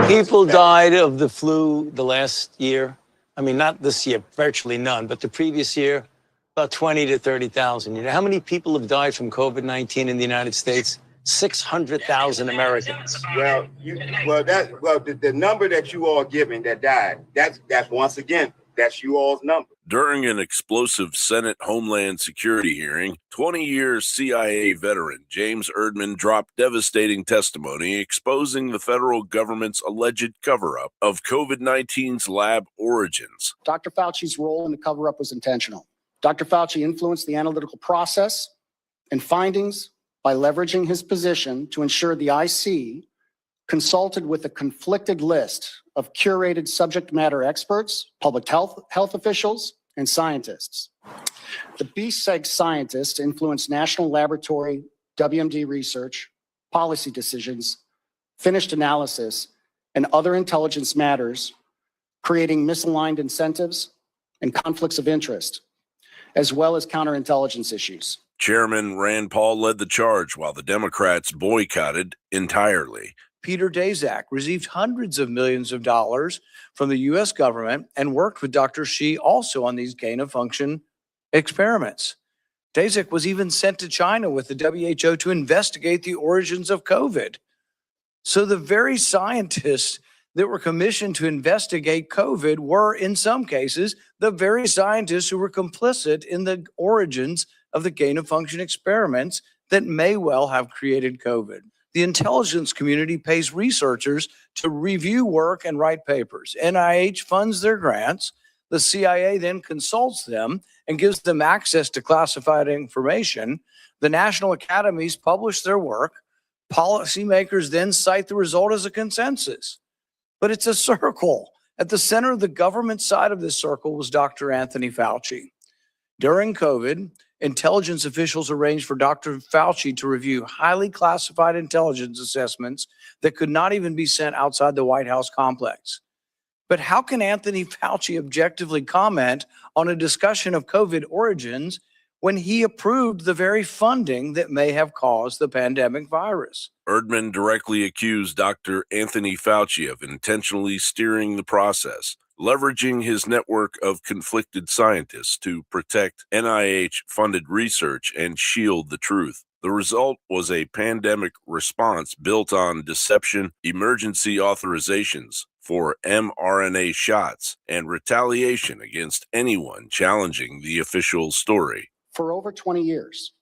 people died of the flu the last year? I mean, not this year, virtually none, but the previous year, about 20 to 30,000. You know how many people have died from COVID-19 in the United States? 600,000 Americans. Well, the number that you all giving that died, that's once again, that's you all's number. During an explosive Senate Homeland Security hearing, 20-year CIA veteran James Erdman dropped devastating testimony exposing the federal government's alleged cover-up of COVID-19's lab origins. Dr. Fauci's role in the cover-up was intentional. Dr. Fauci influenced the analytical process and findings by leveraging his position to ensure the IC consulted with a conflicted list of curated subject matter experts, public health officials, and scientists. The BSEG scientists influenced national laboratory, WMD research, policy decisions, finished analysis, and other intelligence matters, creating misaligned incentives and conflicts of interest, as well as counterintelligence issues. Chairman Rand Paul led the charge while the Democrats boycotted entirely. Peter Daszak received hundreds of millions of dollars from the U.S. government and worked with Dr. Shi also on these gain-of-function experiments. Daszak was even sent to China with the WHO to investigate the origins of COVID. So the very scientists that were commissioned to investigate COVID were, in some cases, the very scientists who were complicit in the origins of the gain-of-function experiments that may well have created COVID. The intelligence community pays researchers to review work and write papers. NIH funds their grants. The CIA then consults them and gives them access to classified information. The national academies publish their work. Policymakers then cite the result as a consensus. But it's a circle. At the center of the government side of this circle was Dr. Anthony Fauci. During COVID, intelligence officials arranged for Dr. Fauci to review highly classified intelligence assessments that could not even be sent outside the White House complex. But how can Anthony Fauci objectively comment on a discussion of COVID origins when he approved the very funding that may have caused the pandemic virus? Erdman directly accused Dr. Anthony Fauci of intentionally steering the process, leveraging his network of conflicted scientists to protect NIH-funded research and shield the truth. The result was a pandemic response built on deception, emergency authorizations for mRNA shots, and retaliation against anyone challenging the official story. For over 20 years.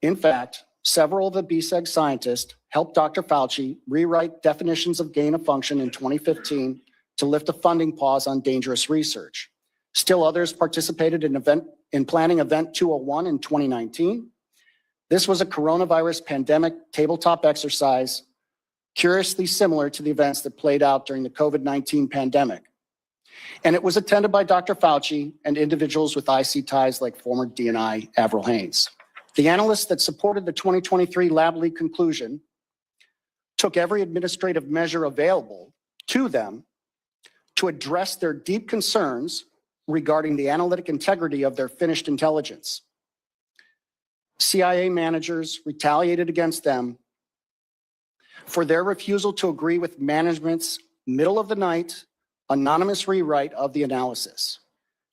In fact, several of the BSEG scientists helped Dr. Fauci rewrite definitions of gain of function in 2015 to lift a funding pause on dangerous research. Still others participated in planning Event 201 in 2019. This was a coronavirus pandemic tabletop exercise, curiously similar to the events that played out during the COVID-19 pandemic. And it was attended by Dr. Fauci and individuals with IC ties like former DNI Avril Haines. The analysts that supported the 2023 lab leak conclusion took every administrative measure available to them to address their deep concerns regarding the analytic integrity of their finished intelligence. CIA managers retaliated against them for their refusal to agree with management's middle of the night anonymous rewrite of the analysis,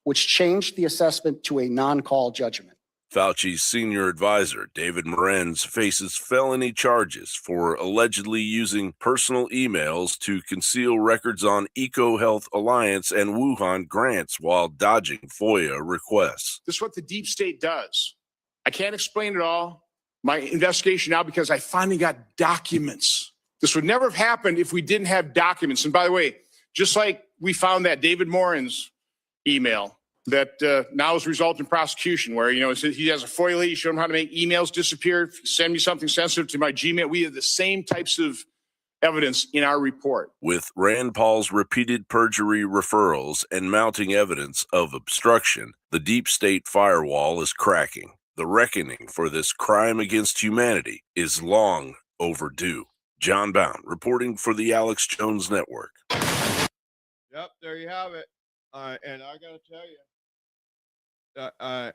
which changed the assessment to a non-call judgment. Fauci's senior advisor, David Morenz, faces felony charges for allegedly using personal emails to conceal records on EcoHealth Alliance and Wuhan grants while dodging FOIA requests. This is what the deep state does. I can't explain it all. My investigation now, because I finally got documents. This would never have happened if we didn't have documents. And by the way, just like we found that David Morenz email that now has resulted in prosecution where, he has a FOIA lead, you show him how to make emails disappear, send me something sensitive to my Gmail. We have the same types of evidence in our report. With Rand Paul's repeated perjury referrals and mounting evidence of obstruction, the deep state firewall is cracking. The reckoning for this crime against humanity is long overdue. John Bound, reporting for the Alex Jones Network. Yep, there you have it. And I got to tell you, I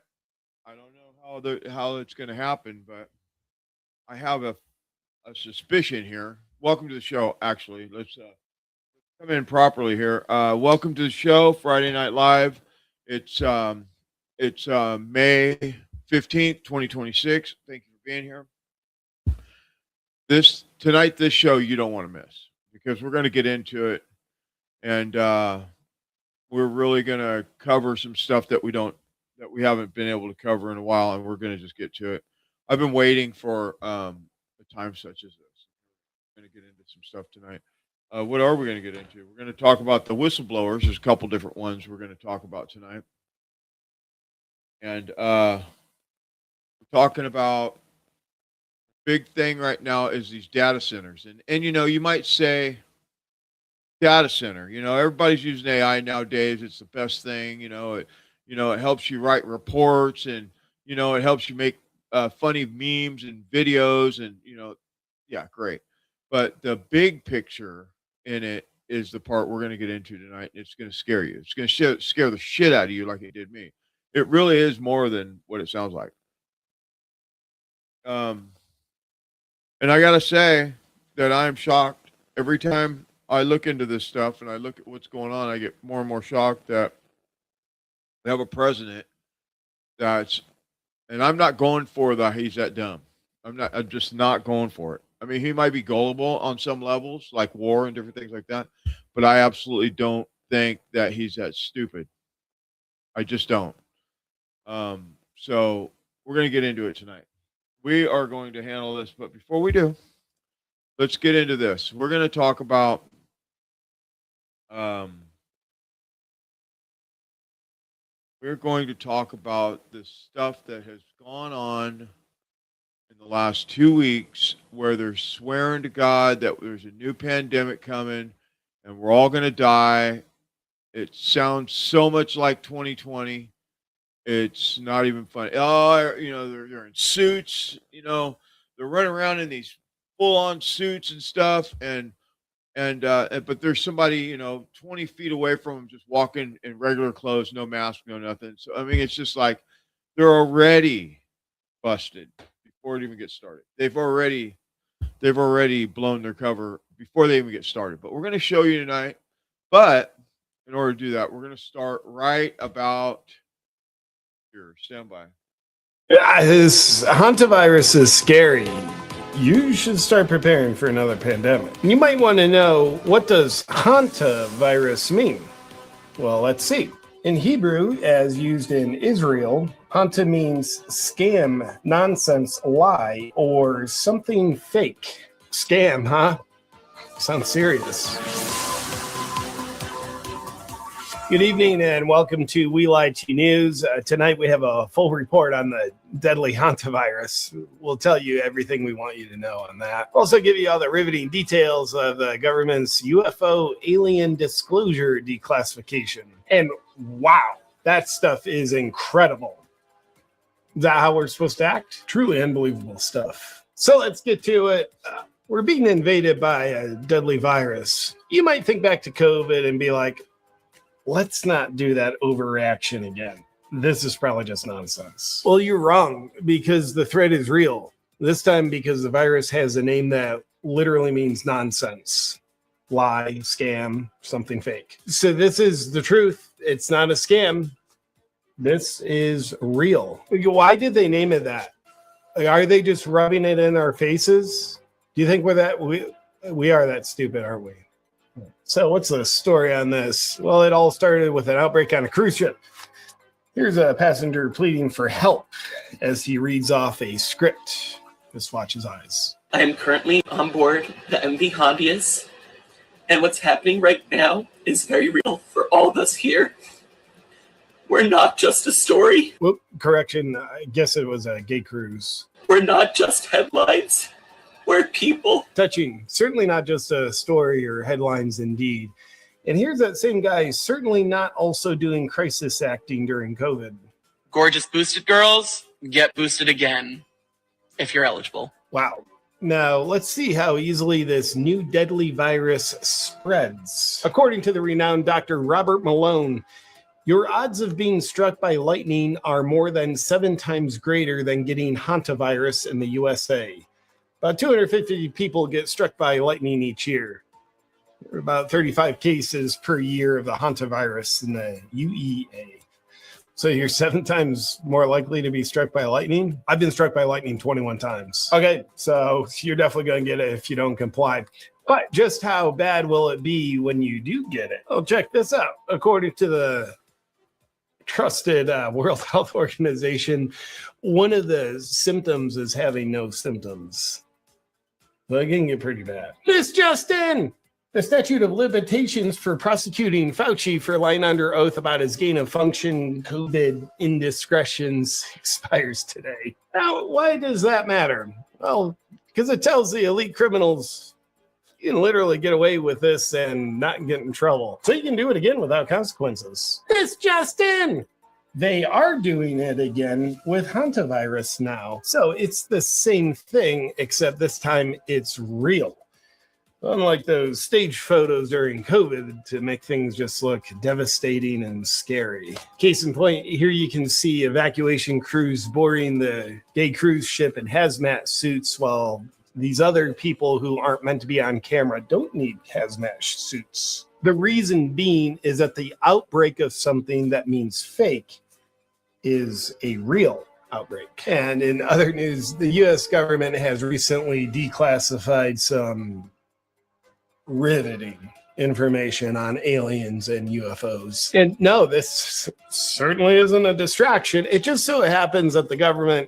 don't know how it's going to happen, but I have a suspicion here. Welcome to the show. Actually, let's come in properly here. Welcome to the show, Friday Night Live. It's May 15th, 2026. Thank you for being here. This show you don't want to miss because we're going to get into it, and we're really going to cover some stuff that we haven't been able to cover in a while, and we're going to just get to it. I've been waiting for a time such as this. We're going to get into some stuff tonight. What are we going to get into? We're going to talk about the whistleblowers. There's a couple different ones we're going to talk about tonight. And we're talking about big thing right now is these data centers. And you know, you might say data center, you know, everybody's using AI nowadays. It's the best thing, it helps you write reports and, it helps you make funny memes and videos and, yeah, great. But the big picture in it is the part we're going to get into tonight. It's going to scare you. It's going to scare the shit out of you like it did me. It really is more than what it sounds like. And I got to say that I'm shocked every time I look into this stuff and I look at what's going on. I get more and more shocked that we have a president and I'm not going for he's that dumb. I'm just not going for it. I mean, he might be gullible on some levels, like war and different things like that, but I absolutely don't think that he's that stupid. I just don't. So we're going to get into it tonight. We are going to handle this, but before we do, let's get into this. We're going to talk about the stuff that has gone on in the last 2 weeks where they're swearing to God that there's a new pandemic coming and we're all going to die. It sounds so much like 2020. It's not even funny. Oh, they're in suits, they're running around in these full-on suits and stuff. But there's somebody, 20 feet away from them just walking in regular clothes, no mask, no nothing. So, I mean, it's just like they're already busted before it even gets started. They've already blown their cover before they even get started. But we're going to show you tonight. But in order to do that, we're going to start right about here. Stand by. This hantavirus is scary. You should start preparing for another pandemic. You might want to know, what does hantavirus mean? Well, let's see. In Hebrew, as used in Israel, hanta means scam, nonsense, lie, or something fake. Scam, huh? Sounds serious. Good evening and welcome to We Lie to You News. Tonight we have a full report on the deadly hantavirus. We'll tell you everything we want you to know on that. Also give you all the riveting details of the government's UFO alien disclosure declassification. And wow, that stuff is incredible. Is that how we're supposed to act? Truly unbelievable stuff. So let's get to it. We're being invaded by a deadly virus. You might think back to COVID and be like, let's not do that overreaction again. This is probably just nonsense. Well, you're wrong, because the threat is real. This time because the virus has a name that literally means nonsense. Lie, scam, something fake. So this is the truth. It's not a scam. This is real. Why did they name it that? Are they just rubbing it in our faces? Do you think we're that? We are that stupid, aren't we? So what's the story on this? Well, it all started with an outbreak on a cruise ship. Here's a passenger pleading for help as he reads off a script. Just watch his eyes. I am currently on board the MV Hondius, and what's happening right now is very real for all of us here. We're not just a story. Whoop, correction. I guess it was a gay cruise. We're not just headlines. We're people. Touching. Certainly not just a story or headlines indeed. And here's that same guy certainly not also doing crisis acting during COVID. Gorgeous boosted girls, get boosted again if you're eligible. Wow. Now, let's see how easily this new deadly virus spreads. According to the renowned Dr. Robert Malone, your odds of being struck by lightning are more than 7 times greater than getting hantavirus in the USA. About 250 people get struck by lightning each year. There are about 35 cases per year of the hantavirus in the UEA. So you're 7 times more likely to be struck by lightning? I've been struck by lightning 21 times. Okay, so you're definitely going to get it if you don't comply. But just how bad will it be when you do get it? Oh, check this out. According to the trusted World Health Organization, one of the symptoms is having no symptoms. Well, it can get pretty bad. This just in! The statute of limitations for prosecuting Fauci for lying under oath about his gain of function COVID indiscretions expires today. Now, why does that matter? Well, because it tells the elite criminals you can literally get away with this and not get in trouble. So you can do it again without consequences. This just in! They are doing it again with hantavirus now. So it's the same thing, except this time it's real. Unlike those stage photos during COVID to make things just look devastating and scary. Case in point, here you can see evacuation crews boarding the gay cruise ship in hazmat suits while these other people who aren't meant to be on camera don't need hazmat suits. The reason being is that the outbreak of something that means fake is a real outbreak. And in other news, the US government has recently declassified some riveting information on aliens and UFOs. And no, this certainly isn't a distraction. It just so happens that the government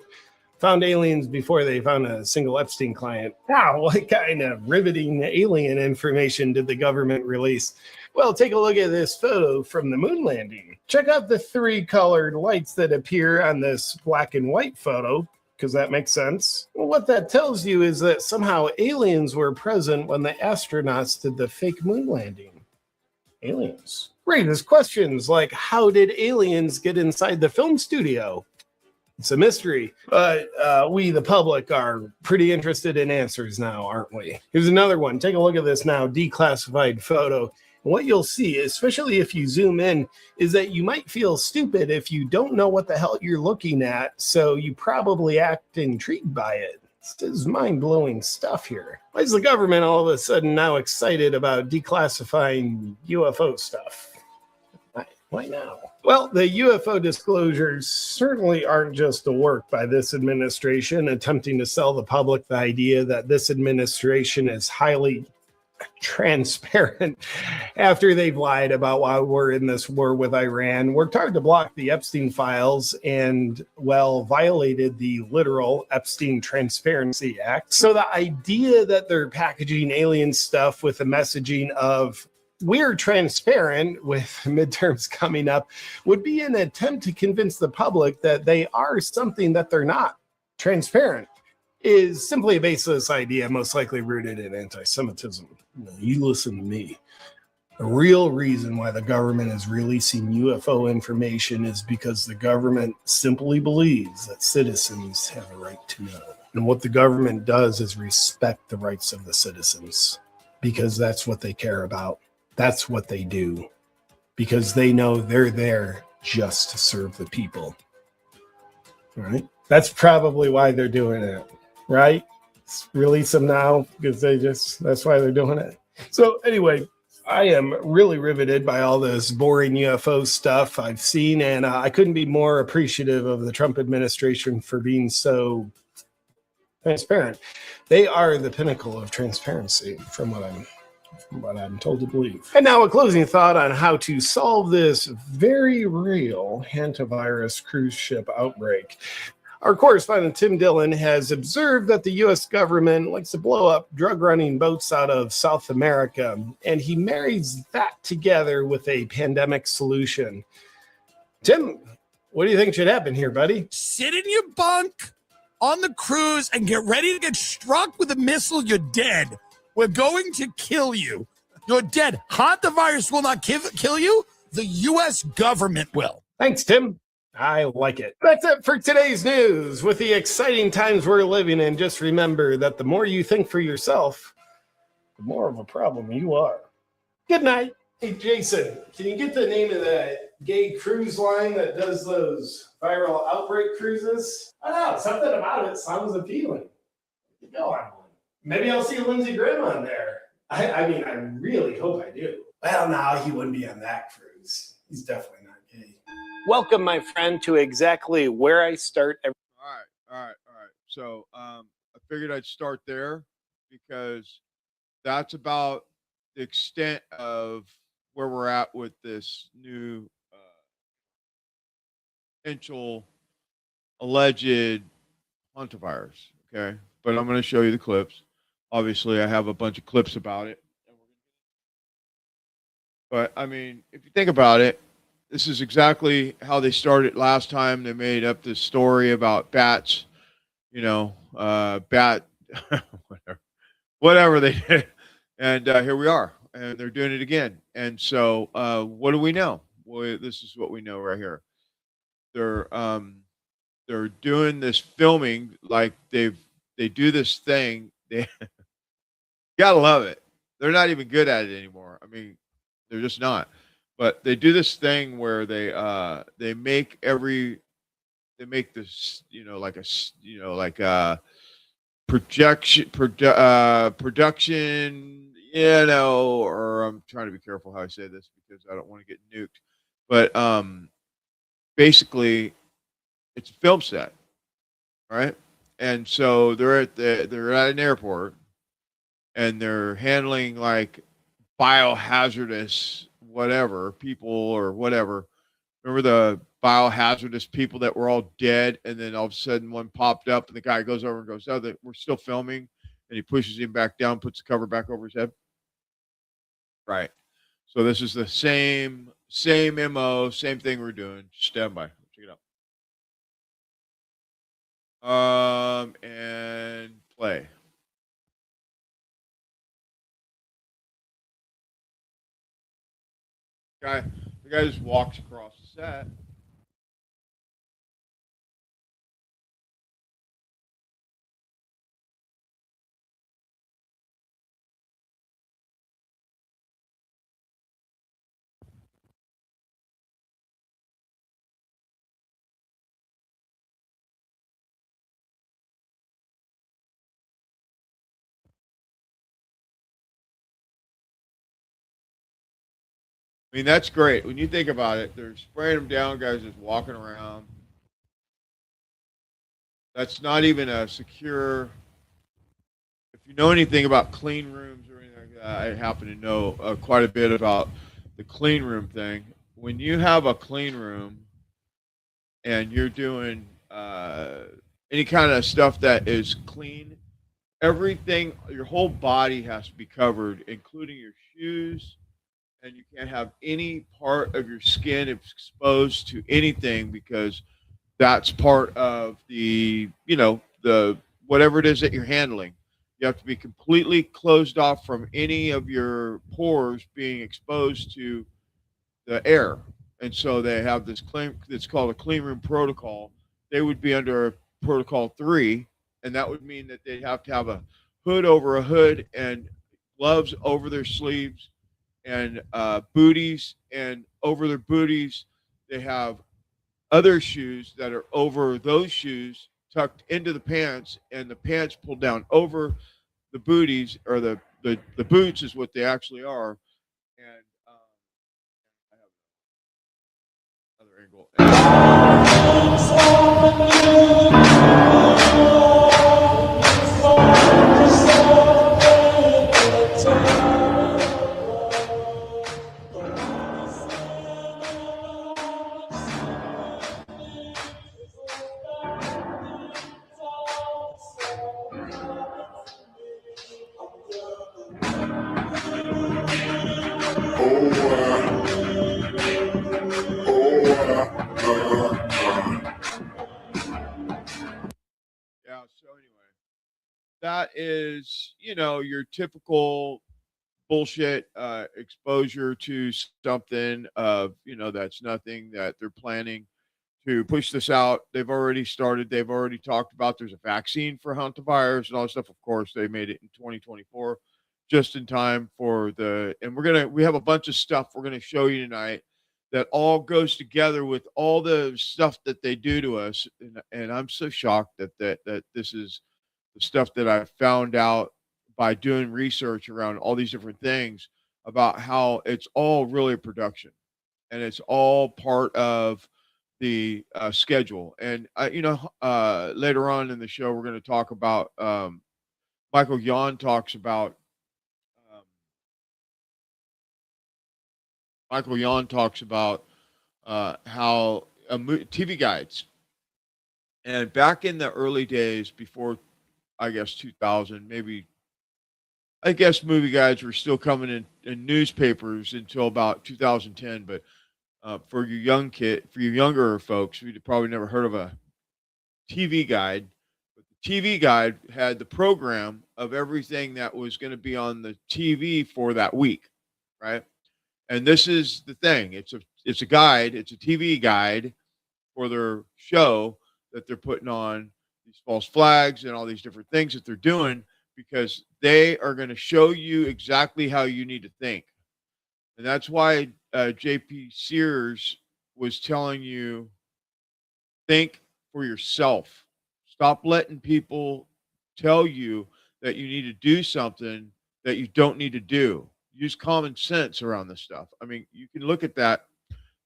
found aliens before they found a single Epstein client. Now, what kind of riveting alien information did the government release? Well, take a look at this photo from the moon landing. Check out the 3 colored lights that appear on this black and white photo, because that makes sense. Well, what that tells you is that somehow aliens were present when the astronauts did the fake moon landing. Aliens. Raises questions like, how did aliens get inside the film studio? It's a mystery, but we, the public, are pretty interested in answers now, aren't we? Here's another one. Take a look at this now, declassified photo. What you'll see, especially if you zoom in, is that you might feel stupid if you don't know what the hell you're looking at, so you probably act intrigued by it. This is mind-blowing stuff here. Why is the government all of a sudden now excited about declassifying UFO stuff? Why now? Well, the UFO disclosures certainly aren't just a work by this administration attempting to sell the public the idea that this administration is highly transparent after they've lied about why we're in this war with Iran, worked hard to block the Epstein files, and, well, violated the literal Epstein Transparency Act. So the idea that they're packaging alien stuff with the messaging of we're transparent with midterms coming up would be an attempt to convince the public that they are something that they're not. Transparent is simply a baseless idea, most likely rooted in anti-Semitism. No, you listen to me. The real reason why the government is releasing UFO information is because the government simply believes that citizens have a right to know. And what the government does is respect the rights of the citizens, because that's what they care about. That's what they do, because they know they're there just to serve the people. All right? That's probably why they're doing it, right? Release them now because that's why they're doing it. So anyway, I am really riveted by all this boring UFO stuff I've seen, and I couldn't be more appreciative of the Trump administration for being so transparent. They are the pinnacle of transparency, from what I'm told to believe. And now a closing thought on how to solve this very real hantavirus cruise ship outbreak. Our correspondent Tim Dillon has observed that the U.S. government likes to blow up drug-running boats out of South America, and he marries that together with a pandemic solution. Tim, what do you think should happen here, buddy? Sit in your bunk on the cruise and get ready to get struck with a missile. You're dead. We're going to kill you. You're dead. Hantavirus will not kill you. The U.S. government will. Thanks, Tim. I like it. That's it for today's news. With the exciting times we're living in, just remember that the more you think for yourself, the more of a problem you are. Good night. Hey, Jason, can you get the name of that gay cruise line that does those viral outbreak cruises? I don't know. Something about it sounds appealing. Go on. Maybe I'll see Lindsey Grimm on there. I mean, I really hope I do. Well, no, he wouldn't be on that cruise. He's definitely not gay. Welcome, my friend, to exactly where I start every. All right. So I figured I'd start there because that's about the extent of where we're at with this new potential alleged hantavirus. Okay, but I'm going to show you the clips. Obviously, I have a bunch of clips about it. But I mean, if you think about it, this is exactly how they started last time. They made up this story about bats, bat, whatever they did. And here we are, and they're doing it again. And so, what do we know? Well, this is what we know right here. They're doing this filming like they do this thing. They gotta love it. They're not even good at it anymore. I mean, they're just not. But they do this thing where they make this like a production, or I'm trying to be careful how I say this because I don't want to get nuked. But basically, it's a film set, right? And so they're at an airport, and they're handling like biohazardous whatever people or whatever. Remember the biohazardous people that were all dead, and then all of a sudden one popped up, and the guy goes over and goes, "Oh, we're still filming," and he pushes him back down, puts the cover back over his head. Right. So this is the same MO, same thing we're doing. Stand by. Check it out. And play. The guy just walks across the set. I mean, that's great. When you think about it, they're spraying them down, guys just walking around. That's not even a secure. If you know anything about clean rooms or anything like that, I happen to know quite a bit about the clean room thing. When you have a clean room and you're doing any kind of stuff that is clean, everything, your whole body has to be covered, including your shoes, and you can't have any part of your skin exposed to anything because that's part of the whatever it is that you're handling. You have to be completely closed off from any of your pores being exposed to the air. And so they have this claim that's called a clean room protocol. They would be under protocol 3, and that would mean that they'd have to have a hood over a hood and gloves over their sleeves and booties, and over their booties they have other shoes that are over those shoes tucked into the pants, and the pants pulled down over the booties, or the boots is what they actually are. And I have another angle. Yeah, so anyway, that is, your typical bullshit exposure to something of, that's nothing, that they're planning to push this out. They've already started. They've already talked about there's a vaccine for hantavirus and all this stuff. Of course, they made it in 2024, just in time for and we have a bunch of stuff we're going to show you tonight that all goes together with all the stuff that they do to us. And I'm so shocked that this is the stuff that I found out by doing research around all these different things about how it's all really a production and it's all part of the schedule. And later on in the show, we're going to talk about Michael Yon talks about how TV guides. And back in the early days, before I guess 2000, maybe I guess movie guides were still coming in newspapers until about 2010. But for you younger folks, we'd probably never heard of a TV guide. But the TV guide had the program of everything that was going to be on the TV for that week, right? And this is the thing: it's a guide, it's a TV guide for their show that they're putting on these false flags and all these different things that they're doing, because they are going to show you exactly how you need to think. And that's why JP Sears was telling you, think for yourself. Stop letting people tell you that you need to do something that you don't need to do. Use common sense around this stuff. I mean, you can look at both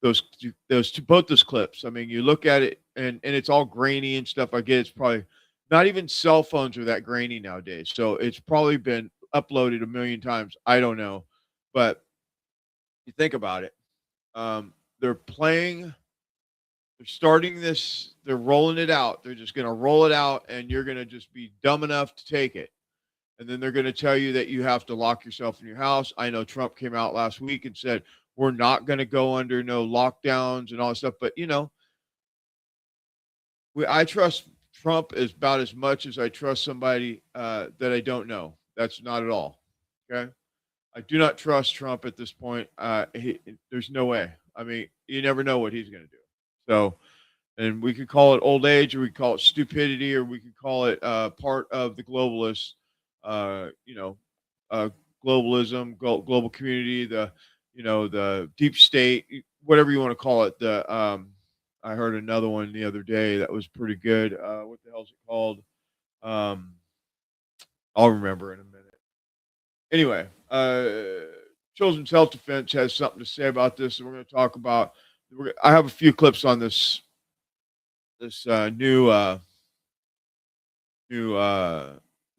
those clips. I mean, you look at it and it's all grainy and stuff. I get it's probably not even cell phones are that grainy nowadays. So it's probably been uploaded a million times. I don't know. But you think about it. They're starting this, they're rolling it out. They're just going to roll it out and you're going to just be dumb enough to take it. And then they're going to tell you that you have to lock yourself in your house. I know Trump came out last week and said, we're not going to go under no lockdowns and all that stuff. But, I trust Trump is about as much as I trust somebody that I don't know. That's not at all. Okay. I do not trust Trump at this point. There's no way. I mean, you never know what he's going to do. So, and we could call it old age, or we could call it stupidity, or we could call it part of the globalist, globalism, global community, the deep state, whatever you want to call it. I heard another one the other day that was pretty good. What the hell is it called? I'll remember in a minute. Anyway, Children's Health Defense has something to say about this, and we're going to talk about. I have a few clips on this new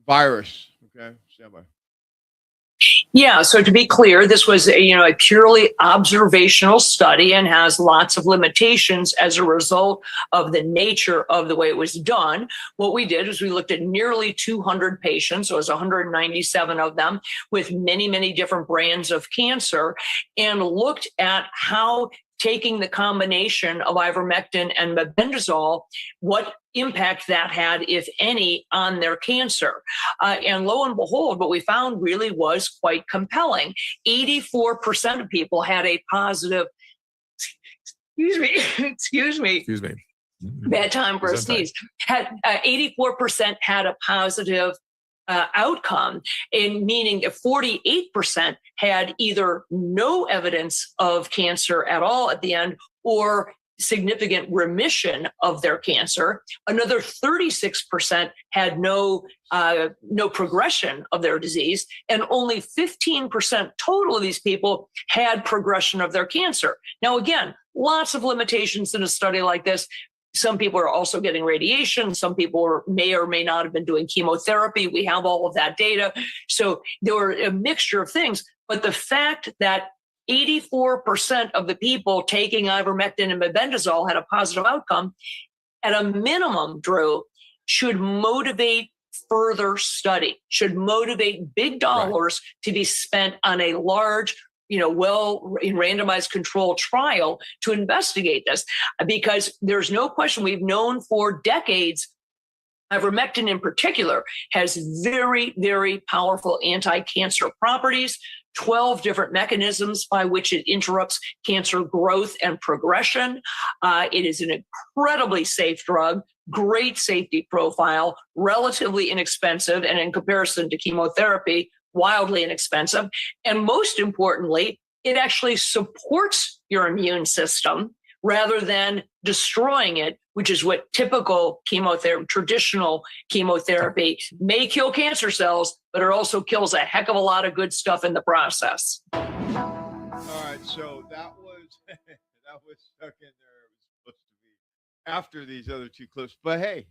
virus. Okay, stand by. Yeah, so to be clear, this was a purely observational study and has lots of limitations as a result of the nature of the way it was done. What we did is we looked at nearly 200 patients, so it was 197 of them, with many, many different brands of cancer, and looked at how taking the combination of ivermectin and mebendazole, what impact that had, if any, on their cancer. And lo and behold, what we found really was quite compelling. 84% of people had a positive, excuse me. Bad time for a sneeze. 84% had a positive outcome, in meaning that 48% had either no evidence of cancer at all at the end, or significant remission of their cancer. Another 36% had no progression of their disease, and only 15% total of these people had progression of their cancer. Now, again, lots of limitations in a study like this. Some people are also getting radiation. Some people may or may not have been doing chemotherapy. We have all of that data. So there were a mixture of things. But the fact that 84% of the people taking ivermectin and mebendazole had a positive outcome, at a minimum, Drew, should motivate further study, should motivate big dollars to be spent on a large, in randomized controlled trial to investigate this, because there's no question, we've known for decades, ivermectin in particular has very, very powerful anti-cancer properties, 12 different mechanisms by which it interrupts cancer growth and progression. It is an incredibly safe drug, great safety profile, relatively inexpensive, and in comparison to chemotherapy, wildly inexpensive. And most importantly, it actually supports your immune system, rather than destroying it, which is what typical chemotherapy, traditional chemotherapy may kill cancer cells, but it also kills a heck of a lot of good stuff in the process. All right, so that was that was stuck in there. It was supposed to be after these other two clips, but hey,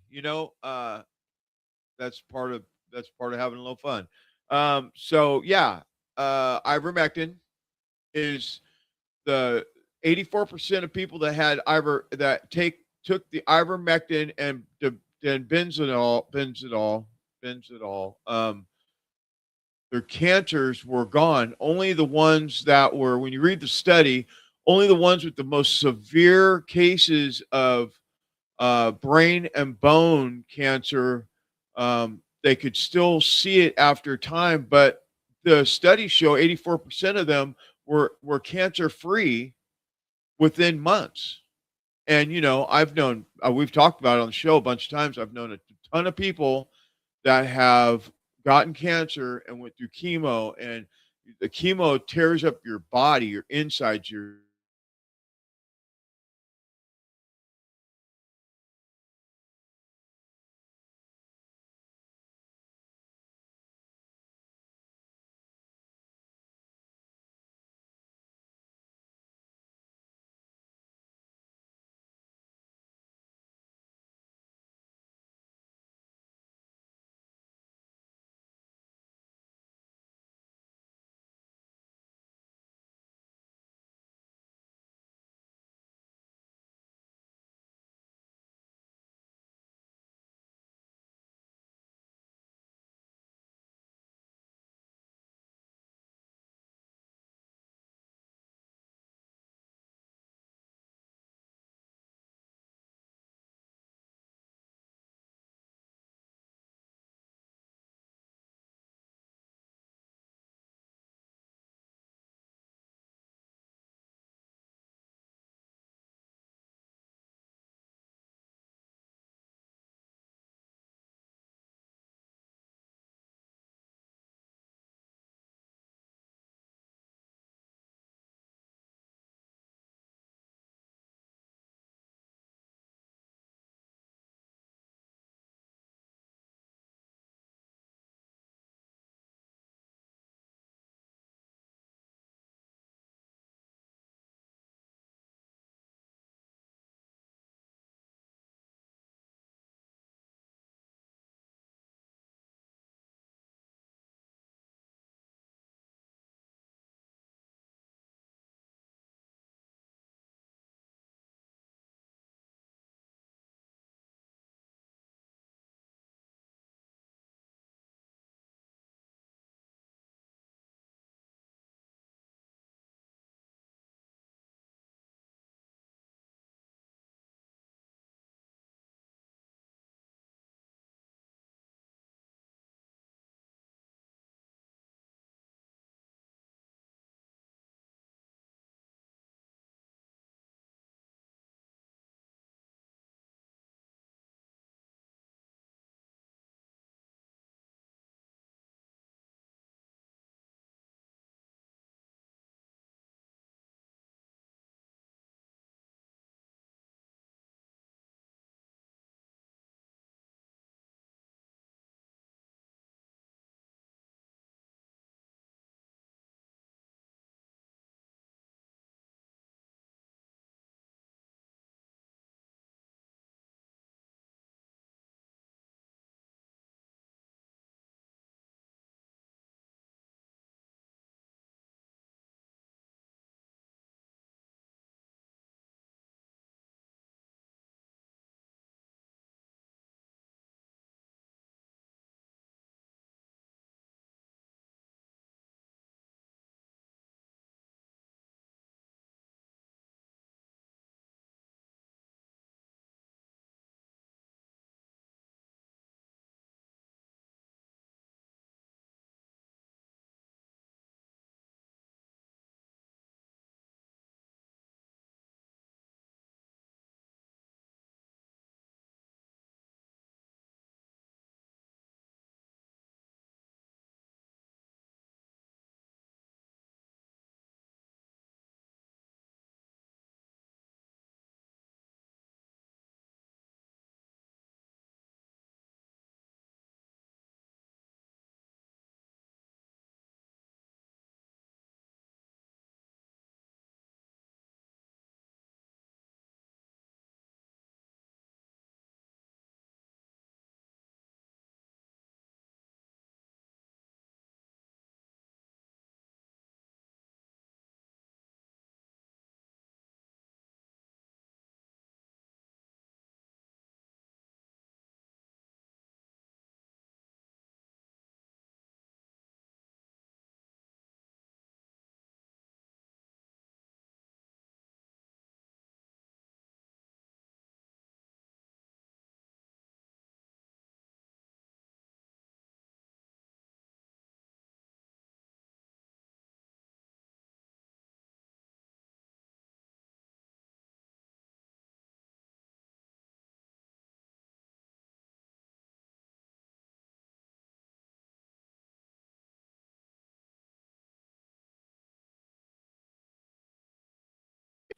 that's part of having a little fun. So yeah, ivermectin is the 84% of people that had took the ivermectin and then benzodol, their cancers were gone. Only the ones that were, when you read the study, only the ones with the most severe cases of brain and bone cancer, they could still see it after time, but the studies show 84% of them were cancer free within months. And I've known, we've talked about it on the show a bunch of times. I've known a ton of people that have gotten cancer and went through chemo, and the chemo tears up your body, your insides, your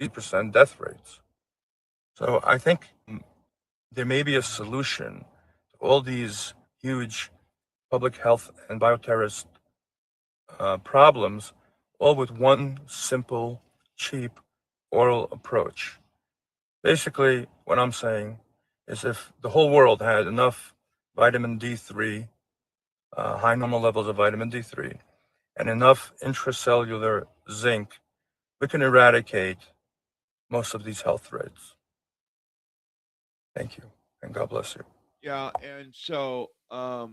80% death rates. So I think there may be a solution to all these huge public health and bioterrorist problems, all with one simple, cheap, oral approach. Basically, what I'm saying is if the whole world had enough vitamin D3, high normal levels of vitamin D3, and enough intracellular zinc, we can eradicate most of these health threats. Thank you, and God bless you. Yeah, and so Dr.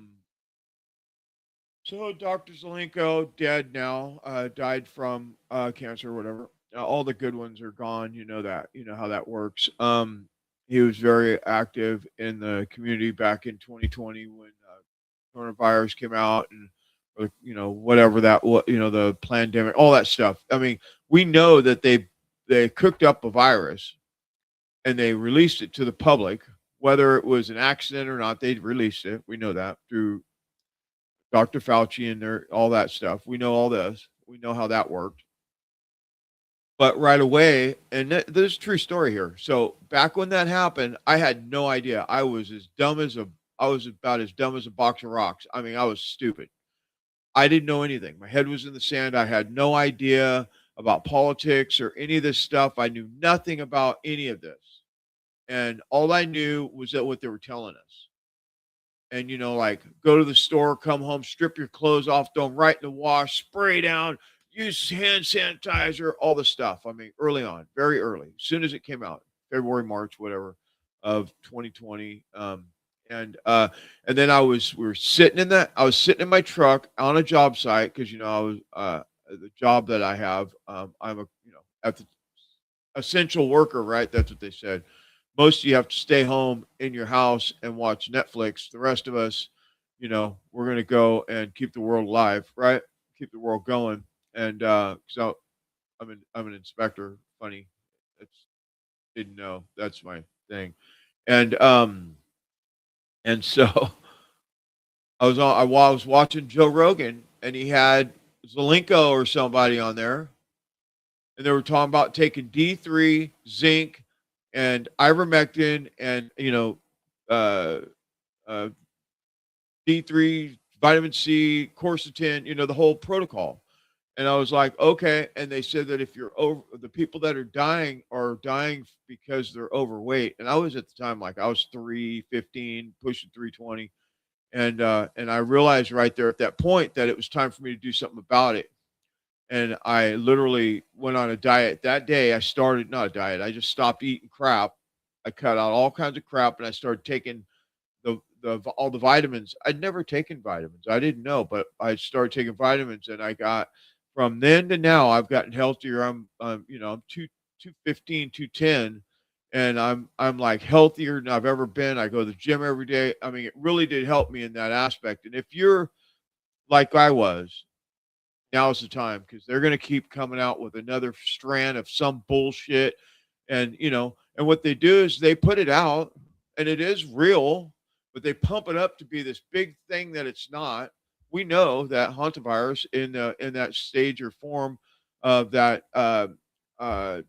Zelenko dead now, died from cancer or whatever. All the good ones are gone. You know that. You know how that works. He was very active in the community back in 2020 when coronavirus came out and whatever that was, the pandemic, all that stuff. I mean, we know that they cooked up a virus and they released it to the public, whether it was an accident or not. They released it. We know that through Dr. Fauci and all that stuff. We know all this. We know how that worked. But right away, and there's a true story here. So back when that happened, I had no idea. I was about as dumb as a box of rocks. I mean, I was stupid. I didn't know anything. My head was in the sand. I had no idea about politics or any of this stuff. I knew nothing about any of this. And all I knew was that what they were telling us. And, like go to the store, come home, strip your clothes off, throw them right in the wash, spray down, use hand sanitizer, all the stuff. I mean, early on, very early, as soon as it came out, February, March, whatever, of 2020. And then I was sitting in my truck on a job site because I was the job that I have. I'm a at the essential worker, right? That's what they said. Most of you have to stay home in your house and watch Netflix. The rest of us, we're gonna go and keep the world alive, right? Keep the world going. And so I'm an inspector. Funny, didn't know that's my thing. And so I was watching Joe Rogan, and he had Zelenko or somebody on there, and they were talking about taking D3, zinc, and ivermectin, and D3, vitamin C, quercetin, the whole protocol. And I was like, okay. And they said that if you're over, the people that are dying because they're overweight. And I was at the time, like I was 315, pushing 320. And I realized right there at that point that it was time for me to do something about it. And I literally went on a diet that day. I started, not a diet. I just stopped eating crap. I cut out all kinds of crap, and I started taking all the vitamins. I'd never taken vitamins. I didn't know, but I started taking vitamins, and I got, from then to now, I've gotten healthier. I'm 215, 210, and I'm like healthier than I've ever been. I go to the gym every day. I mean, it really did help me in that aspect. And if you're like I was, now's the time, because they're going to keep coming out with another strand of some bullshit. And, and what they do is they put it out, and it is real, but they pump it up to be this big thing that it's not. We know that hantavirus in that stage or form of that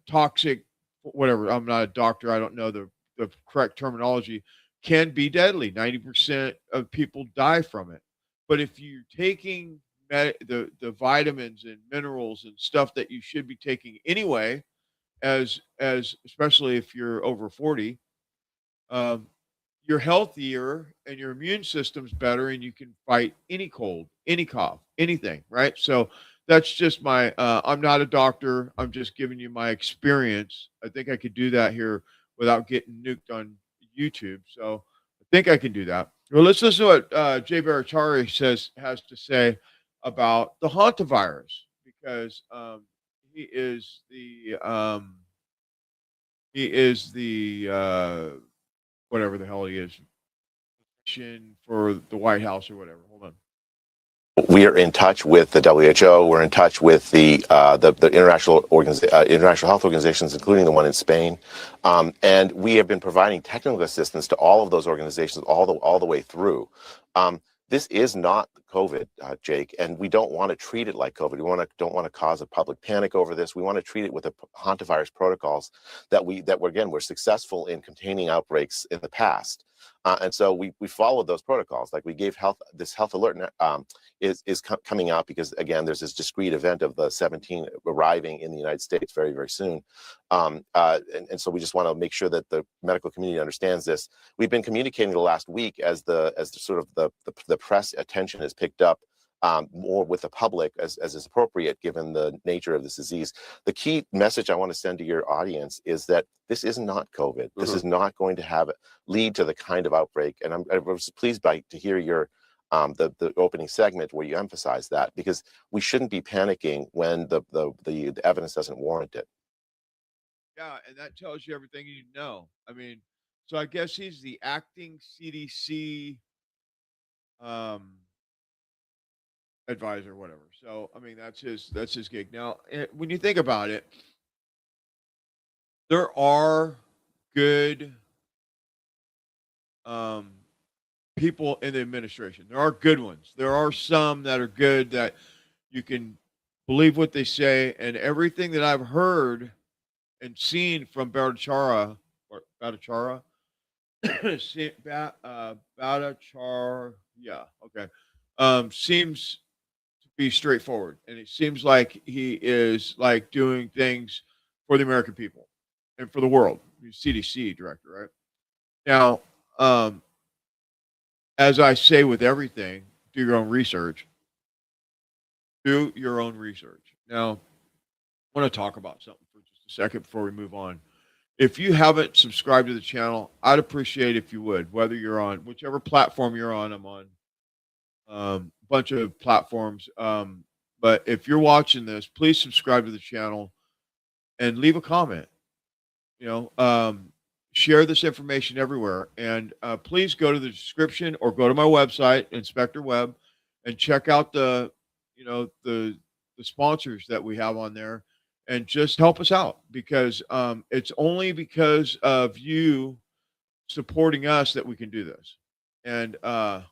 toxic, whatever, I'm not a doctor, I don't know the correct terminology, can be deadly. 90% of people die from it. But if you're taking the vitamins and minerals and stuff that you should be taking anyway, as especially if you're over 40, you're healthier and your immune system's better, and you can fight any cold, any cough, anything, right? So that's just my I'm not a doctor, I'm just giving you my experience. I think I could do that here without getting nuked on YouTube, so I think I can do that. Well, let's listen to what Jay Baratari has to say about the hantavirus, because he is the whatever the hell he is for the White House or whatever. Hold on. We are in touch with the WHO. We're in touch with the international health organizations, including the one in Spain, and we have been providing technical assistance to all of those organizations all the way through. This is not COVID, Jake, and we don't want to treat it like COVID. We don't want to cause a public panic over this. We want to treat it with the hantavirus protocols that we're successful in containing outbreaks in the past. And so we followed those protocols. Like we gave this health alert is coming out because, again, there's this discrete event of the 17 arriving in the United States very, very soon. And so we just want to make sure that the medical community understands this. We've been communicating the last week as the press attention has picked up more with the public as is appropriate given the nature of this disease. The key message I want to send to your audience is that this is not COVID. This is not going to lead to the kind of outbreak. And I was pleased to hear your the opening segment where you emphasize that, because we shouldn't be panicking when the evidence doesn't warrant it. Yeah, and that tells you everything you know. I mean, so I guess he's the acting CDC advisor, whatever. So I mean, that's his gig. Now, when you think about it, there are good people in the administration. There are good ones. There are some that are good that you can believe what they say, and everything that I've heard and seen from Bhattacharya, yeah, okay, seems to be straightforward, and it seems like he is like doing things for the American people and for the world. He's CDC director, right? Now, as I say with everything, do your own research. Do your own research. Now, I want to talk about something for just a second before we move on. If you haven't subscribed to the channel, I'd appreciate if you would, whether you're on whichever platform you're on. I'm on a bunch of platforms. But if you're watching this, please subscribe to the channel and leave a comment. Share this information everywhere. And please go to the description or go to my website, Inspector Webb, and check out the sponsors that we have on there, and just help us out, because it's only because of you supporting us that we can do this. And I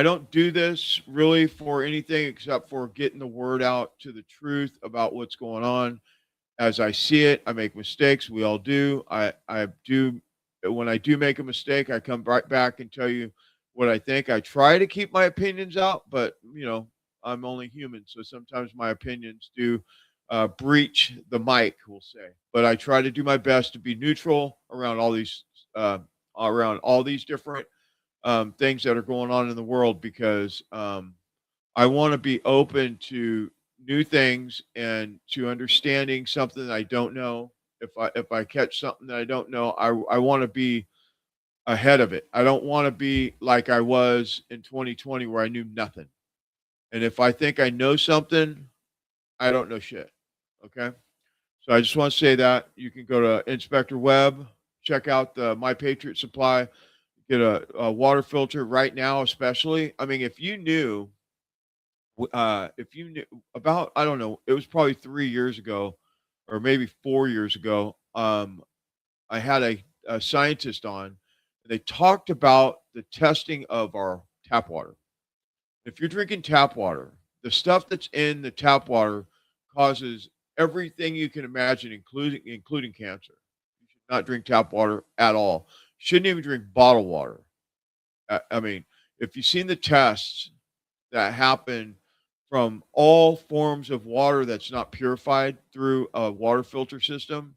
don't do this really for anything except for getting the word out to the truth about what's going on. As I see it, I make mistakes. We all do. I do. When I do make a mistake, I come right back and tell you what I think. I try to keep my opinions out, but I'm only human, so sometimes my opinions do breach the mic, we'll say. But I try to do my best to be neutral around all these different things that are going on in the world, because I want to be open to new things and to understanding something that I don't know. If I catch something that I don't know, I want to be ahead of it. I don't want to be like I was in 2020 where I knew nothing. And if I think I know something, I don't know shit. Okay. So I just want to say that you can go to Inspector Webb, check out the My Patriot Supply, get a water filter right now, especially. I mean, if you knew about, I don't know, it was probably 3 years ago or maybe 4 years ago. I had a scientist on, and they talked about the testing of our tap water. If you're drinking tap water, the stuff that's in the tap water causes everything you can imagine, including cancer. You should not drink tap water at all. Shouldn't even drink bottled water. I mean, if you've seen the tests that happen from all forms of water that's not purified through a water filter system,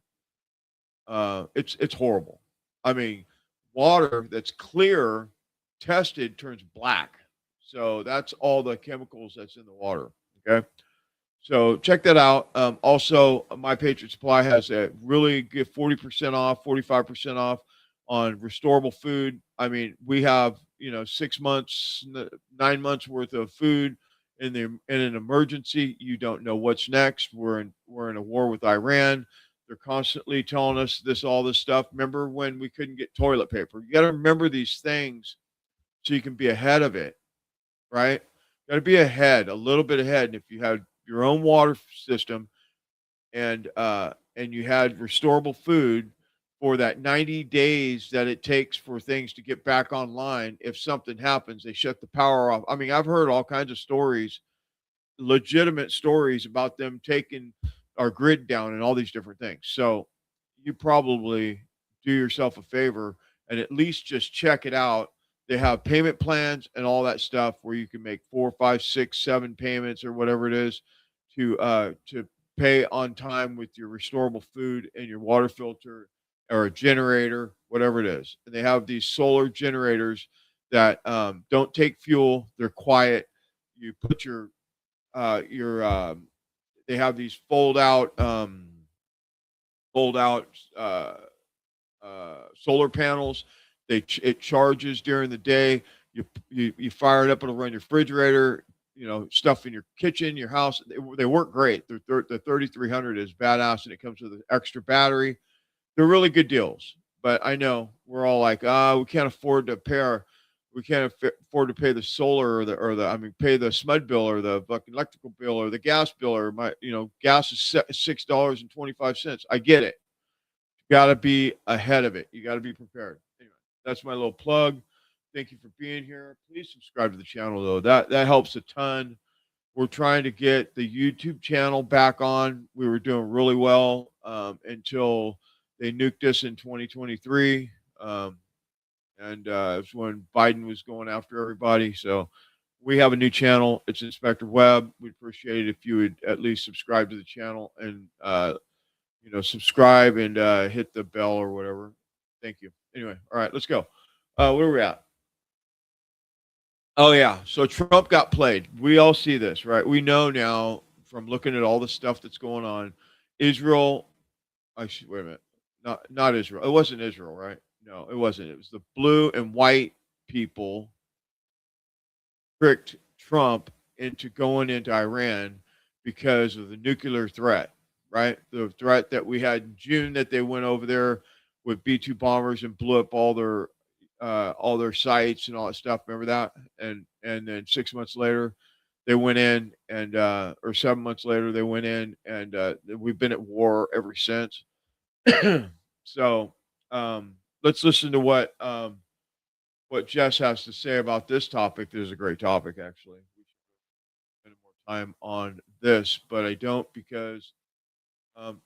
it's horrible. I mean, water that's clear tested turns black. So that's all the chemicals that's in the water. Okay. So check that out. Also, My Patriot Supply has a really good 40% off, 45% off on restorable food. I mean, we have, 6 months, 9 months worth of food in an emergency. You don't know what's next. We're in a war with Iran. They're constantly telling us all this stuff. Remember when we couldn't get toilet paper? You got to remember these things so you can be ahead of it. Right? Got to be ahead, a little bit ahead. And if you have your own water system and you had restorable food, for that 90 days that it takes for things to get back online. If something happens, they shut the power off. I mean, I've heard all kinds of stories, legitimate stories about them taking our grid down and all these different things. So you probably do yourself a favor and at least just check it out. They have payment plans and all that stuff where you can make 4, 5, 6, 7 payments or whatever it is to pay on time with your restorable food and your water filter or a generator, whatever it is. And they have these solar generators that don't take fuel. They're quiet. You put they have these fold out solar panels. It charges during the day. You fire it up, it'll run your refrigerator, stuff in your kitchen, your house. They work great. The 3300 is badass, and it comes with an extra battery. They're really good deals. But I know we're all like, we can't afford to pay the solar pay the SMUD bill or the fucking electrical bill or the gas bill or gas is $6.25. I get it. You got to be ahead of it. You got to be prepared. Anyway, that's my little plug. Thank you for being here. Please subscribe to the channel though. That helps a ton. We're trying to get the YouTube channel back on. We were doing really well until they nuked us in 2023. It's when Biden was going after everybody. So we have a new channel. It's Inspector Webb. We'd appreciate it if you would at least subscribe to the channel and, subscribe and hit the bell or whatever. Thank you. Anyway, all right, let's go. Where are we at? Oh, yeah. So Trump got played. We all see this, right? We know now from looking at all the stuff that's going on. Israel, wait a minute. Not Israel. It wasn't Israel, right? No, it wasn't. It was the blue and white people tricked Trump into going into Iran because of the nuclear threat, right? The threat that we had in June that they went over there with B-2 bombers and blew up all their sites and all that stuff. Remember that? And then 6 months later, they went in or 7 months later, they went in and we've been at war ever since. So, let's listen to what Jess has to say about this topic. This is a great topic, actually. We should spend more time on this, but I don't because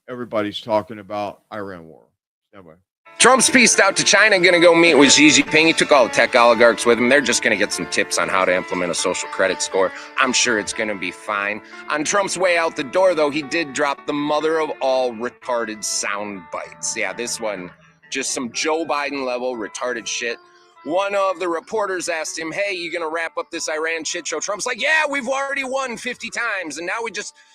everybody's talking about Iran war. Stand by. Trump's pieced out to China, going to go meet with Xi Jinping. He took all the tech oligarchs with him. They're just going to get some tips on how to implement a social credit score. I'm sure it's going to be fine. On Trump's way out the door, though, he did drop the mother of all retarded sound bites. Yeah, this one, just some Joe Biden level retarded shit. One of the reporters asked him, hey, you going to wrap up this Iran shit show? Trump's like, yeah, we've already won 50 times. And now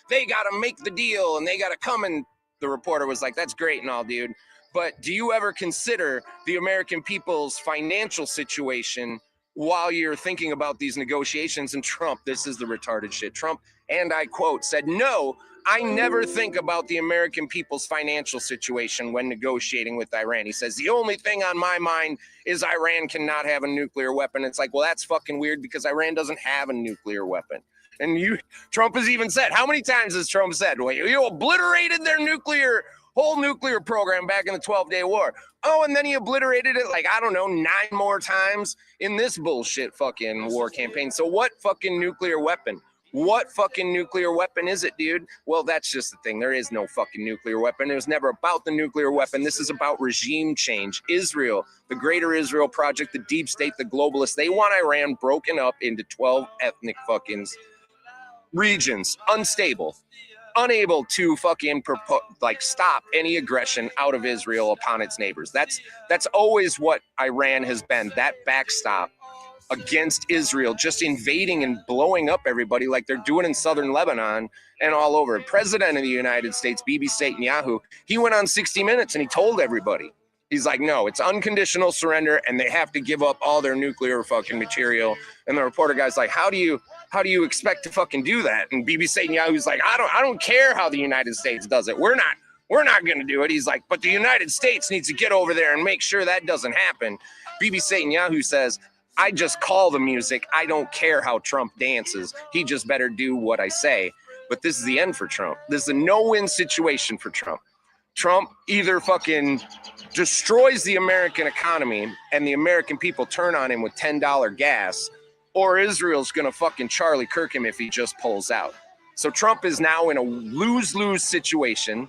they got to make the deal and they got to come. And the reporter was like, that's great and all, dude. But do you ever consider the American people's financial situation while you're thinking about these negotiations? And Trump, this is the retarded shit. Trump, and I quote, said, no, I never think about the American people's financial situation when negotiating with Iran. He says, the only thing on my mind is Iran cannot have a nuclear weapon. It's like, well, that's fucking weird because Iran doesn't have a nuclear weapon. And Trump has even said, how many times has Trump said, well, you obliterated their whole nuclear program back in the 12-day war. Oh, and then he obliterated it 9 more times in this bullshit fucking war campaign. So what fucking nuclear weapon? What fucking nuclear weapon is it, dude? Well, that's just the thing. There is no fucking nuclear weapon. It was never about the nuclear weapon. This is about regime change. Israel, the Greater Israel Project, the deep state, the globalists, they want Iran broken up into 12 ethnic fucking regions, unstable, unable to fucking stop any aggression out of Israel upon its neighbors. That's always what Iran has been, that backstop against Israel, just invading and blowing up everybody like they're doing in southern Lebanon and all over. President of the United States, Bibi Netanyahu, he went on 60 Minutes and he told everybody, he's like, no, it's unconditional surrender and they have to give up all their nuclear fucking material. And the reporter guy's like, how do you expect to fucking do that? And Bibi Netanyahu's like, I don't care how the United States does it. We're not going to do it. He's like, but the United States needs to get over there and make sure that doesn't happen. Bibi Netanyahu says, I just call the music. I don't care how Trump dances. He just better do what I say. But this is the end for Trump. This is a no-win situation for Trump. Trump either fucking destroys the American economy and the American people turn on him with $10 gas, or Israel's gonna fucking Charlie Kirk him if he just pulls out. So Trump is now in a lose-lose situation,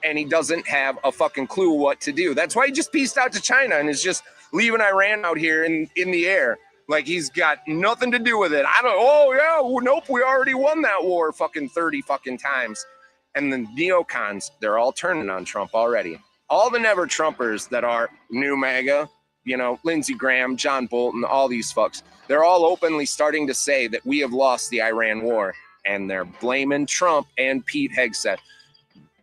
and he doesn't have a fucking clue what to do. That's why he just pieced out to China and is just leaving Iran out here in the air. Like he's got nothing to do with it. Nope, we already won that war fucking 30 fucking times. And the neocons, they're all turning on Trump already. All the never Trumpers that are new MAGA, you know, Lindsey Graham, John Bolton, all these fucks, they're all openly starting to say that we have lost the Iran war. And they're blaming Trump and Pete Hegseth.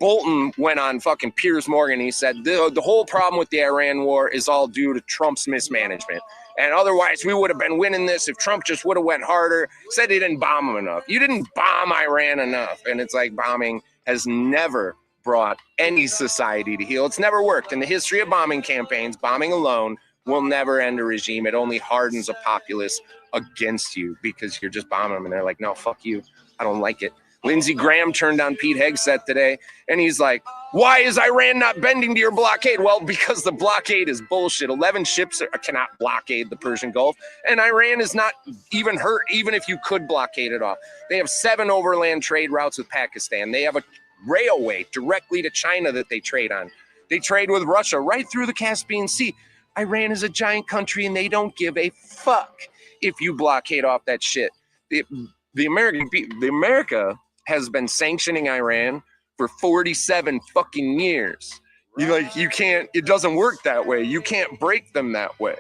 Bolton went on fucking Piers Morgan. He said the whole problem with the Iran war is all due to Trump's mismanagement. And otherwise, we would have been winning this if Trump just would have went harder. Said he didn't bomb them enough. You didn't bomb Iran enough. And it's like bombing has never brought any society to heal. It's never worked. In the history of bombing campaigns, bombing alone will never end a regime. It only hardens a populace against you because you're just bombing them. And they're like, no, fuck you. I don't like it. Lindsey Graham turned on Pete Hegseth today, and he's like, why is Iran not bending to your blockade? Well, because the blockade is bullshit. 11 ships cannot blockade the Persian Gulf, and Iran is not even hurt, even if you could blockade it off. They have 7 overland trade routes with Pakistan. They have a railway directly to China that they trade on. They trade with Russia right through the Caspian Sea. Iran is a giant country, and they don't give a fuck if you blockade off that shit. The America has been sanctioning Iran for 47 fucking years. You can't, it doesn't work that way. You can't break them that way.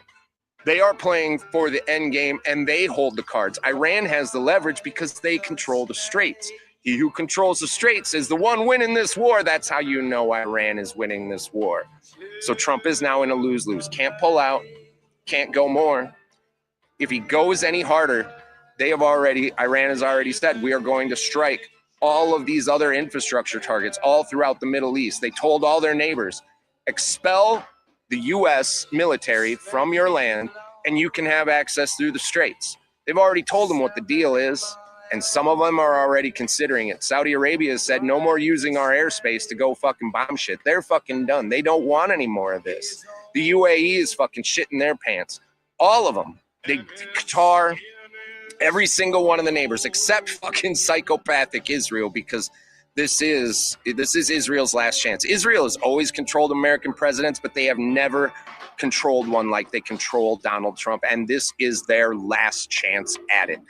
They are playing for the end game and they hold the cards. Iran has the leverage because they control the straits. He who controls the straits is the one winning this war. That's how you know Iran is winning this war. So Trump is now in a lose-lose. Can't pull out, can't go more. If he goes any harder, Iran has already said, we are going to strike all of these other infrastructure targets all throughout the Middle East. They told all their neighbors, expel the U.S. military from your land and you can have access through the straits. They've already told them what the deal is, and some of them are already considering it. Saudi Arabia has said no more using our airspace to go fucking bomb shit. They're fucking done. They don't want any more of this. The UAE is fucking shitting their pants. All of them. Qatar, every single one of the neighbors, except fucking psychopathic Israel, because this is Israel's last chance. Israel has always controlled American presidents, but they have never controlled one like they controlled Donald Trump, and this is their last chance at it.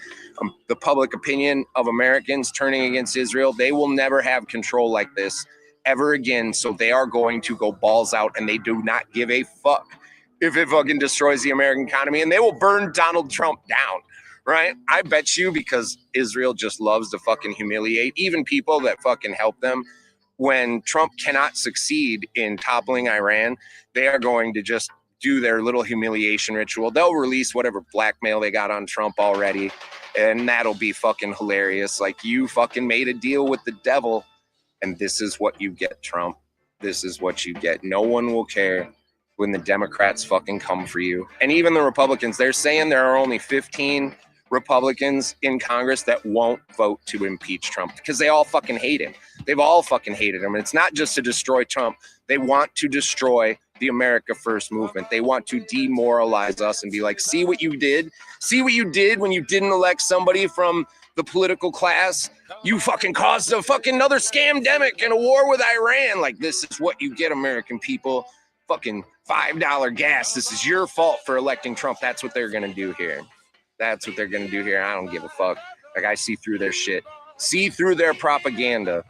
The public opinion of Americans turning against Israel, they will never have control like this ever again, so they are going to go balls out, and they do not give a fuck if it fucking destroys the American economy, and they will burn Donald Trump down. Right? I bet you, because Israel just loves to fucking humiliate even people that fucking help them. When Trump cannot succeed in toppling Iran, they are going to just do their little humiliation ritual. They'll release whatever blackmail they got on Trump already, and that'll be fucking hilarious. Like, you fucking made a deal with the devil, and this is what you get, Trump. This is what you get. No one will care when the Democrats fucking come for you. And even the Republicans, they're saying there are only 15 Republicans in Congress that won't vote to impeach Trump because they all fucking hate him. They've all fucking hated him. And it's not just to destroy Trump. They want to destroy the America First movement. They want to demoralize us and be like, see what you did? See what you did when you didn't elect somebody from the political class? You fucking caused a fucking another scamdemic and a war with Iran. Like, this is what you get, American people. Fucking $5 gas. This is your fault for electing Trump. That's what they're going to do here. That's what they're going to do here. I don't give a fuck. Like, I see through their shit. See through their propaganda.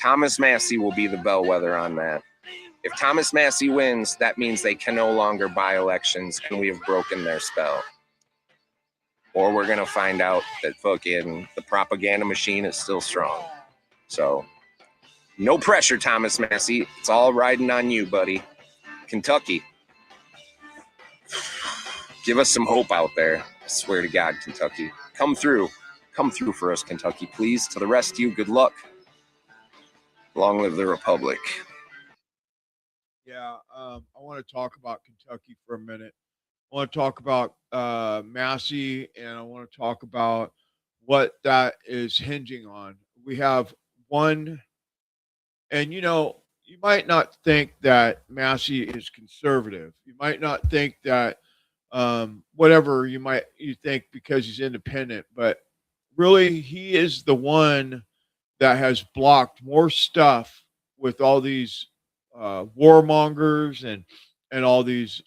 Thomas Massie will be the bellwether on that. If Thomas Massie wins, that means they can no longer buy elections and we have broken their spell. Or we're going to find out that fucking the propaganda machine is still strong. So, no pressure, Thomas Massie. It's all riding on you, buddy. Kentucky. Give us some hope out there. I swear to God, Kentucky. Come through. Come through for us, Kentucky, please. To the rest of you, good luck. Long live the Republic. Yeah, I want to talk about Kentucky for a minute. I want to talk about Massie, and I want to talk about what that is hinging on. We have one, and you know, you might not think that Massey is conservative. You might not think that whatever you think because he's independent, but really he is the one that has blocked more stuff with all these warmongers and all these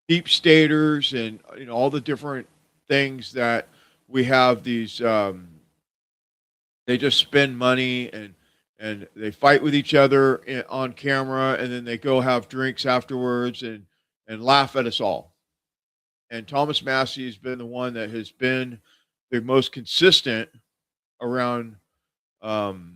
deep staters and all the different things that we have. These they just spend money and they fight with each other on camera, and then they go have drinks afterwards and laugh at us all. And Thomas Massey has been the one that has been the most consistent around the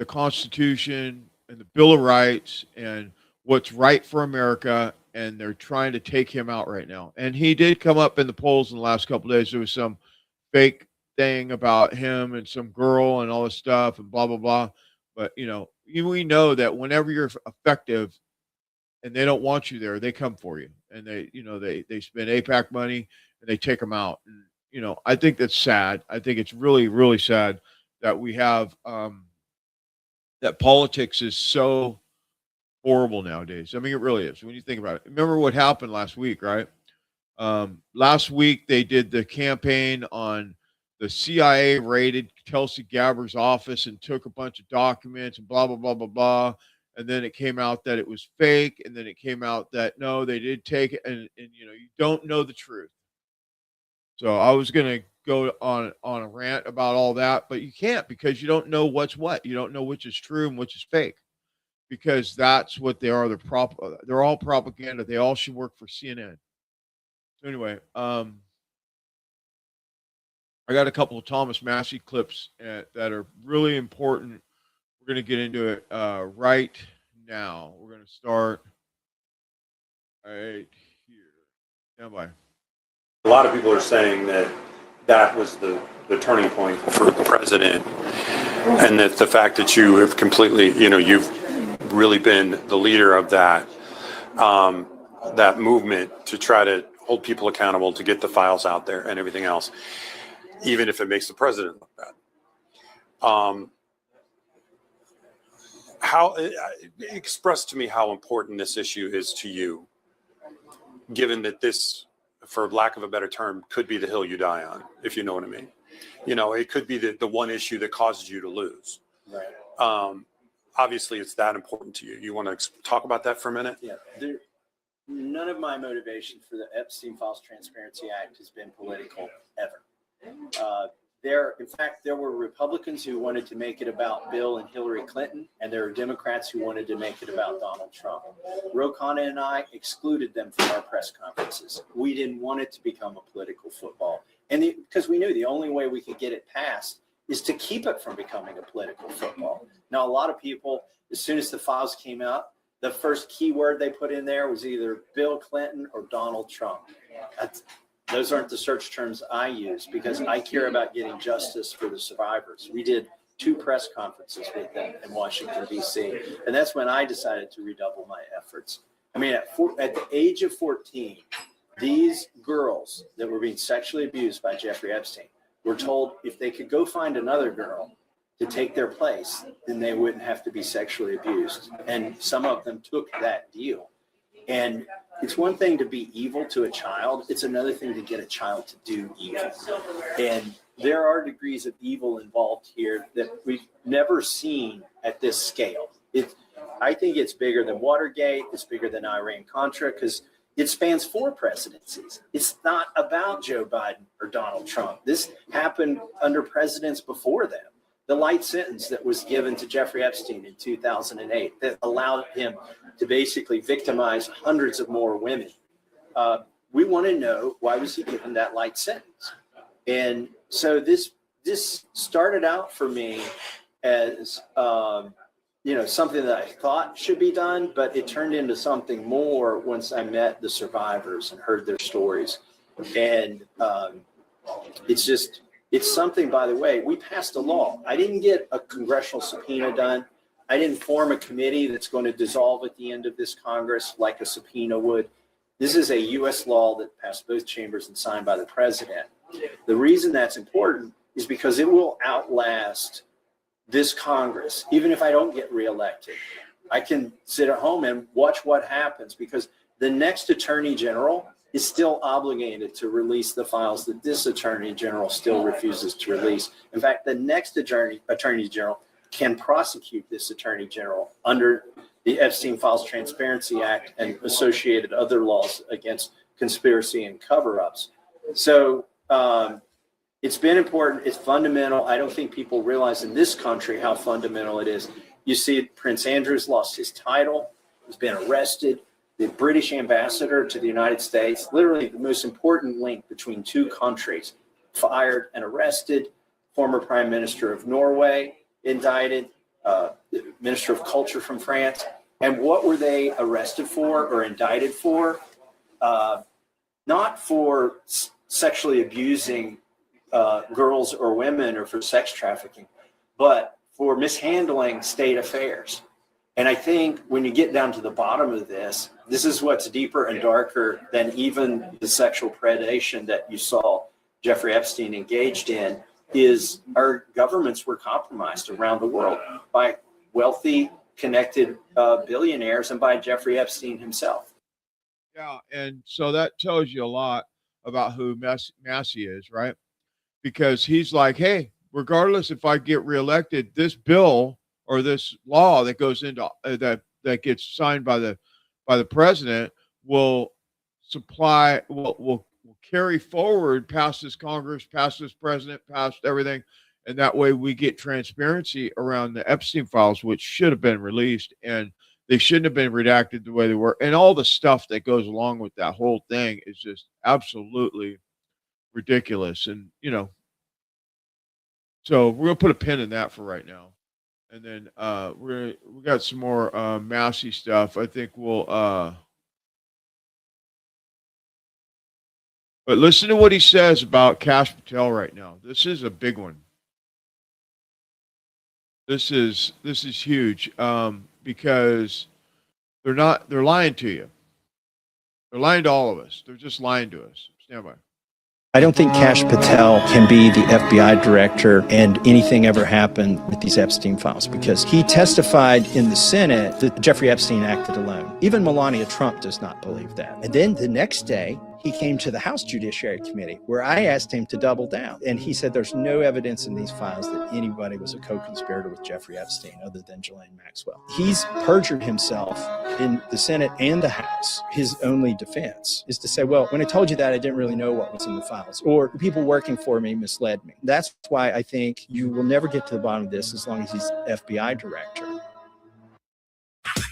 Constitution and the Bill of Rights and what's right for America. And they're trying to take him out right now. And he did come up in the polls in the last couple of days. There was some fake thing about him and some girl and all this stuff and blah, blah, blah. But, we know that whenever you're effective and they don't want you there, they come for you. And they spend AIPAC money and they take them out. And, I think that's sad. I think it's really, really sad that we have that politics is so horrible nowadays. I mean, it really is when you think about it. Remember what happened last week, right? Last week they did the campaign on the CIA raided Tulsi Gabbard's office and took a bunch of documents and blah, blah, blah, blah, blah. And then it came out that it was fake. And then it came out that no, they did take it. And you don't know the truth. So I was going to go on a rant about all that, but you can't because you don't know what's what. You don't know which is true and which is fake. Because that's what they are. They're all propaganda. They all should work for CNN. So anyway, I got a couple of Thomas Massey clips that are really important. We're going to get into it right now. We're going to start right here. Stand by. A lot of people are saying that was the turning point for the president, and that the fact that you have completely, you've really been the leader of that movement to try to hold people accountable, to get the files out there and everything else, even if it makes the president look bad. How express to me how important this issue is to you, given that this, for lack of a better term, could be the hill you die on, if you know what I mean. It could be the one issue that causes you to lose. Right. Obviously, it's that important to you. You want to talk about that for a minute? Yeah. None of my motivation for the Epstein Files Transparency Act has been political, ever. In fact, there were Republicans who wanted to make it about Bill and Hillary Clinton, and there were Democrats who wanted to make it about Donald Trump. Ro Khanna and I excluded them from our press conferences. We didn't want it to become a political football. And because we knew the only way we could get it passed is to keep it from becoming a political football. Now, a lot of people, as soon as the files came out, the first keyword they put in there was either Bill Clinton or Donald Trump. Those aren't the search terms I use because I care about getting justice for the survivors. We did 2 press conferences with them in Washington, D.C., and that's when I decided to redouble my efforts. I mean, at the age of 14, these girls that were being sexually abused by Jeffrey Epstein were told if they could go find another girl to take their place, then they wouldn't have to be sexually abused. And some of them took that deal. And it's one thing to be evil to a child. It's another thing to get a child to do evil. And there are degrees of evil involved here that we've never seen at this scale. I think it's bigger than Watergate. It's bigger than Iran-Contra because it spans 4 presidencies. It's not about Joe Biden or Donald Trump. This happened under presidents before them. The light sentence that was given to Jeffrey Epstein in 2008 that allowed him to basically victimize hundreds of more women. We want to know, why was he given that light sentence? And so this started out for me as something that I thought should be done, but it turned into something more once I met the survivors and heard their stories. And it's something, by the way, we passed a law. I didn't get a congressional subpoena done. I didn't form a committee that's going to dissolve at the end of this Congress like a subpoena would. This is a U.S. law that passed both chambers and signed by the president. The reason that's important is because it will outlast this Congress. Even if I don't get reelected, I can sit at home and watch what happens, because the next attorney general is still obligated to release the files that this attorney general still refuses to release. In fact, the next attorney general can prosecute this attorney general under the Epstein Files Transparency Act and associated other laws against conspiracy and cover-ups. So it's been important. It's fundamental. I don't think people realize in this country how fundamental it is. You see, Prince Andrew's lost his title. He's been arrested. The British ambassador to the United States, literally the most important link between two countries, fired and arrested. Former Prime Minister of Norway indicted, the Minister of Culture from France. And what were they arrested for or indicted for? Not for sexually abusing girls or women or for sex trafficking, but for mishandling state affairs. And I think when you get down to the bottom of this, this is what's deeper and darker than even the sexual predation that you saw Jeffrey Epstein engaged in, is our governments were compromised around the world by wealthy, connected billionaires and by Jeffrey Epstein himself. Yeah, and so that tells you a lot about who Massey is, right? Because he's like, hey, regardless if I get reelected, this bill or this law that goes into that gets signed by the president will carry forward past this Congress, past this president, past everything. And that way we get transparency around the Epstein files, which should have been released, and they shouldn't have been redacted the way they were. And all the stuff that goes along with that whole thing is just absolutely ridiculous. And, so we're going to put a pin in that for right now. And then we got some more Massey stuff. I think we'll but listen to what he says about Kash Patel right now. This is a big one. This is huge because they're lying to you. They're lying to all of us. They're just lying to us. Stand by. I don't think Kash Patel can be the FBI director and anything ever happened with these Epstein files, because he testified in the Senate that Jeffrey Epstein acted alone. Even Melania Trump does not believe that. And then the next day, he came to the House Judiciary Committee where I asked him to double down. And he said there's no evidence in these files that anybody was a co-conspirator with Jeffrey Epstein other than Ghislaine Maxwell. He's perjured himself in the Senate and the House. His only defense is to say, well, when I told you that, I didn't really know what was in the files, or the people working for me misled me. That's why I think you will never get to the bottom of this as long as he's FBI director.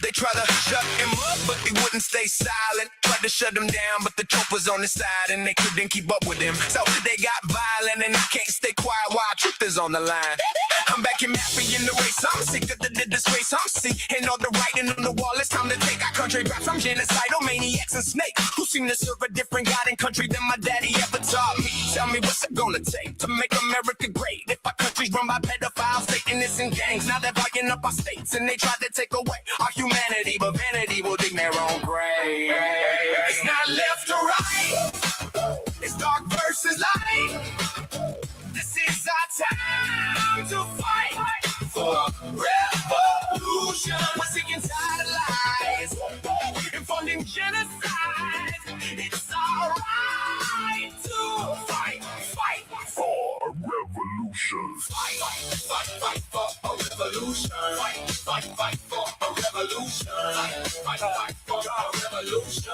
They try to shut him up, but he wouldn't stay silent. Tried to shut him down, but the truth was on his side, and they couldn't keep up with him. So they got violent, and he can't stay quiet while truth is on the line. I'm back in Mappy in the race. I'm sick of the disgrace. I'm sick, and all the writing on the wall. It's time to take our country back from genocidal maniacs and snakes who seem to serve a different God and country than my daddy ever taught me. Tell me what's it gonna take to make America great? If our country's run by pedophiles, Satanists, and gangs, now they're buying up our states, and they try to take away our humanity, but vanity will dig their own grave. It's not left or right, it's dark versus light. This is our time to fight for revolution. We're sick and tired of lies and funding genocide. It's alright to fight for revolution. Fight for a revolution. Fight for a revolution. Fight for a revolution.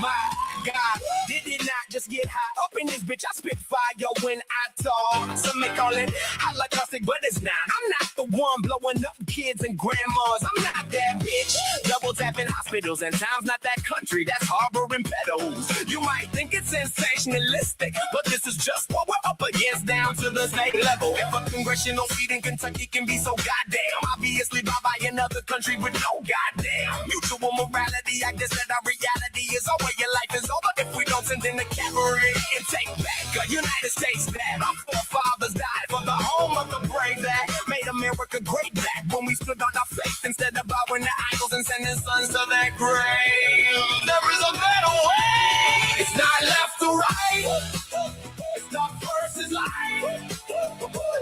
My God, did it not just get hot up in this bitch? I spit fire when I talk. Some may call it hot like caustic, but it's not. I'm not the one blowing up kids and grandmas. I'm not that bitch. Double tapping hospitals and towns, not that country that's harboring pedos. You might think it's sensationalistic, but this is just what we're up against down to the state level. If a congressional seat in Kentucky can be so goddamn obviously by another country with no goddamn mutual morality, I guess that our reality is over. Your life is over if we don't send in the cavalry and take back a United States that our forefathers died for, the home of the brave that made America great back when we stood on our faith instead of bowing to idols and sending sons to their grave. There is a better way. It's not left or right. It's not versus life. light.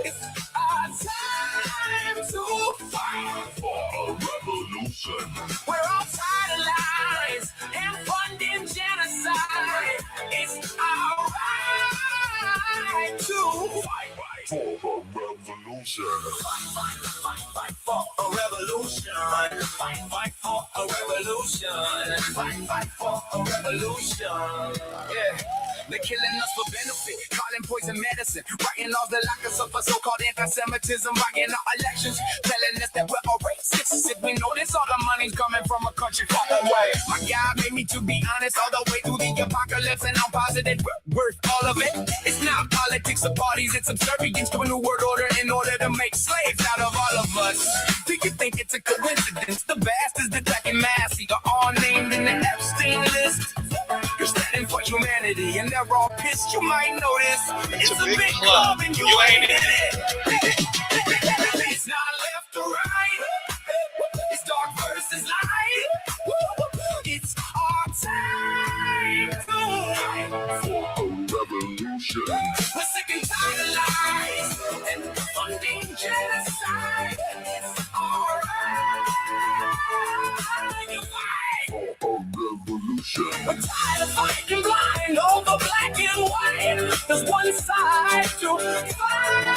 It's our time to fight for a revolution. We're all tired of lies and funding genocide. It's our right to fight for a revolution. Fight for a revolution. Fight for a revolution. Fight for a revolution. Yeah. They're killing us for benefit, calling poison medicine, writing laws that lock us up for so-called anti-Semitism, writing our elections, telling us that we're all racists. If we notice all the money's coming from a country far away. My God made me to be honest all the way through the apocalypse, and I'm positive we're worth all of it. It's not politics or parties, it's subservience to a new world order in order to make slaves out of all of us. Do you think it's a coincidence? The bastards attacking Massey are all named in the Epstein list. You're standing for humanity, and they're all pissed. You might notice it's a big club, and you ain't in it. It's not left or right. It's dark versus light. It's our time to fight for a revolution. We're sick and tired of lies and funding genocide. It's all right to fight for a revolution. We're tired of fighting blind over black and white. There's one side to fight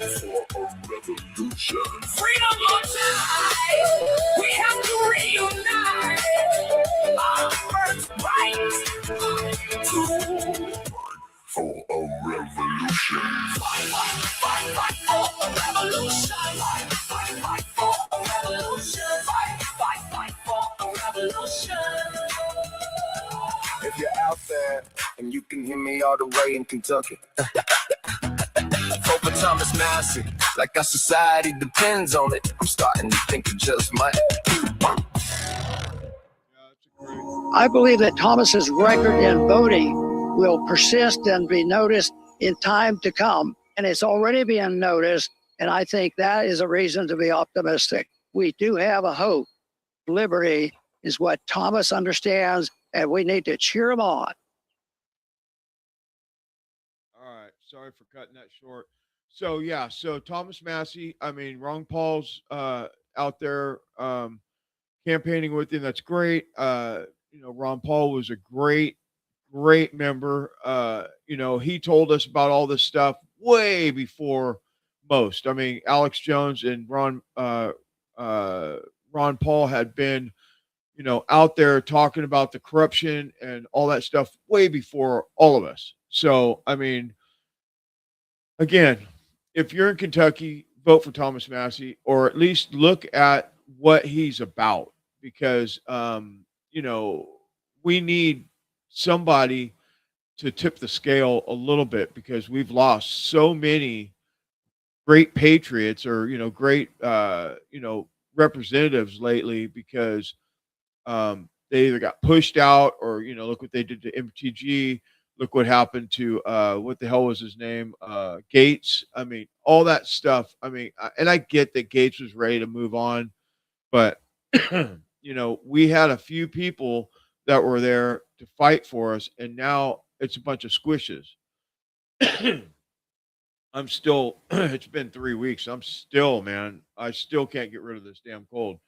for a revolution. Freedom or die. We have to reunite our birthright to for a revolution. Fight for a revolution. Fight for a revolution. Fight for a revolution. If you're out there and you can hear me all the way in Kentucky, vote for Thomas Massey. Like our society depends on it. I'm starting to think it just might. I believe that Thomas's record in voting will persist and be noticed in time to come. And it's already being noticed. And I think that is a reason to be optimistic. We do have a hope. Liberty is what Thomas understands, and we need to cheer him on. All right. Sorry for cutting that short. So yeah, so Thomas Massey, I mean, Ron Paul's out there campaigning with him. That's great. Ron Paul was a great member. He told us about all this stuff way before most. I mean, Alex Jones and Ron Paul had been, out there talking about the corruption and all that stuff way before all of us. So, I mean, again, if you're in Kentucky, vote for Thomas Massey, or at least look at what he's about, because, we need somebody to tip the scale a little bit, because we've lost so many great patriots or, great, representatives lately, because they either got pushed out or, look what they did to MTG. Look what happened to, what the hell was his name? Gates. I mean, all that stuff. I mean, and I get that Gates was ready to move on, but, we had a few people that were there to fight for us, and now it's a bunch of squishes. I'm still, it's been 3 weeks. I still can't get rid of this damn cold,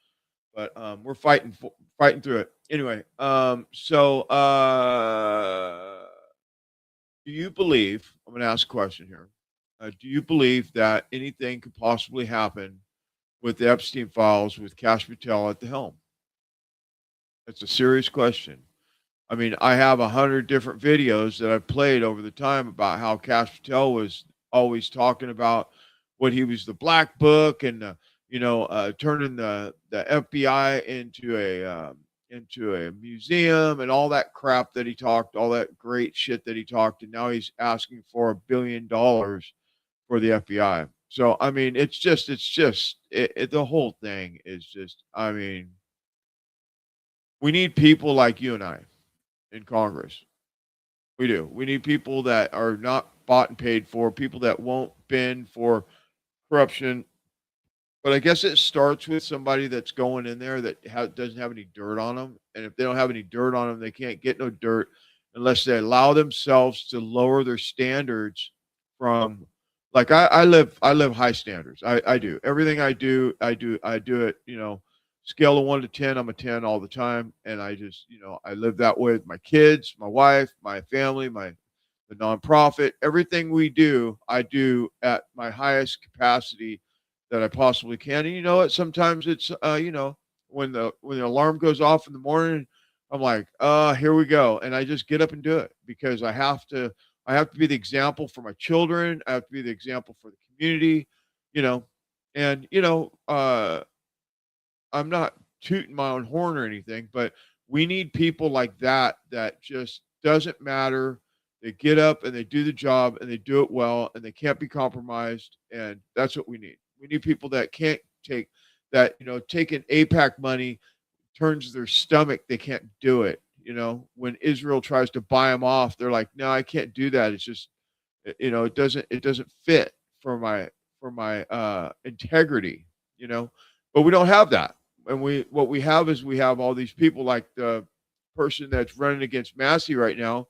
but we're fighting through it. Anyway, do you believe, I'm going to ask a question here. Do you believe that anything could possibly happen with the Epstein files with Kash Patel at the helm? That's a serious question. I mean, I have 100 different videos that I've played over the time about how Kash Patel was always talking about what he was, the black book, and turning the FBI into a museum and all that crap that he talked, all that great shit that he talked, and now he's asking for $1 billion for the FBI. So I mean, it's just the whole thing is just, I mean, we need people like you and I in Congress. We do. We need people that are not bought and paid for, people that won't bend for corruption. But I guess it starts with somebody that's going in there that doesn't have any dirt on them. And if they don't have any dirt on them, they can't get no dirt. unless they allow themselves to lower their standards from, like, I live high standards. I do everything I do it, scale of 1 to 10, I'm a 10 all the time. And I just, I live that way with my kids, my wife, my family, the nonprofit, everything we do, I do at my highest capacity that I possibly can. And you know what? Sometimes it's, when the alarm goes off in the morning, I'm like, here we go. And I just get up and do it because I have to be the example for my children. I have to be the example for the community, and, I'm not tooting my own horn or anything, but we need people like that just doesn't matter. They get up and they do the job and they do it well and they can't be compromised. And that's what we need. We need people that can't take that, taking AIPAC money turns their stomach. They can't do it. When Israel tries to buy them off, they're like, no, I can't do that. It's just, it doesn't fit for my integrity, but we don't have that. And what we have is we have all these people like the person that's running against Massey right now.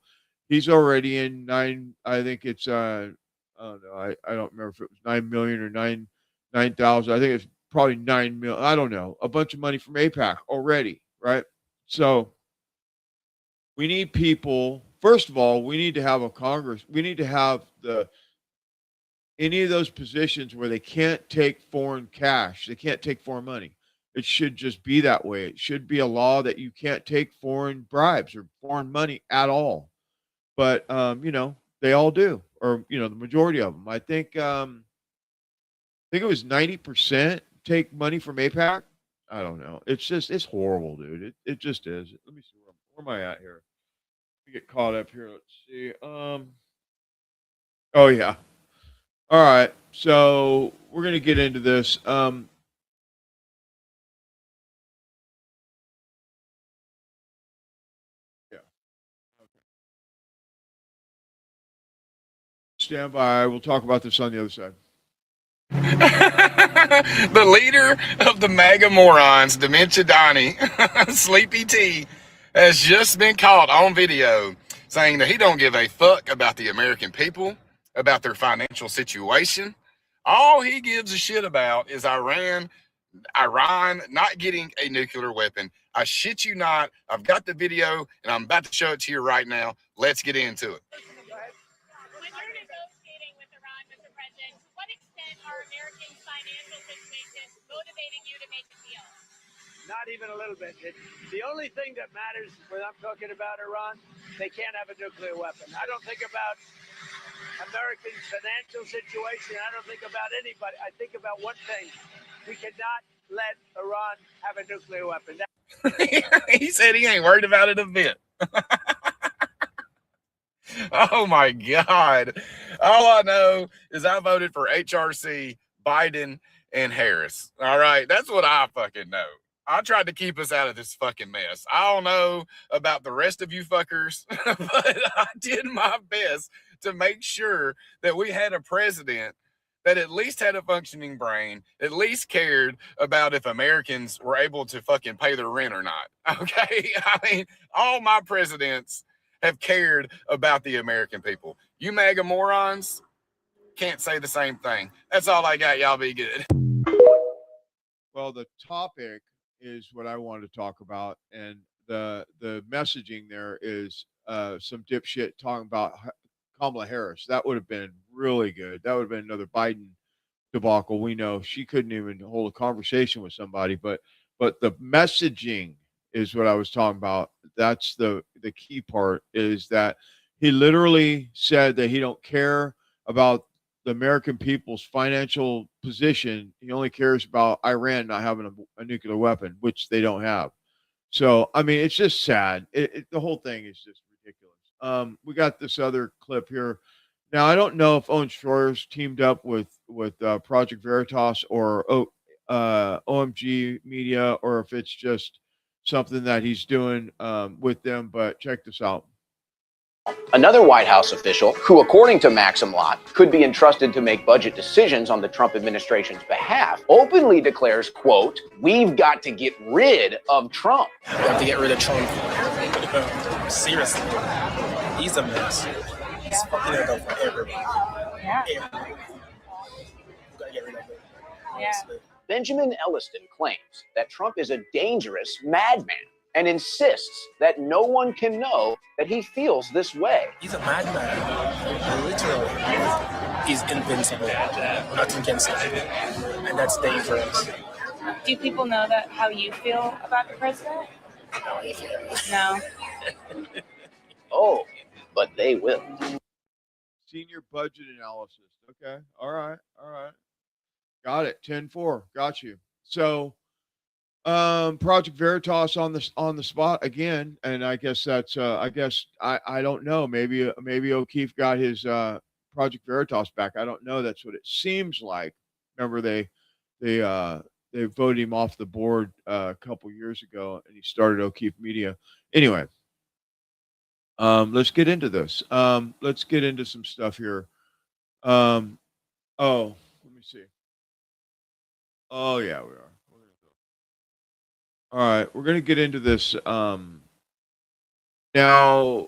He's already in I think it's, I don't know. I don't remember if it was 9 million or 9,000. I think it's probably 9 million. I don't know. A bunch of money from AIPAC already. Right. So we need people. First of all, we need to have a Congress. We need to have any of those positions where they can't take foreign cash. They can't take foreign money. It should just be that way. It should be a law that you can't take foreign bribes or foreign money at all. But, they all do, or, the majority of them. I think it was 90% take money from AIPAC. I don't know. It's horrible, dude. It just is. Let me see. Where am I at here? Let me get caught up here. Let's see. Oh, yeah. All right. So we're going to get into this. Stand by. We'll talk about this on the other side. The leader of the MAGA morons, Dementia Donnie, Sleepy T, has just been caught on video saying that he don't give a fuck about the American people, about their financial situation. All he gives a shit about is Iran not getting a nuclear weapon. I shit you not. I've got the video and I'm about to show it to you right now. Let's get into it. Not even a little bit. The only thing that matters when I'm talking about Iran, they can't have a nuclear weapon. I don't think about Americans' financial situation. I don't think about anybody. I think about one thing. We cannot let Iran have a nuclear weapon. He said he ain't worried about it a bit. Oh my God. All I know is I voted for HRC, Biden, and Harris. All right. That's what I fucking know. I tried to keep us out of this fucking mess. I don't know about the rest of you fuckers, but I did my best to make sure that we had a president that at least had a functioning brain, at least cared about if Americans were able to fucking pay their rent or not. Okay? I mean, all my presidents have cared about the American people. You MAGA morons can't say the same thing. That's all I got. Y'all be good. Well, the topic is what I wanted to talk about, and the messaging there is some dipshit talking about Kamala Harris. That would have been really good. That would have been another Biden debacle. We know she couldn't even hold a conversation with somebody, but the messaging is what I was talking about. That's the key part, is that he literally said that he don't care about the American people's financial position. He only cares about Iran not having a nuclear weapon, which they don't have. So, I mean, it's just sad. The whole thing is just ridiculous. We got this other clip here. Now, I don't know if Owen Schroyer's teamed up with Project Veritas or OMG Media, or if it's just something that he's doing with them, but check this out. Another White House official, who according to Maxim Lott could be entrusted to make budget decisions on the Trump administration's behalf, openly declares, quote, "We've got to get rid of Trump." We have to get rid of Trump. Seriously. He's a mess. He's fucking it up for everybody. Yeah. Everybody. We gotta get rid of it. Yeah. Benjamin Elliston claims that Trump is a dangerous madman and insists that no one can know that he feels this way. He's a madman. Literally. He's invincible. Nothing can stop him. And that's dangerous. Do people know that how you feel about the president? No. Oh, but they will. Senior budget analysis. Okay. All right. Got it. 10-4. Got you. So, Project Veritas on the spot again, and I guess that's I don't know. Maybe O'Keefe got his Project Veritas back. I don't know. That's what it seems like. Remember they voted him off the board a couple years ago, and he started O'Keefe Media. Anyway, let's get into this. Let's get into some stuff here. Let me see. Oh yeah, we are. All right, we're going to get into this. Now,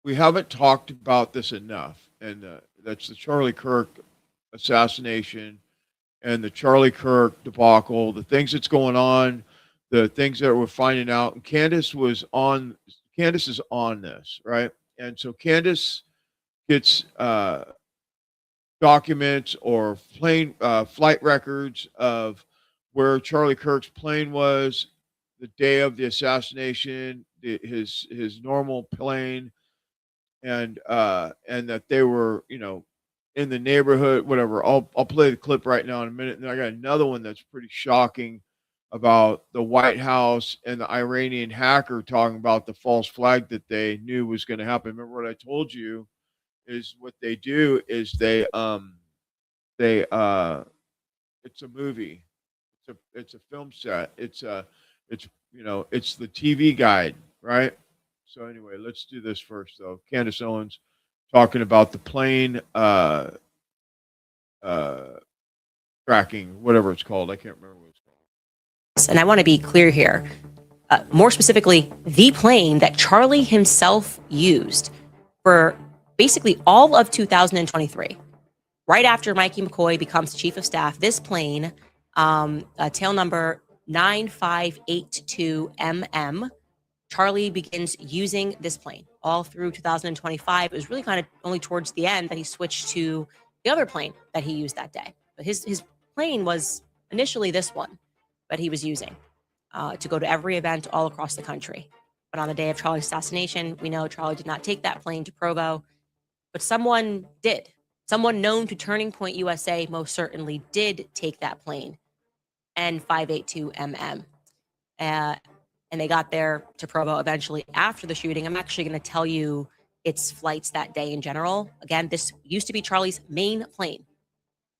we haven't talked about this enough, and that's the Charlie Kirk assassination and the Charlie Kirk debacle, the things that's going on, the things that we're finding out. And Candace is on this, right? And so Candace gets documents or plane flight records of where Charlie Kirk's plane was the day of the assassination, his normal plane, and that they were, in the neighborhood, whatever. I'll play the clip right now in a minute. And then I got another one that's pretty shocking about the White House and the Iranian hacker talking about the false flag that they knew was going to happen. Remember what I told you is what they do is it's a movie. It's a film set. It's the TV guide, right? So anyway, let's do this first though. Candace Owens talking about the plane tracking, whatever it's called. I can't remember what it's called. And I want to be clear here. More specifically, the plane that Charlie himself used for basically all of 2023. Right after Mikey McCoy becomes chief of staff, this plane, tail number 9582MM, Charlie begins using this plane all through 2025. It was really kind of only towards the end that he switched to the other plane that he used that day. But his plane was initially this one that he was using to go to every event all across the country. But on the day of Charlie's assassination, we know Charlie did not take that plane to Provo, but someone did. Someone known to Turning Point USA most certainly did take that plane, N582MM. And they got there to Provo eventually after the shooting. I'm actually going to tell you its flights that day in general. Again, this used to be Charlie's main plane,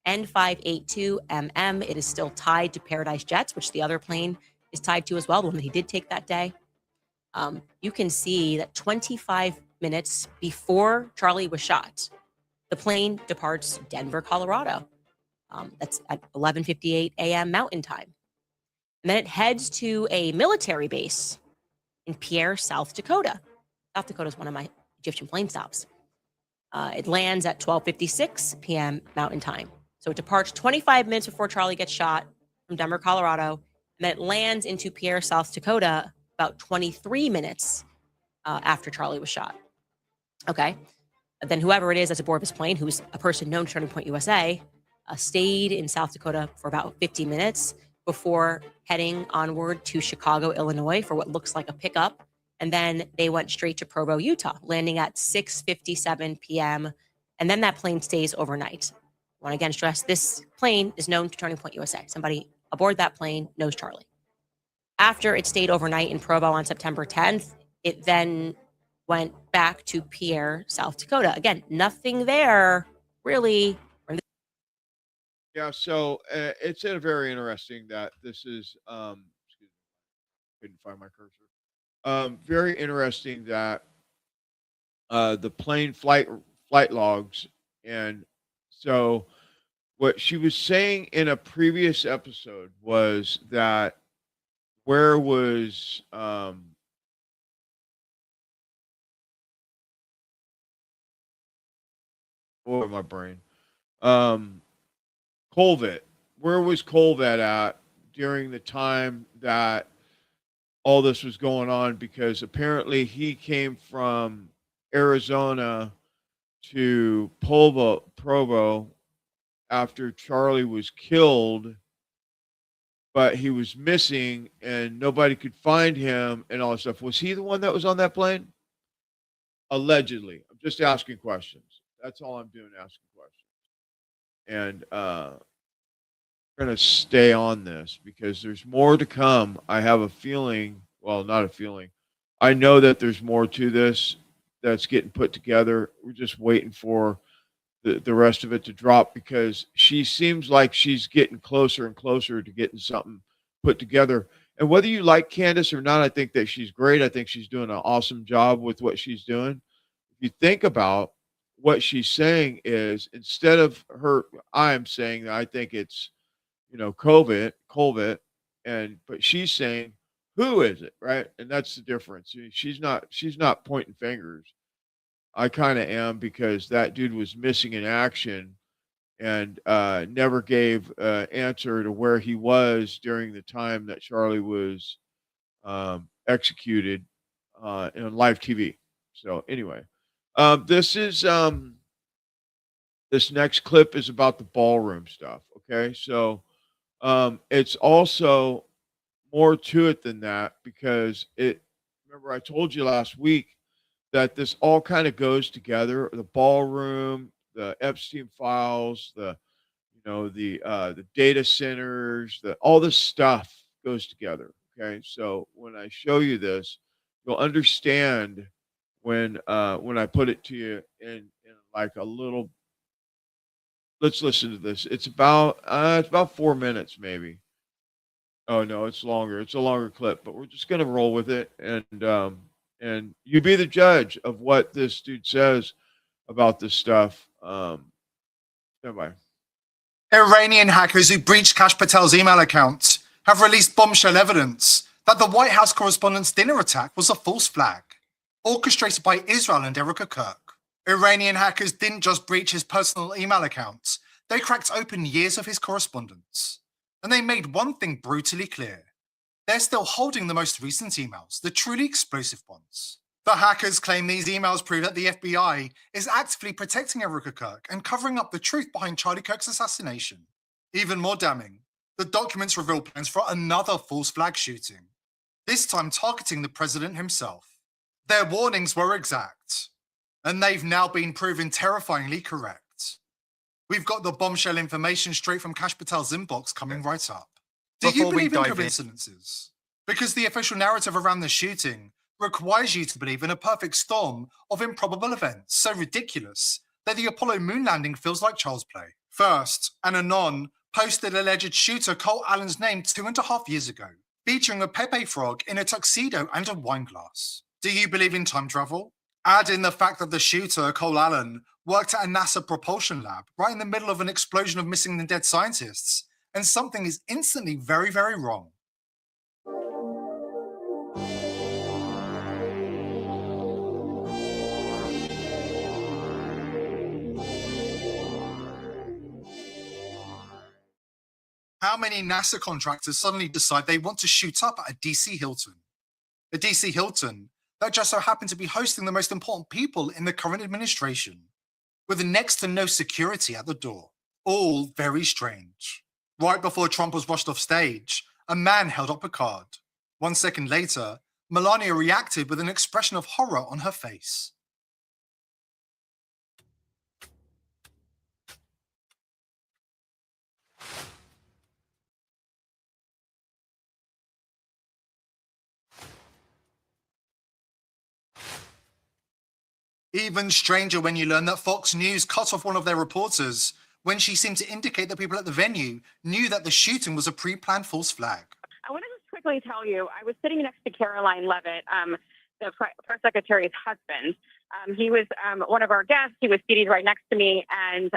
N582MM. It is still tied to Paradise Jets, which the other plane is tied to as well, the one that he did take that day. You can see that 25 minutes before Charlie was shot, the plane departs Denver, Colorado. That's at 11:58 a.m. Mountain Time. And then it heads to a military base in Pierre, South Dakota. South Dakota is one of my Egyptian plane stops. It lands at 12:56 p.m. Mountain Time. So it departs 25 minutes before Charlie gets shot from Denver, Colorado. And then it lands into Pierre, South Dakota about 23 minutes after Charlie was shot. Okay. Then whoever it is that's aboard this plane, who's a person known to Turning Point USA, stayed in South Dakota for about 50 minutes before heading onward to Chicago, Illinois for what looks like a pickup. And then they went straight to Provo, Utah, landing at 6:57 p.m. And then that plane stays overnight. I want to again stress this plane is known to Turning Point USA. Somebody aboard that plane knows Charlie. After it stayed overnight in Provo on September 10th, it then went back to Pierre, South Dakota. Again, nothing there really. Yeah, so it's very interesting that this is excuse me, couldn't find my cursor. Very interesting that the plane flight logs, and so what she was saying in a previous episode was that where was Boy, my brain. Colvett. Where was Colvett at during the time that all this was going on? Because apparently he came from Arizona to Provo after Charlie was killed, but he was missing and nobody could find him and all that stuff. Was he the one that was on that plane? Allegedly. I'm just asking questions. That's all I'm doing, asking questions. And we're going to stay on this because there's more to come. I have a feeling, well, not a feeling. I know that there's more to this that's getting put together. We're just waiting for the rest of it to drop because she seems like she's getting closer and closer to getting something put together. And whether you like Candace or not, I think that she's great. I think she's doing an awesome job with what she's doing. If you think about what she's saying is, instead of her, I'm saying that I think it's, Colvett, but she's saying, who is it, right? And that's the difference. She's not pointing fingers. I kind of am, because that dude was missing in action and never gave answer to where he was during the time that Charlie was executed in live TV. So anyway, this next clip is about the ballroom stuff. Okay, so it's also more to it than that, because remember I told you last week that this all kind of goes together: the ballroom, the Epstein files, the data centers, all this stuff goes together. Okay, so when I show you this, you'll understand when I put it to you in like a little. Let's listen to this. It's about 4 minutes maybe. Oh no, it's longer. It's a longer clip, but we're just gonna roll with it, and you be the judge of what this dude says about this stuff. Stand by. Iranian hackers who breached Kash Patel's email account have released bombshell evidence that the White House correspondent's dinner attack was a false flag, orchestrated by Israel and Erica Kirk. Iranian hackers didn't just breach his personal email accounts, they cracked open years of his correspondence. And they made one thing brutally clear: they're still holding the most recent emails, the truly explosive ones. The hackers claim these emails prove that the FBI is actively protecting Erica Kirk and covering up the truth behind Charlie Kirk's assassination. Even more damning, the documents reveal plans for another false flag shooting, this time targeting the president himself. Their warnings were exact, and they've now been proven terrifyingly correct. We've got the bombshell information straight from Kash Patel's inbox coming right up. Do you believe in coincidences? Because the official narrative around the shooting requires you to believe in a perfect storm of improbable events so ridiculous that the Apollo moon landing feels like child's play. First, an Anon posted alleged shooter Cole Allen's name 2.5 years ago, featuring a Pepe frog in a tuxedo and a wine glass. Do you believe in time travel? Add in the fact that the shooter, Cole Allen, worked at a NASA propulsion lab right in the middle of an explosion of missing and dead scientists, and something is instantly very, very wrong. How many NASA contractors suddenly decide they want to shoot up at a DC Hilton? A DC Hilton that just so happened to be hosting the most important people in the current administration, with next to no security at the door. All very strange. Right before Trump was rushed off stage, a man held up a card. 1 second later, Melania reacted with an expression of horror on her face. Even stranger when you learn that Fox News cut off one of their reporters when she seemed to indicate that people at the venue knew that the shooting was a pre-planned false flag. I want to just quickly tell you, I was sitting next to Caroline Levitt, the press secretary's husband. He was one of our guests. He was seated right next to me. And,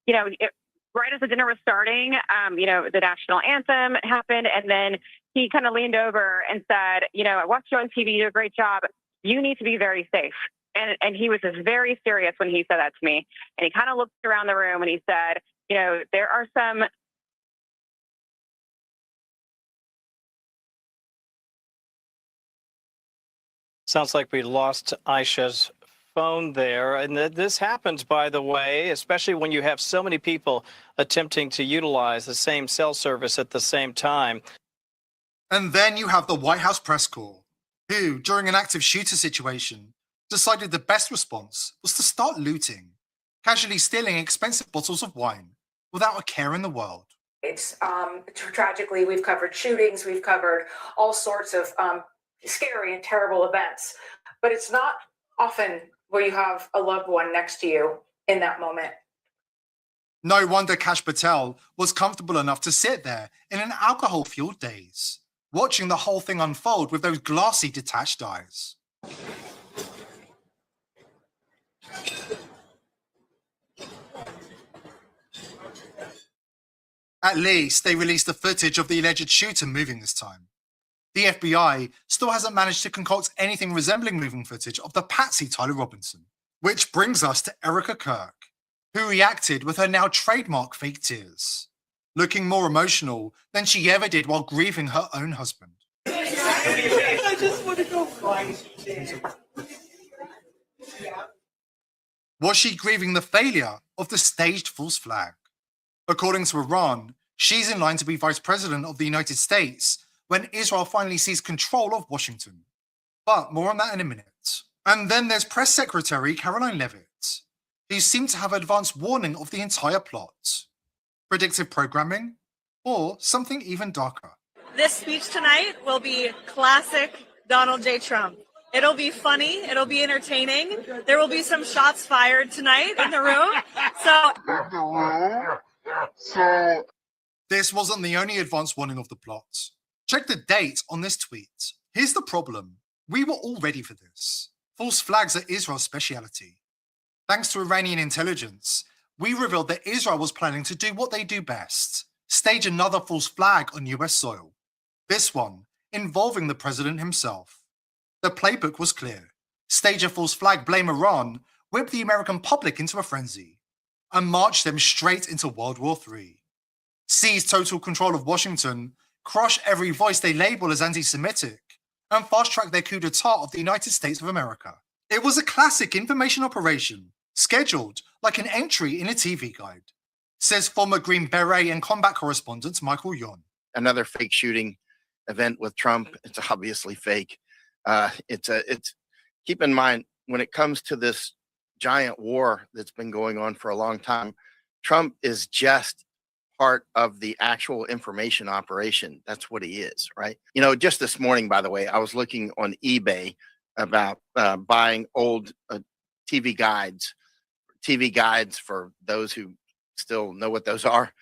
right as the dinner was starting, the national anthem happened. And then he kind of leaned over and said, I watched you on TV, you do a great job. You need to be very safe. And he was just very serious when he said that to me. And he kind of looked around the room and he said, you know, there are some. Sounds like we lost Aisha's phone there. And this happens, by the way, especially when you have so many people attempting to utilize the same cell service at the same time. And then you have the White House press corps, who, during an active shooter situation, decided the best response was to start looting, casually stealing expensive bottles of wine without a care in the world. It's tragically, we've covered shootings, we've covered all sorts of scary and terrible events, but it's not often where you have a loved one next to you in that moment. No wonder Kash Patel was comfortable enough to sit there in an alcohol-fueled daze, watching the whole thing unfold with those glassy, detached eyes. At least they released the footage of the alleged shooter moving this time. The FBI still hasn't managed to concoct anything resembling moving footage of the patsy Tyler Robinson. Which brings us to Erica Kirk, who reacted with her now trademark fake tears, looking more emotional than she ever did while grieving her own husband. I just want to go cry. Was she grieving the failure of the staged false flag? According to Iran, she's in line to be vice president of the United States when Israel finally seized control of Washington. But more on that in a minute. And then there's Press Secretary Caroline Leavitt, who seemed to have advance warning of the entire plot. Predictive programming, or something even darker. This speech tonight will be classic Donald J. Trump. It'll be funny. It'll be entertaining. There will be some shots fired tonight in the room. So this wasn't the only advance warning of the plot. Check the date on this tweet. Here's the problem. We were all ready for this. False flags are Israel's speciality. Thanks to Iranian intelligence, we revealed that Israel was planning to do what they do best, stage another false flag on US soil. This one involving the president himself. The playbook was clear. Stage a false flag, blame Iran, whip the American public into a frenzy, and march them straight into World War III. Seize total control of Washington, crush every voice they label as anti-Semitic, and fast-track their coup d'etat of the United States of America. It was a classic information operation, scheduled like an entry in a TV guide, says former Green Beret and combat correspondent Michael Yon. Another fake shooting event with Trump. It's obviously fake. It's keep in mind, when it comes to this giant war that's been going on for a long time, Trump is just part of the actual information operation. That's what he is, right? You know, just this morning, by the way, I was looking on eBay about buying old TV guides. TV guides, for those who still know what those are,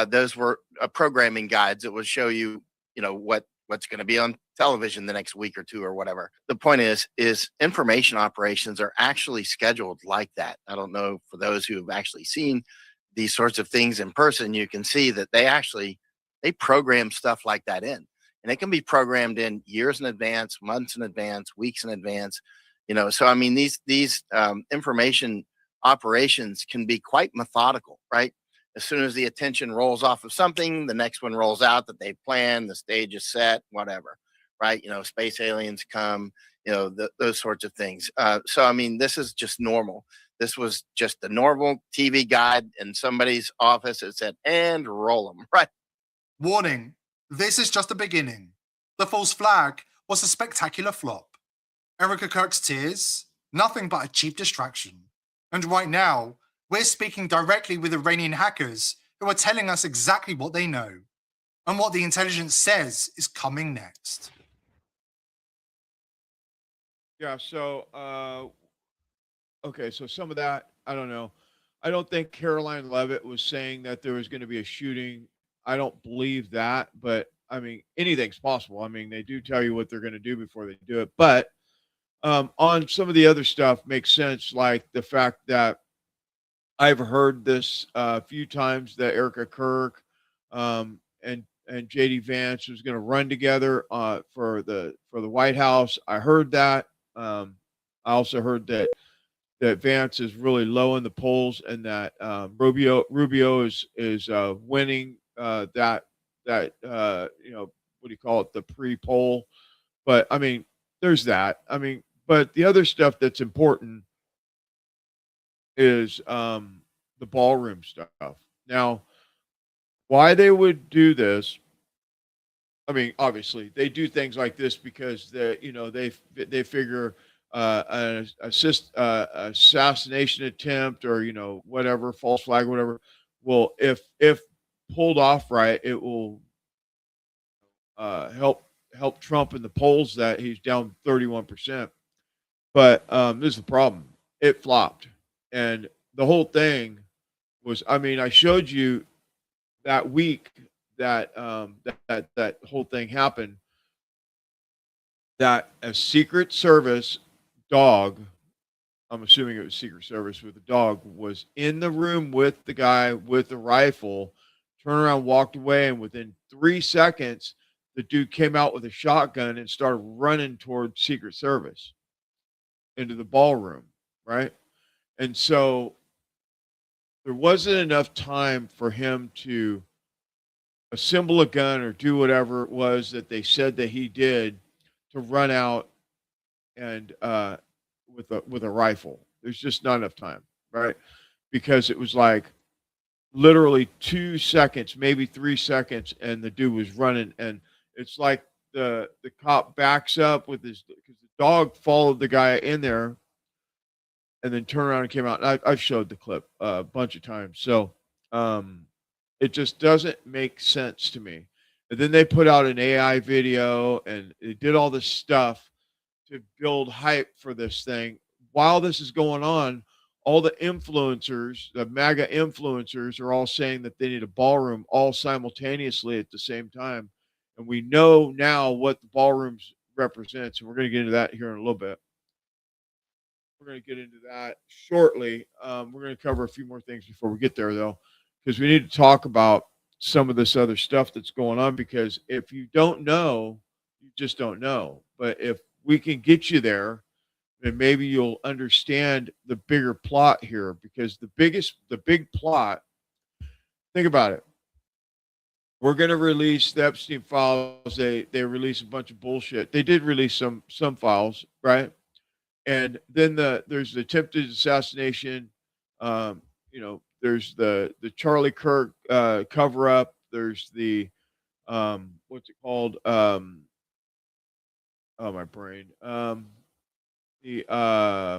those were programming guides that would show you, you know, what's going to be on television the next week or two or whatever. The point is information operations are actually scheduled like that. I don't know, for those who have actually seen these sorts of things in person, you can see that they program stuff like that in, and it can be programmed in years in advance, months in advance, weeks in advance, you know. So I mean, these information operations can be quite methodical, right? As soon as the attention rolls off of something, the next one rolls out that they planned, the stage is set, whatever, right? You know, space aliens come, you know, those sorts of things. So, I mean, this is just normal. This was just the normal TV guide in somebody's office that said, and roll them, right? Warning, this is just the beginning. The false flag was a spectacular flop. Erica Kirk's tears, nothing but a cheap distraction. And right now, we're speaking directly with Iranian hackers who are telling us exactly what they know and what the intelligence says is coming next. Yeah, so, okay, so some of that, I don't know. I don't think Caroline Leavitt was saying that there was going to be a shooting. I don't believe that, but I mean, anything's possible. I mean, they do tell you what they're going to do before they do it. But on some of the other stuff makes sense, like the fact that I've heard this a few times that Erica Kirk and JD Vance was going to run together for the White House. I heard that. I also heard that Vance is really low in the polls, and that Rubio is winning that what do you call it, the pre-poll. But I mean, there's that. I mean, but the other stuff that's important is the ballroom stuff. Now, why they would do this? I mean, obviously they do things like this because they figure an assassination attempt or whatever, false flag, whatever. Well, if pulled off right, it will help Trump in the polls that he's down 31%. But this is the problem. It flopped. And the whole thing was, I mean, I showed you that week that that whole thing happened, that a Secret Service dog, I'm assuming it was Secret Service with a dog, was in the room with the guy with the rifle, turned around, walked away, and within 3 seconds, the dude came out with a shotgun and started running toward Secret Service into the ballroom, right? And so there wasn't enough time for him to assemble a gun or do whatever it was that they said that he did to run out and with a rifle. There's just not enough time, right? Because it was like literally 2 seconds, maybe 3 seconds, and the dude was running, and it's like the cop backs up with his, because the dog followed the guy in there and then turned around and came out. And I've showed the clip a bunch of times. So it just doesn't make sense to me. And then they put out an AI video and they did all this stuff to build hype for this thing. While this is going on, all the influencers, the MAGA influencers, are all saying that they need a ballroom all simultaneously at the same time. And we know now what the ballrooms represents. And we're going to get into that here in a little bit. We're going to get into that shortly. We're going to cover a few more things before we get there, though, because we need to talk about some of this other stuff that's going on, because if you don't know, you just don't know. But if we can get you there, then maybe you'll understand the bigger plot here, because the big plot, think about it. We're going to release the Epstein files. They release a bunch of bullshit. They did release some files, right? And then there's the attempted assassination. There's the Charlie Kirk cover up. There's the what's it called? Oh, my brain. What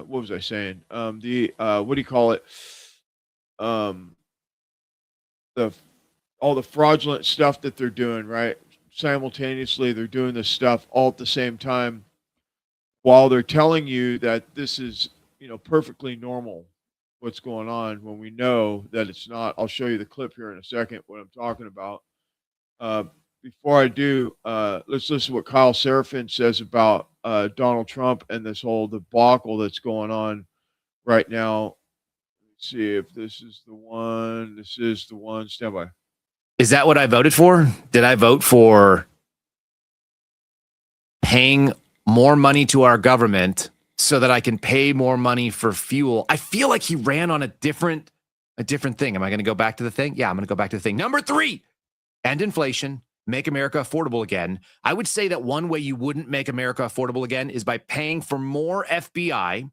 was I saying? What do you call it? All the fraudulent stuff that they're doing, right? Simultaneously, they're doing this stuff all at the same time, while they're telling you that this is, perfectly normal, what's going on, when we know that it's not. I'll show you the clip here in a second, what I'm talking about. Before I do, let's listen to what Kyle Seraphin says about Donald Trump and this whole debacle that's going on right now. Let's see if this is the one. This is the one. Stand by. Is that what I voted for? Did I vote for paying more money to our government so that I can pay more money for fuel? I feel like he ran on a different thing. Am I going to go back to the thing? Yeah, I'm going to go back to the thing. Number 3, end inflation, make America affordable again. I would say that one way you wouldn't make America affordable again is by paying for more FBI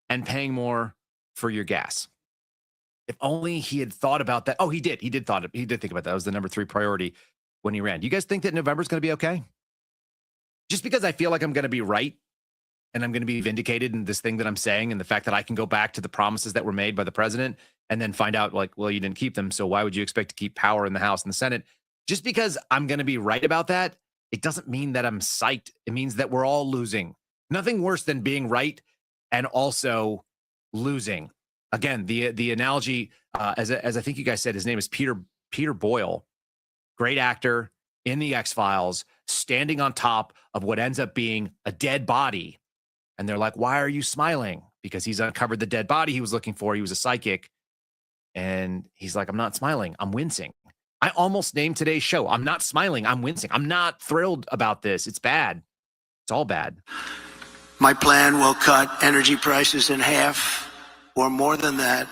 and paying more for your gas. If only he had thought about that. Oh, he did. He did think about that. That was the number 3 priority when he ran. Do you guys think that November is going to be okay? Just because I feel like I'm going to be right and I'm going to be vindicated in this thing that I'm saying, and the fact that I can go back to the promises that were made by the president and then find out, like, well, you didn't keep them, so why would you expect to keep power in the House and the Senate? Just because I'm going to be right about that, it doesn't mean that I'm psyched. It means that we're all losing. Nothing worse than being right and also losing. Again, the analogy, as I think you guys said, his name is Peter Boyle, great actor in the X-Files, standing on top of what ends up being a dead body. And they're like, why are you smiling? Because he's uncovered the dead body he was looking for. He was a psychic. And he's like, I'm not smiling. I'm wincing. I almost named today's show. I'm not smiling. I'm wincing. I'm not thrilled about this. It's bad. It's all bad. My plan will cut energy prices in half or more than that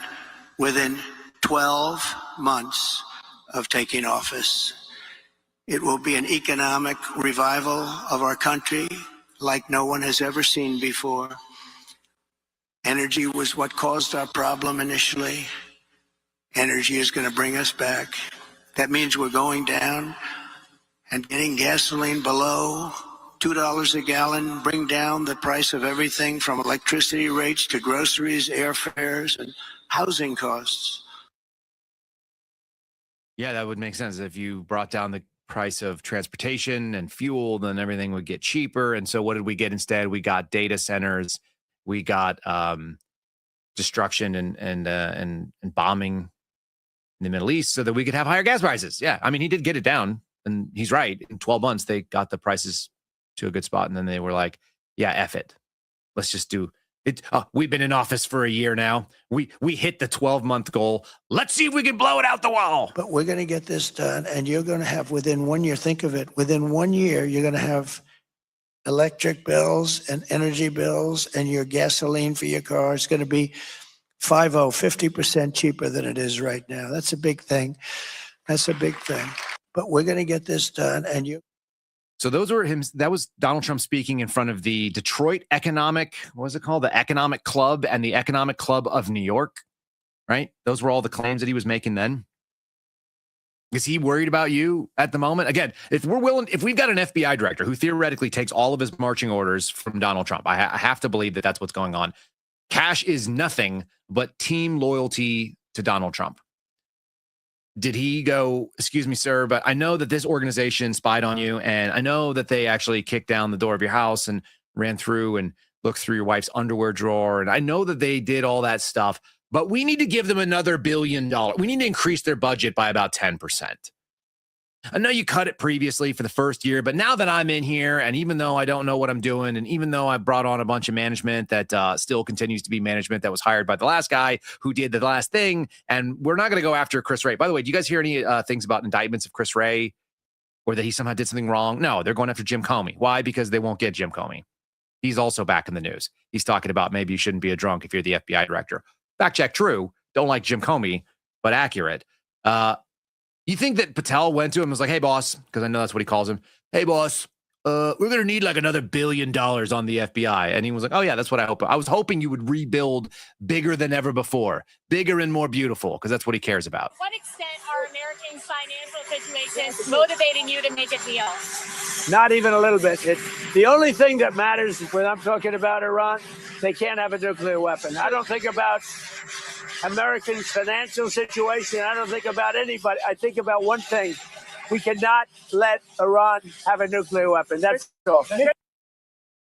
within 12 months of taking office. It will be an economic revival of our country like no one has ever seen before. Energy was what caused our problem initially. Energy is going to bring us back. That means we're going down and getting gasoline below $2 a gallon, bring down the price of everything from electricity rates to groceries, airfares, and housing costs. Yeah, that would make sense. If you brought down the price of transportation and fuel, then everything would get cheaper. And so what did we get instead? We got data centers, we got destruction and bombing in the Middle East so that we could have higher gas prices. Yeah, I mean, he did get it down, and he's right. In 12 months, they got the prices to a good spot, and then they were like, yeah, F it. Let's just do it. We've been in office for a year now. We hit the 12-month goal. Let's see if we can blow it out the wall. But we're going to get this done, and you're going to have within 1 year, think of it, within 1 year, you're going to have electric bills and energy bills, and your gasoline for your car is going to be 50% cheaper than it is right now. That's a big thing. That's a big thing. But we're going to get this done, and you. So those were him. That was Donald Trump speaking in front of the Detroit Economic, what was it called? The Economic Club and the Economic Club of New York, right? Those were all the claims that he was making then. Is he worried about you at the moment? Again, if we've got an FBI director who theoretically takes all of his marching orders from Donald Trump, I have to believe that that's what's going on. Cash is nothing but team loyalty to Donald Trump. Did he go, excuse me, sir, but I know that this organization spied on you, and I know that they actually kicked down the door of your house and ran through and looked through your wife's underwear drawer, and I know that they did all that stuff, but we need to give them another $1 billion. We need to increase their budget by about 10%. I know you cut it previously for the first year, but now that I'm in here, and even though I don't know what I'm doing, and even though I brought on a bunch of management that still continues to be management that was hired by the last guy who did the last thing, and we're not going to go after Chris Wray. By the way, do you guys hear any things about indictments of Chris Wray or that he somehow did something wrong? No, they're going after Jim Comey. Why? Because they won't get Jim Comey. He's also back in the news. He's talking about maybe you shouldn't be a drunk if you're the FBI director. Fact check, true. Don't like Jim Comey, but accurate. You think that Patel went to him and was like, hey, boss, because I know that's what he calls him. Hey, boss, we're going to need like another $1 billion on the FBI. And he was like, oh, yeah, that's what I hope. I was hoping you would rebuild bigger than ever before, bigger and more beautiful, because that's what he cares about. To what extent are Americans' financial situations motivating you to make a deal? Not even a little bit. The only thing that matters when I'm talking about Iran, they can't have a nuclear weapon. I don't think about Americans' financial situation. I don't think about anybody. I think about one thing. We cannot let Iran have a nuclear weapon. That's all.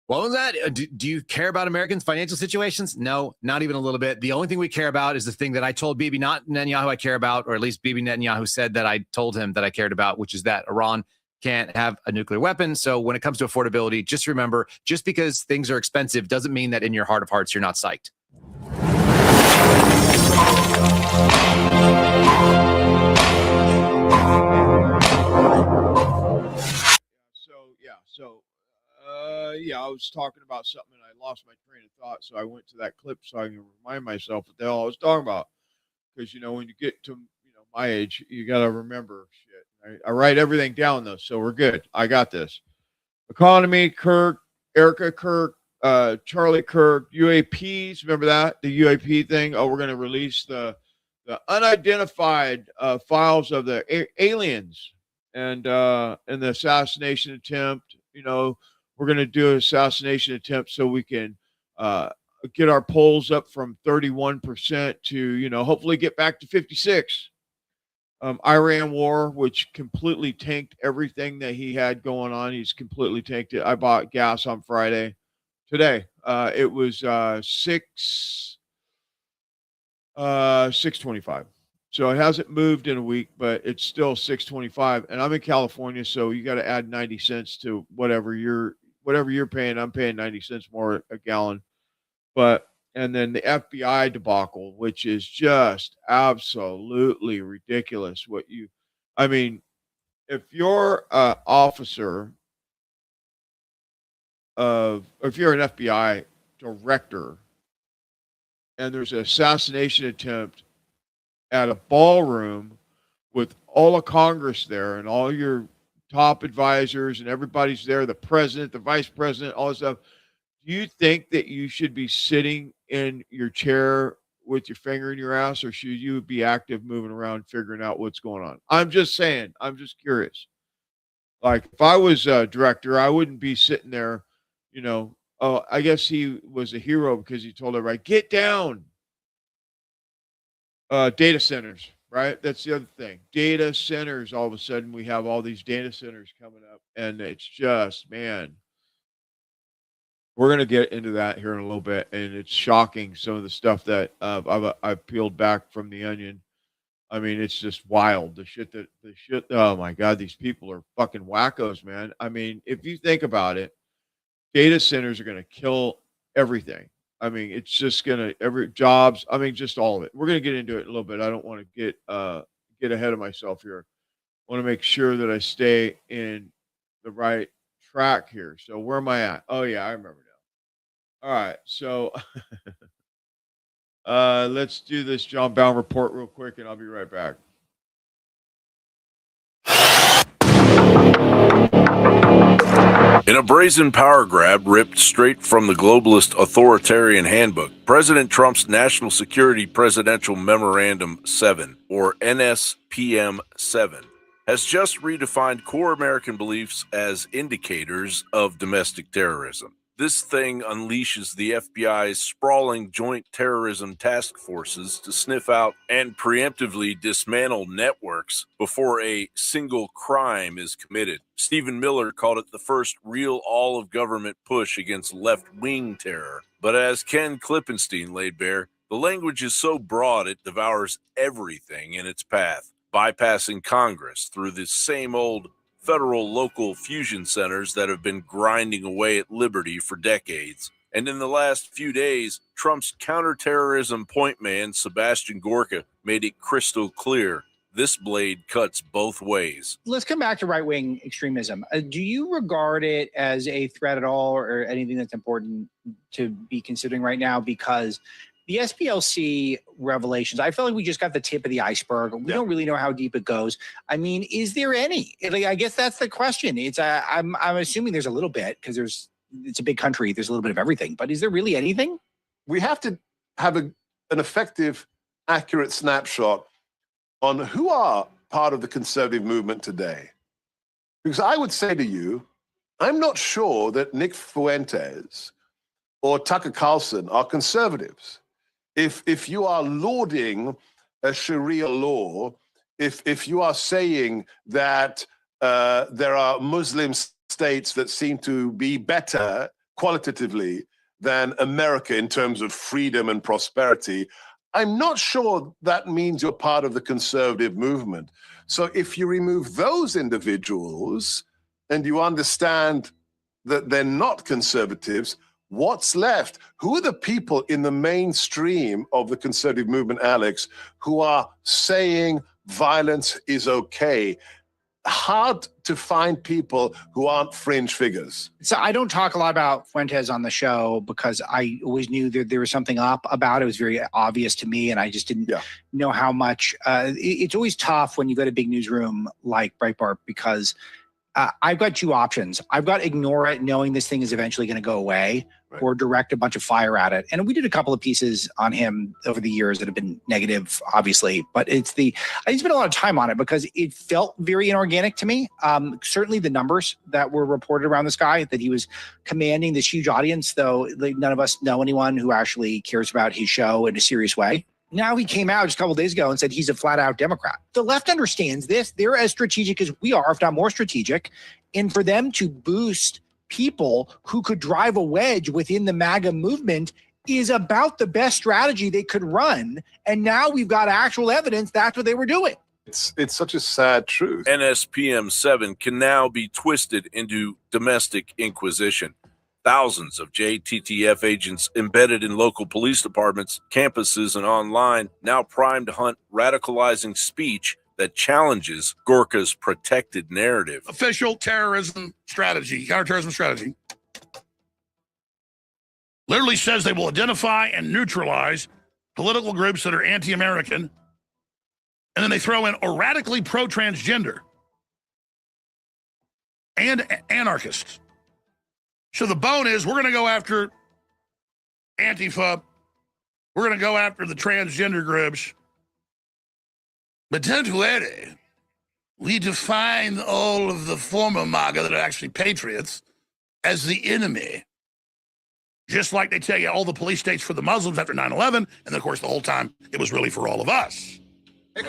What was that? Do you care about Americans' financial situations? No, not even a little bit. The only thing we care about is the thing that I told Bibi, not Netanyahu, I care about, or at least Bibi Netanyahu said that I told him that I cared about, which is that Iran can't have a nuclear weapon. So when it comes to affordability, just remember, just because things are expensive doesn't mean that in your heart of hearts, you're not psyched. I was talking about something and I lost my train of thought. So I went to that clip so I can remind myself what the hell I was talking about. Because, when you get to, my age, you got to remember shit. I write everything down though. So we're good. I got this. Economy, Kirk, Erica Kirk, Charlie Kirk, UAPs. Remember that? The UAP thing. Oh, we're going to release the unidentified files of the aliens and the assassination attempt. We're going to do an assassination attempt so we can get our polls up from 31% to, hopefully get back to 56. Iran war, which completely tanked everything that he had going on. He's completely tanked it. I bought gas on Friday. Today, it was $6.25. So it hasn't moved in a week, but it's still $6.25. And I'm in California, so you got to add 90 cents to whatever you're paying. I'm paying 90 cents more a gallon. And then the FBI debacle, which is just absolutely ridiculous. If you're an officer or if you're an FBI director and there's an assassination attempt at a ballroom with all of Congress there and all your top advisors and everybody's there, the president, the vice president, all this stuff, do you think that you should be sitting in your chair with your finger in your ass, or should you be active, moving around, figuring out what's going on? I'm just saying. I'm just curious. Like, if I was a director, I wouldn't be sitting there, you know. Oh, I guess he was a hero because he told everybody, get down. Data centers, right? That's the other thing. Data centers, all of a sudden, we have all these data centers coming up, and it's just, man. We're going to get into that here in a little bit, and it's shocking, some of the stuff that I've peeled back from the Onion. I mean, it's just wild. The shit. Oh my God, these people are fucking wackos, man. I mean, if you think about it, data centers are going to kill everything. I mean, it's just going to jobs. I mean, just all of it. We're going to get into it a little bit. I don't want to get ahead of myself here. I want to make sure that I stay in the right track here. So where am I at? Oh yeah, I remember now. All right, so let's do this John Bowne report real quick, and I'll be right back. In a brazen power grab ripped straight from the globalist authoritarian handbook, President Trump's National Security Presidential Memorandum 7, or NSPM 7, has just redefined core American beliefs as indicators of domestic terrorism. This thing unleashes the FBI's sprawling joint terrorism task forces to sniff out and preemptively dismantle networks before a single crime is committed. Stephen Miller called it the first real all-of-government push against left-wing terror. But as Ken Klippenstein laid bare, the language is so broad it devours everything in its path, bypassing Congress through the same old federal local fusion centers that have been grinding away at liberty for decades. And in the last few days, Trump's counterterrorism point man, Sebastian Gorka, made it crystal clear this blade cuts both ways. Let's come back to right-wing extremism. Do you regard it as a threat at all, or anything that's important to be considering right now? Because the SPLC revelations, I feel like we just got the tip of the iceberg. We don't really know how deep it goes. I mean, is there any? Like, I guess that's the question. I'm assuming there's a little bit, because it's a big country. There's a little bit of everything. But is there really anything? We have to have an effective, accurate snapshot on who are part of the conservative movement today. Because I would say to you, I'm not sure that Nick Fuentes or Tucker Carlson are conservatives. If you are lauding a Sharia law, if you are saying that there are Muslim states that seem to be better qualitatively than America in terms of freedom and prosperity, I'm not sure that means you're part of the conservative movement. So if you remove those individuals and you understand that they're not conservatives, what's left? Who are the people in the mainstream of the conservative movement, Alex, who are saying violence is okay? Hard to find people who aren't fringe figures. So I don't talk a lot about Fuentes on the show because I always knew that there was something up about it. It was very obvious to me, and I just didn't know how much. It's always tough when you go to a big newsroom like Breitbart, because I've got two options. I've got to ignore it, knowing this thing is eventually going to go away, or direct a bunch of fire at it. And we did a couple of pieces on him over the years that have been negative, obviously. But I spent a lot of time on it because it felt very inorganic to me. Certainly the numbers that were reported around this guy, that he was commanding this huge audience, though none of us know anyone who actually cares about his show in a serious way. Now he came out just a couple of days ago and said he's a flat-out Democrat. The left understands this. They're as strategic as we are, if not more strategic. And for them to boost people who could drive a wedge within the MAGA movement is about the best strategy they could run. And now we've got actual evidence that's what they were doing. It's such a sad truth. NSPM 7 can now be twisted into domestic inquisition. Thousands of JTTF agents embedded in local police departments, campuses, and online, now primed to hunt radicalizing speech that challenges Gorka's protected narrative. Official terrorism strategy, counterterrorism strategy. literally says they will identify and neutralize political groups that are anti-American, and then they throw in or radically pro-transgender and anarchists. So the bone is we're going to go after Antifa, we're going to go after the transgender groups, but don't worry, we define all of the former MAGA that are actually patriots as the enemy. Just like they tell you all the police states for the Muslims after 9/11, and then of course the whole time it was really for all of us.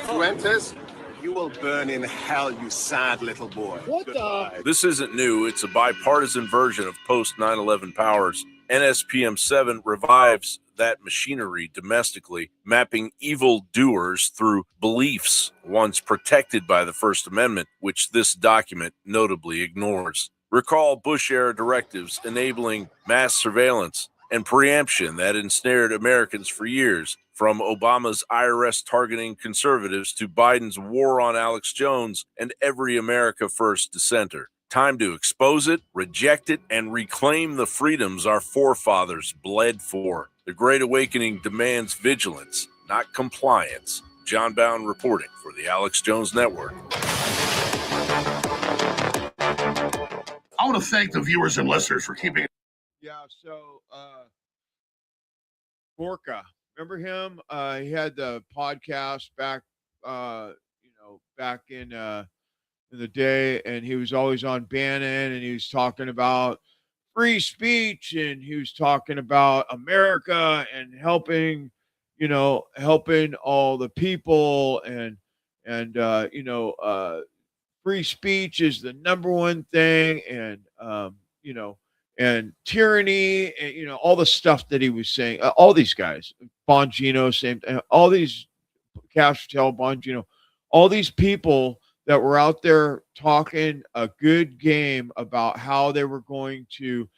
Fuentes, you will burn in hell, you sad little boy. What the? This isn't new. It's a bipartisan version of post 9/11 powers. NSPM 7 revives that machinery domestically, mapping evil doers through beliefs once protected by the First Amendment, which this document notably ignores. Recall Bush-era directives enabling mass surveillance and preemption that ensnared Americans for years, from Obama's IRS targeting conservatives to Biden's war on Alex Jones and every America First dissenter. Time to expose it, reject it, and reclaim the freedoms our forefathers bled for. The Great Awakening demands vigilance, not compliance. John Bound reporting for the Alex Jones Network. I want to thank the viewers and listeners for keeping it. Yeah, so Gorka, remember him? He had the podcast back, back in the day, and he was always on Bannon, and he was talking about free speech, and he was talking about America and helping all the people, and free speech is the number one thing, and and tyranny, and all the stuff that he was saying. All these guys, Bongino, same, all these, Cash Patel, Bongino, all these people that were out there talking a good game about how they were going to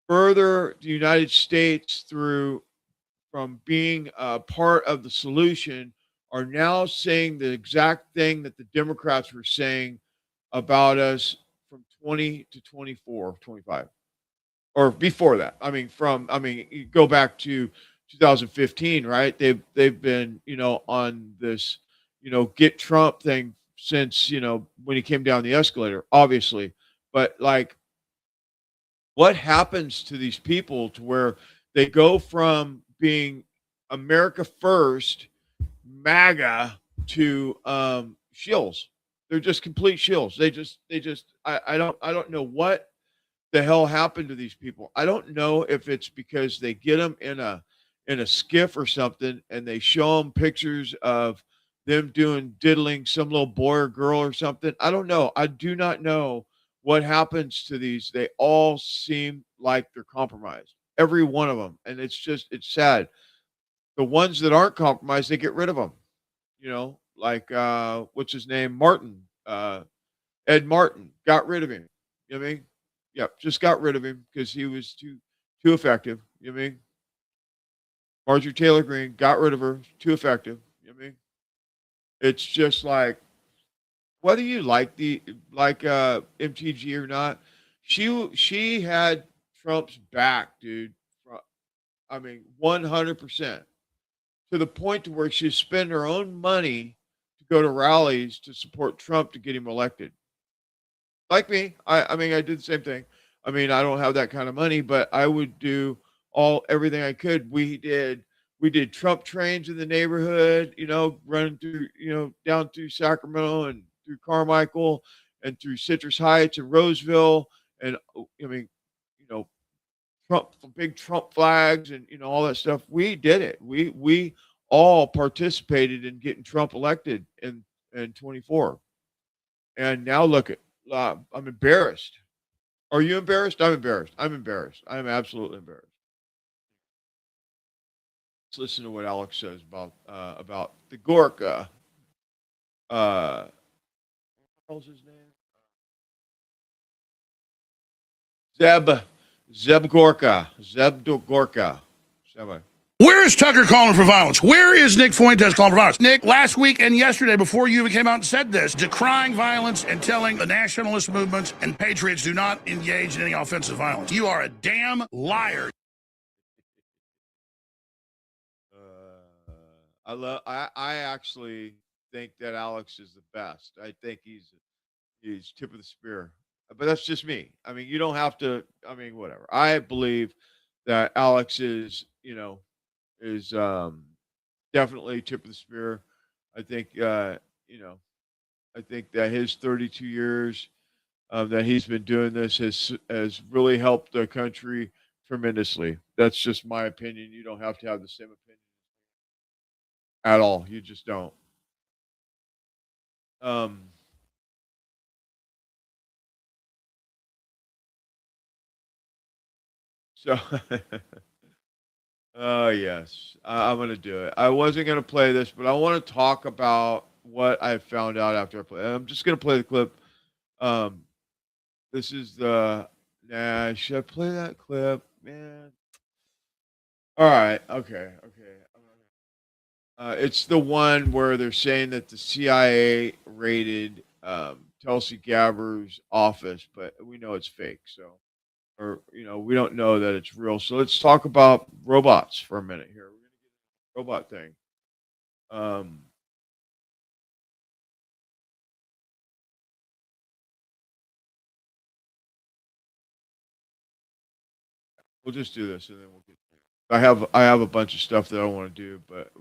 further the United States from being a part of the solution, are now saying the exact thing that the Democrats were saying about us from 20 to 24, 25, or before that. You go back to 2015, right? They've been, on this, get Trump thing since, when he came down the escalator, obviously. But what happens to these people to where they go from being America First, MAGA, to shills? They're just complete shills. I don't know what the hell happened to these people. I don't know if it's because they get them in a skiff or something, and they show them pictures of them diddling some little boy or girl or something. I don't know. I do not know what happens to these. They all seem like they're compromised, every one of them, and it's sad. The ones that aren't compromised, they get rid of them. What's his name? Martin, Ed Martin, got rid of him. You know what I mean? Yep, just got rid of him because he was too effective. You know what I mean? Marjorie Taylor Greene, got rid of her, too effective. You know what I mean? It's just like, whether you like MTG or not, she had Trump's back, dude. 100%. To the point to where she spent her own money to go to rallies to support Trump to get him elected. Like me, I did the same thing. I don't have that kind of money, but I would do everything I could. We did Trump trains in the neighborhood, running through, down through Sacramento and through Carmichael and through Citrus Heights and Roseville, and Trump, big Trump flags, and all that stuff. We did it. We all participated in getting Trump elected in 24. And now look at, I'm embarrassed. Are you embarrassed? I'm embarrassed. I'm embarrassed. I'm absolutely embarrassed. Let's listen to what Alex says about the Gorka. What was his name? Zeb Gorka. Where is Tucker calling for violence? Where is Nick Fuentes calling for violence? Nick, last week and yesterday, before you even came out and said this, decrying violence and telling the nationalist movements and patriots do not engage in any offensive violence. You are a damn liar. I actually think that Alex is the best. I think he's tip of the spear. But that's just me. I mean, you don't have to. I mean, whatever. I believe that Alex is, definitely tip of the spear. I think, I think that his 32 years that he's been doing this has really helped the country tremendously. That's just my opinion. You don't have to have the same opinion at all. You just don't. So, oh yes, I'm gonna do it. I wasn't gonna play this, but I want to talk about what I found out after I play. I'm just gonna play the clip. This is the. Nah, should I play that clip, man? All right. Okay. It's the one where they're saying that the CIA raided Tulsi Gabbard's office, but we know it's fake. So, or we don't know that it's real. So let's talk about robots for a minute here. We're gonna get a robot thing. We'll just do this, and then we'll get. I have a bunch of stuff that I want to do, but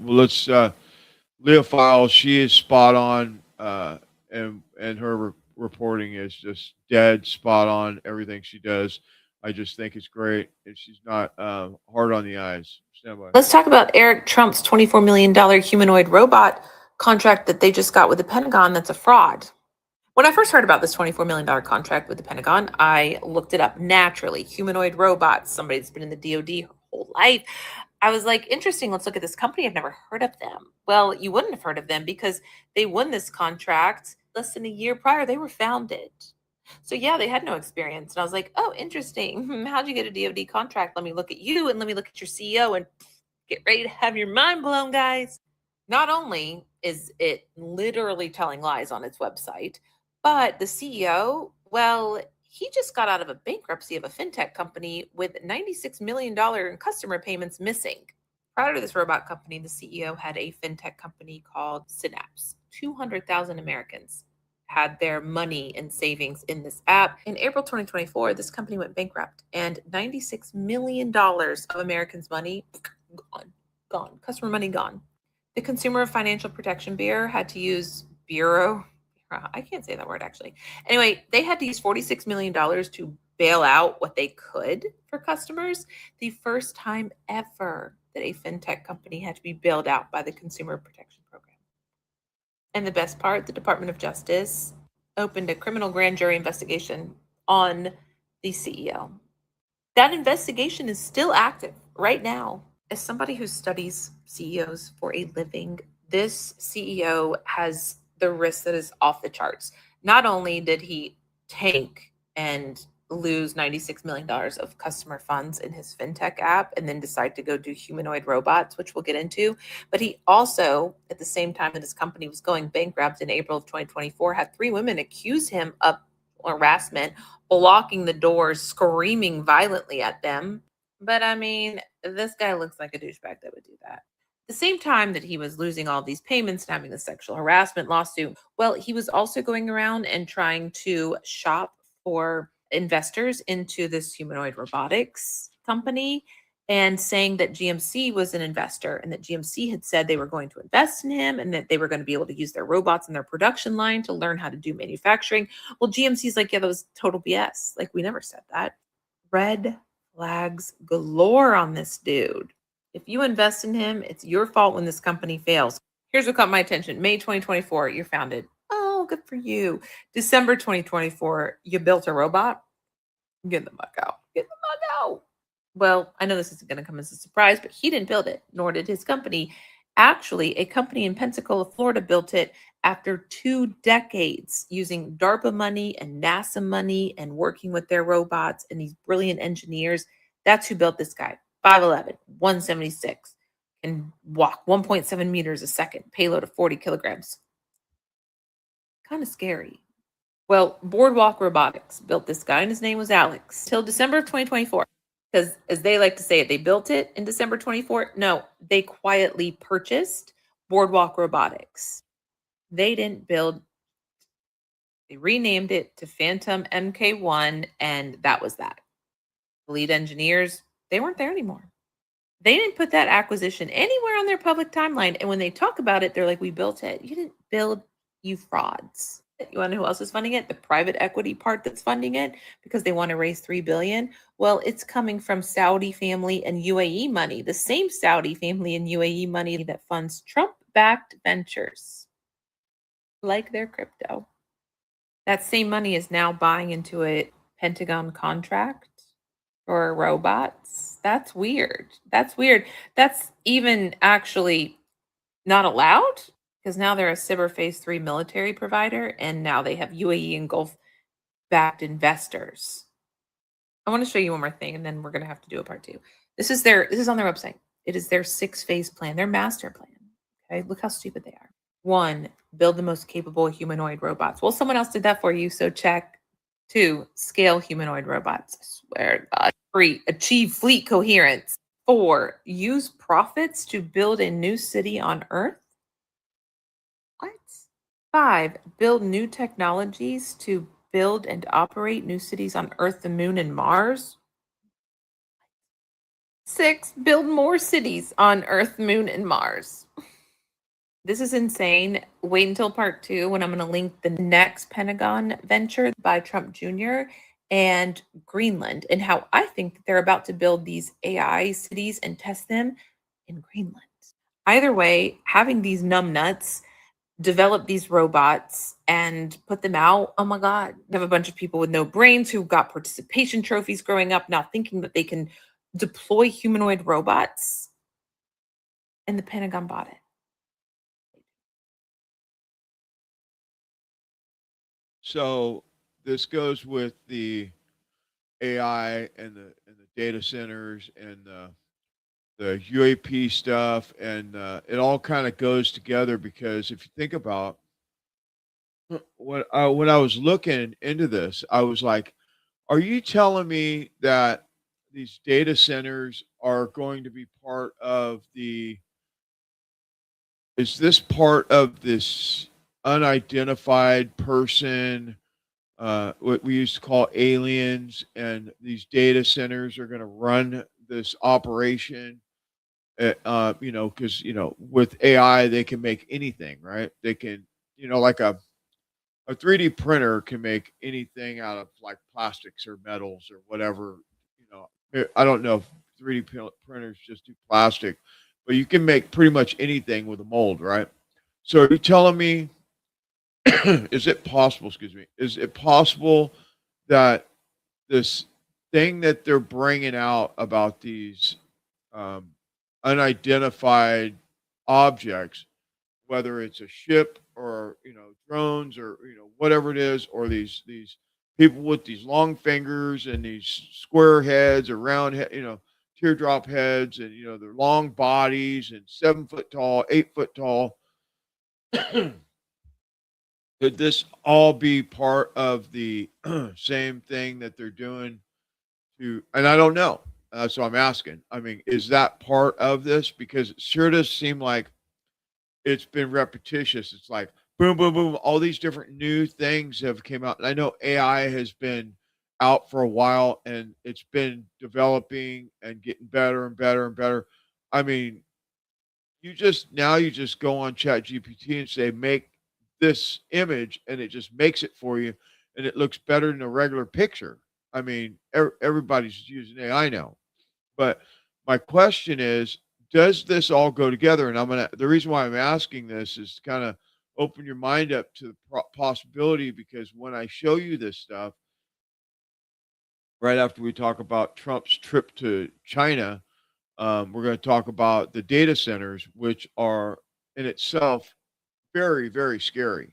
let's Leah File. She is spot on, and her reporting is just dead spot on. Everything she does, I just think it's great, and she's not hard on the eyes. Stand by. Let's talk about Eric Trump's $24 million humanoid robot contract that they just got with the Pentagon. That's a fraud. When I first heard about this $24 million contract with the Pentagon, I looked it up naturally. Humanoid robots, somebody that's been in the DoD her whole life. I was like, interesting, let's look at this company. I've never heard of them. Well, you wouldn't have heard of them because they won this contract less than a year prior. They were founded. So yeah, they had no experience. And I was like, oh, interesting. How'd you get a DoD contract? Let me look at you and let me look at your CEO and get ready to have your mind blown, guys. Not only is it literally telling lies on its website, but the CEO, well, he just got out of a bankruptcy of a fintech company with $96 million in customer payments missing. Prior to this robot company, the CEO had a fintech company called Synapse. 200,000 Americans had their money and savings in this app. In April 2024, this company went bankrupt and $96 million of Americans' money gone. Customer money gone. The Consumer Financial Protection Bureau had to use I can't say that word actually. Anyway, they had to use $46 million to bail out what they could for customers. The first time ever that a fintech company had to be bailed out by the Consumer Protection Program. And the best part, the Department of Justice opened a criminal grand jury investigation on the CEO. That investigation is still active right now. As somebody who studies CEOs for a living, this CEO has the risk that is off the charts. Not only did he tank and lose $96 million of customer funds in his fintech app and then decide to go do humanoid robots, which we'll get into, but he also, at the same time that his company was going bankrupt in April of 2024, had 3 women accuse him of harassment, blocking the doors, screaming violently at them. But I mean, this guy looks like a douchebag that would do that. The same time that he was losing all these payments and having the sexual harassment lawsuit, well, he was also going around and trying to shop for investors into this humanoid robotics company and saying that GMC was an investor and that GMC had said they were going to invest in him and that they were going to be able to use their robots in their production line to learn how to do manufacturing. Well, GMC's like, yeah, that was total BS. Like, we never said that. Red flags galore on this dude. If you invest in him, it's your fault when this company fails. Here's what caught my attention. May 2024, you're founded. Oh, good for you. December 2024, you built a robot. Get the fuck out. Get the fuck out. Well, I know this isn't going to come as a surprise, but he didn't build it, nor did his company. Actually, a company in Pensacola, Florida built it after 2 decades using DARPA money and NASA money and working with their robots and these brilliant engineers. That's who built this guy. 5'11", 176, can walk 1.7 meters a second, payload of 40 kilograms. Kind of scary. Well, Boardwalk Robotics built this guy, and his name was Alex, till December of 2024. Because as they like to say it, they built it in December 24. No, they quietly purchased Boardwalk Robotics. They didn't build, they renamed it to Phantom MK1, and that was that. The lead engineers, they weren't there anymore. They didn't put that acquisition anywhere on their public timeline. And when they talk about it, they're like, we built it. You didn't build, you frauds. You want to know who else is funding it? The private equity part that's funding it because they want to raise $3 billion. Well, it's coming from Saudi family and UAE money, the same Saudi family and UAE money that funds Trump-backed ventures like their crypto. That same money is now buying into a Pentagon contract for robots. That's weird. That's weird. That's even actually not allowed because now they're a Cyber Phase 3 military provider and now they have UAE and Gulf backed investors. I want to show you one more thing and then we're going to have to do a part 2. This is on their website. It is their 6-phase plan, their master plan. Okay, look how stupid they are. 1, build the most capable humanoid robots. Well, someone else did that for you, so check. 2, scale humanoid robots. I swear to God. 3, achieve fleet coherence. 4, use profits to build a new city on Earth. What? 5, build new technologies to build and operate new cities on Earth, the Moon, and Mars. 6, build more cities on Earth, Moon, and Mars. This is insane. Wait until part 2 when I'm going to link the next Pentagon venture by Trump Jr. and Greenland and how I think that they're about to build these AI cities and test them in Greenland. Either way, having these numbnuts develop these robots and put them out, oh my God. You have a bunch of people with no brains who got participation trophies growing up now thinking that they can deploy humanoid robots, and the Pentagon bought it. So this goes with the AI and the data centers and the UAP stuff, and it all kind of goes together because if you think about when I was looking into this, I was like, are you telling me that these data centers are going to be part of is this part of this unidentified person, what we used to call aliens, and these data centers are going to run this operation? Because with AI they can make anything, right? They can, like a 3D printer can make anything out of like plastics or metals or whatever. I don't know if 3D printers just do plastic, but you can make pretty much anything with a mold, right? So are you telling me, is it possible that this thing that they're bringing out about these unidentified objects, whether it's a ship or drones or whatever it is, or these people with these long fingers and these square heads or round teardrop heads, and their long bodies and 7 foot tall, 8 foot tall, could this all be part of the same thing that they're doing and I don't know. So I'm asking, I mean, is that part of this? Because it sure does seem like it's been repetitious. It's like boom, boom, boom. All these different new things have came out. And I know AI has been out for a while and it's been developing and getting better and better and better. I mean, you just go on ChatGPT and say, make this image, and it just makes it for you. And it looks better than a regular picture. I mean, everybody's using AI now. But my question is, does this all go together? And the reason why I'm asking this is to kind of open your mind up to the possibility, because when I show you this stuff, right after we talk about Trump's trip to China, we're going to talk about the data centers, which are in itself very, very scary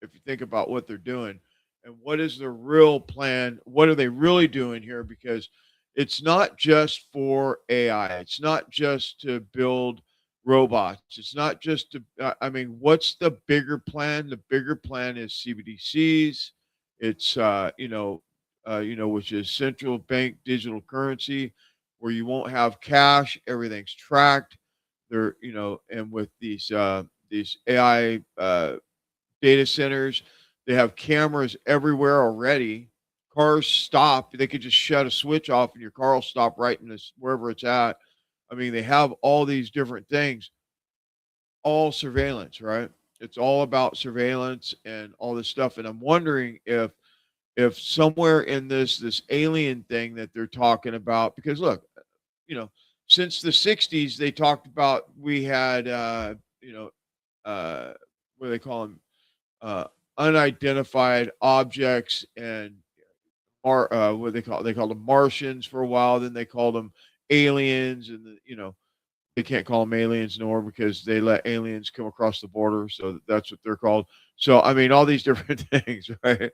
if you think about what they're doing and what is the real plan. What are they really doing here? Because it's not just for AI. It's not just to build robots. It's not just to, I mean, what's the bigger plan? The bigger plan is CBDCs. It's, which is central bank digital currency, where you won't have cash, everything's tracked. There, and with these AI data centers, they have cameras everywhere already. Cars stop; they could just shut a switch off, and your car will stop right in this wherever it's at. I mean, they have all these different things, all surveillance, right? It's all about surveillance and all this stuff. And I'm wondering if somewhere in this alien thing that they're talking about, because look, since the 60s they talked about, we had what do they call them, unidentified objects, and what they called them Martians for a while, then they called them aliens, and they can't call them aliens no more because they let aliens come across the border, so that's what they're called. So I mean, all these different things, right?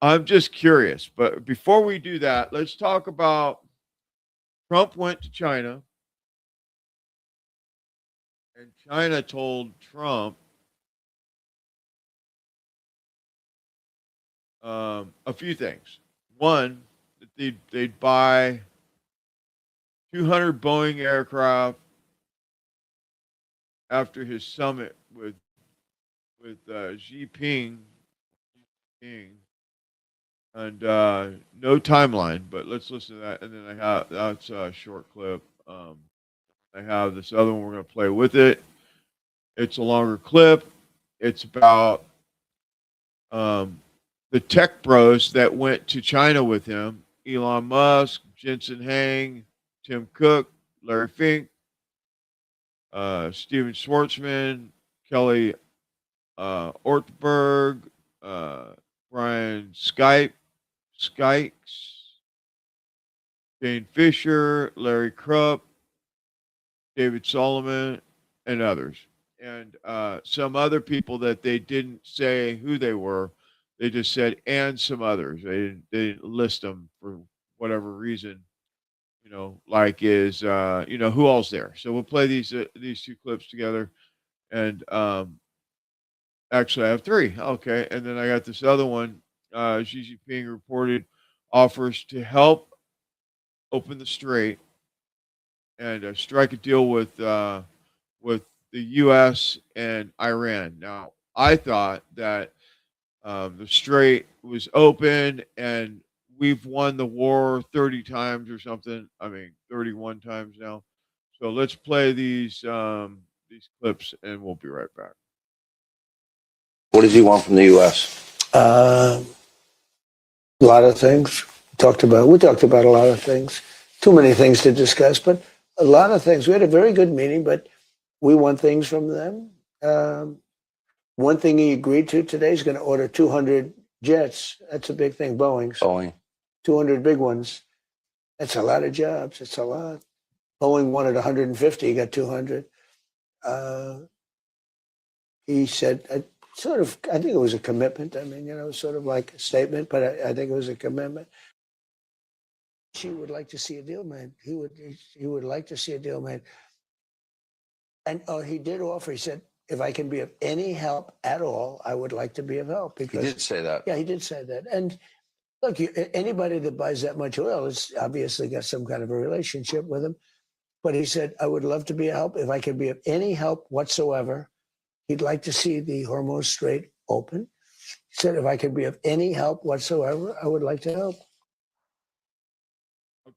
I'm just curious. But before we do that, let's talk about Trump went to China, and China told Trump a few things. One, that they'd buy 200 Boeing aircraft after his summit with Xi Jinping. And no timeline, but let's listen to that. And then that's a short clip. I have this other one we're going to play with it. It's a longer clip. It's about the tech bros that went to China with him: Elon Musk, Jensen Huang, Tim Cook, Larry Fink, Steven Schwartzman, Kelly Ortberg, Brian Skykes, Jane Fisher, Larry Krupp, David Solomon, and others. And some other people that they didn't say who they were. They just said, and some others. They didn't list them for whatever reason, like is, who all's there. So we'll play these two clips together. And actually, I have three. Okay. And then I got this other one. Xi Jinping reported offers to help open the strait and strike a deal with the U.S. and Iran. Now, I thought that the strait was open and we've won the war 30 times or something. I mean, 31 times now. So let's play these clips and we'll be right back. What does he want from the U.S.? A lot of things. We talked about a lot of things. Too many things to discuss, but a lot of things. We had a very good meeting, but we want things from them. One thing he agreed to today is going to order 200 jets. That's a big thing. Boeing. 200 big ones. That's a lot of jobs. It's a lot. Boeing wanted 150. He got 200. He said, I think it was a commitment. I mean, sort of like a statement, but I think it was a commitment. She would like to see a deal made. He would like to see a deal made. And he did offer. He said, if I can be of any help at all, I would like to be of help. Because, He did say that. Yeah, he did say that. And look, anybody that buys that much oil has obviously got some kind of a relationship with him. But he said, I would love to be of help. If I can be of any help whatsoever, he'd like to see the Hormuz Strait open. He said, if I could be of any help whatsoever, I would like to help.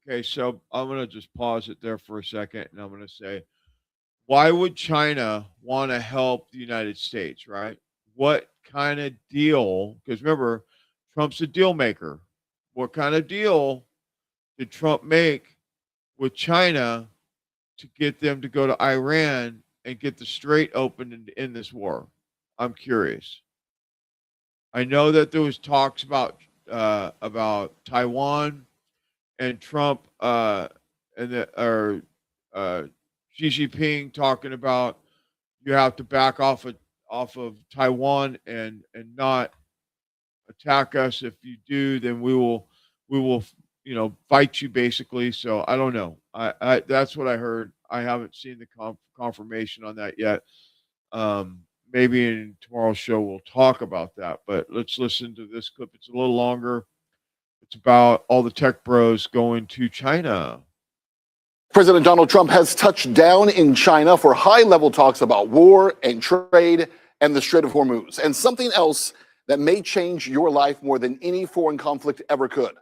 Okay, so I'm going to just pause it there for a second, and I'm going to say, why would China want to help the United States, right? What kind of deal? Because remember, Trump's a deal maker. What kind of deal did Trump make with China to get them to go to Iran and get the strait open and end this war? I'm curious. I know that there was talks about Taiwan and Trump Xi Jinping talking about you have to back off of Taiwan and not attack us. If you do, then we will fight you, basically. So I don't know. I that's what I heard. I haven't seen the confirmation on that yet. Maybe in tomorrow's show we'll talk about that. But let's listen to this clip. It's a little longer. It's about all the tech bros going to China. President Donald Trump has touched down in China for high-level talks about war and trade and the Strait of Hormuz, and something else that may change your life more than any foreign conflict ever could: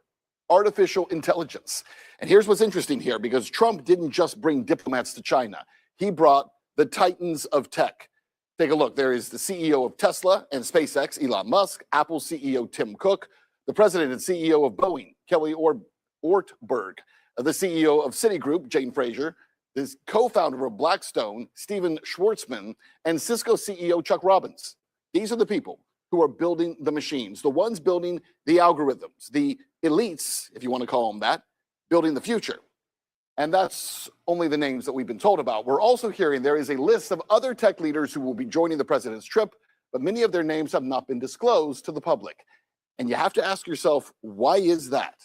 artificial intelligence. And here's what's interesting here, because Trump didn't just bring diplomats to China. He brought the titans of tech. Take a look. There is the CEO of Tesla and SpaceX, Elon Musk, Apple CEO Tim Cook, the president and CEO of Boeing, Kelly Ortberg, the CEO of Citigroup, Jane Fraser, the co-founder of Blackstone, Steven Schwartzman, and Cisco CEO Chuck Robbins. These are the people who are building the machines, the ones building the algorithms, the elites, if you want to call them that, building the future. And that's only the names that we've been told about. We're also hearing there is a list of other tech leaders who will be joining the president's trip, but many of their names have not been disclosed to the public. And you have to ask yourself, why is that?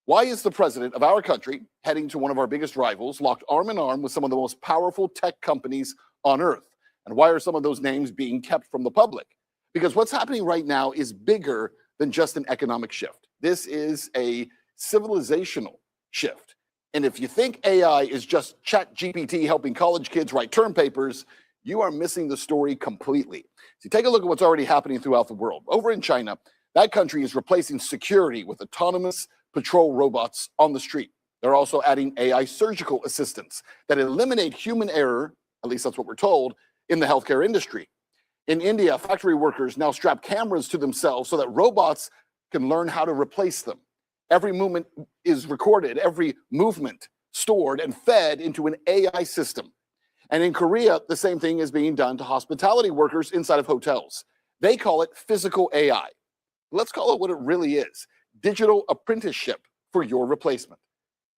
Why is the president of our country heading to one of our biggest rivals, locked arm in arm with some of the most powerful tech companies on earth? And why are some of those names being kept from the public? Because what's happening right now is bigger than just an economic shift. This is a civilizational shift. And if you think AI is just ChatGPT helping college kids write term papers, you are missing the story completely. So take a look at what's already happening throughout the world. Over in China, that country is replacing security with autonomous patrol robots on the street. They're also adding AI surgical assistants that eliminate human error, at least that's what we're told, in the healthcare industry. In India, factory workers now strap cameras to themselves so that robots can learn how to replace them. Every movement is recorded, every movement stored and fed into an AI system. And in Korea, the same thing is being done to hospitality workers inside of hotels. They call it physical AI. Let's call it what it really is: digital apprenticeship for your replacement.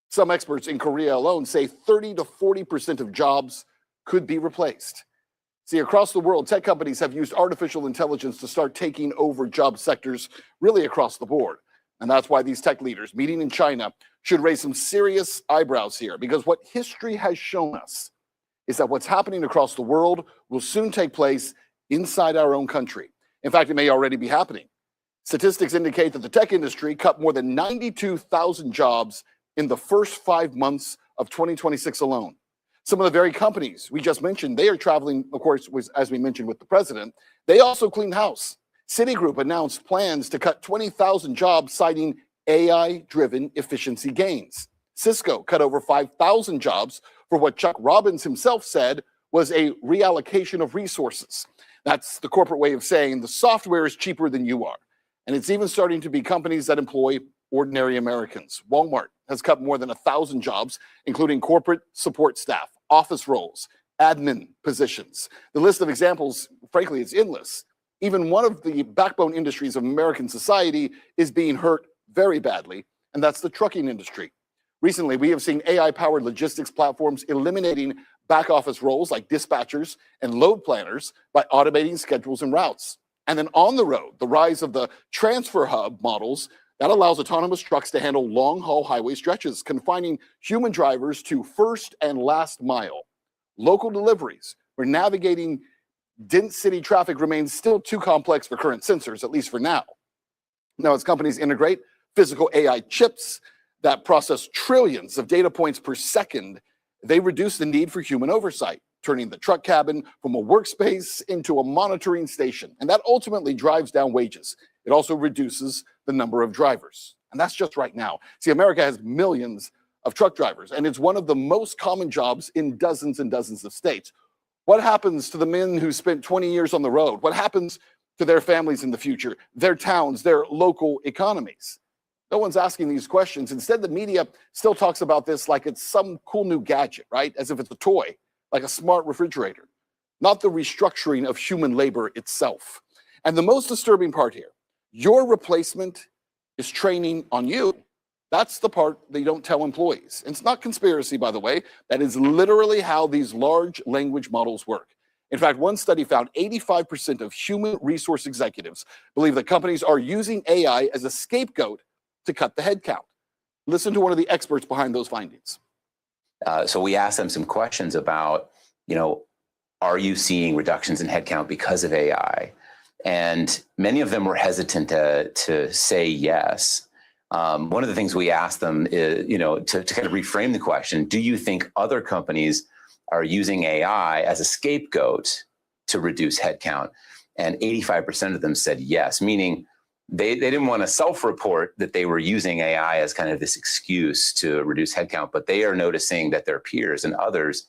Some experts in Korea alone say 30 to 40% of jobs could be replaced. See, across the world, tech companies have used artificial intelligence to start taking over job sectors really across the board. And that's why these tech leaders meeting in China should raise some serious eyebrows here, because what history has shown us is that what's happening across the world will soon take place inside our own country. In fact, it may already be happening. Statistics indicate that the tech industry cut more than 92,000 jobs in the first 5 months of 2026 alone. Some of the very companies we just mentioned, they are traveling, of course, as we mentioned with the president. They also cleaned house. Citigroup announced plans to cut 20,000 jobs, citing AI-driven efficiency gains. Cisco cut over 5,000 jobs for what Chuck Robbins himself said was a reallocation of resources. That's the corporate way of saying the software is cheaper than you are. And it's even starting to be companies that employ ordinary Americans. Walmart has cut more than 1,000 jobs, including corporate support staff, office roles, admin positions. The list of examples, frankly, is endless. Even one of the backbone industries of American society is being hurt very badly, and that's the trucking industry. Recently, we have seen AI-powered logistics platforms eliminating back-office roles like dispatchers and load planners by automating schedules and routes. And then on the road, the rise of the transfer hub models that allows autonomous trucks to handle long-haul highway stretches, confining human drivers to first and last mile. Local deliveries, where navigating dense city traffic remains still too complex for current sensors, at least for now. Now, as companies integrate physical AI chips that process trillions of data points per second, they reduce the need for human oversight, turning the truck cabin from a workspace into a monitoring station. And that ultimately drives down wages. It also reduces the number of drivers. And that's just right now. See, America has millions of truck drivers, and it's one of the most common jobs in dozens and dozens of states. What happens to the men who spent 20 years on the road? What happens to their families in the future, their towns, their local economies? No one's asking these questions. Instead, the media still talks about this like it's some cool new gadget, right? As if it's a toy, like a smart refrigerator, not the restructuring of human labor itself. And the most disturbing part here, your replacement is training on you. That's the part that you don't tell employees. And it's not conspiracy, by the way. That is literally how these large language models work. In fact, one study found 85% of human resource executives believe that companies are using AI as a scapegoat to cut the headcount. Listen to one of the experts behind those findings. So we asked them some questions about, are you seeing reductions in headcount because of AI? And many of them were hesitant to say yes. One of the things we asked them is, to kind of reframe the question, do you think other companies are using AI as a scapegoat to reduce headcount? And 85% of them said yes, meaning they didn't want to self-report that they were using AI as kind of this excuse to reduce headcount, but they are noticing that their peers and others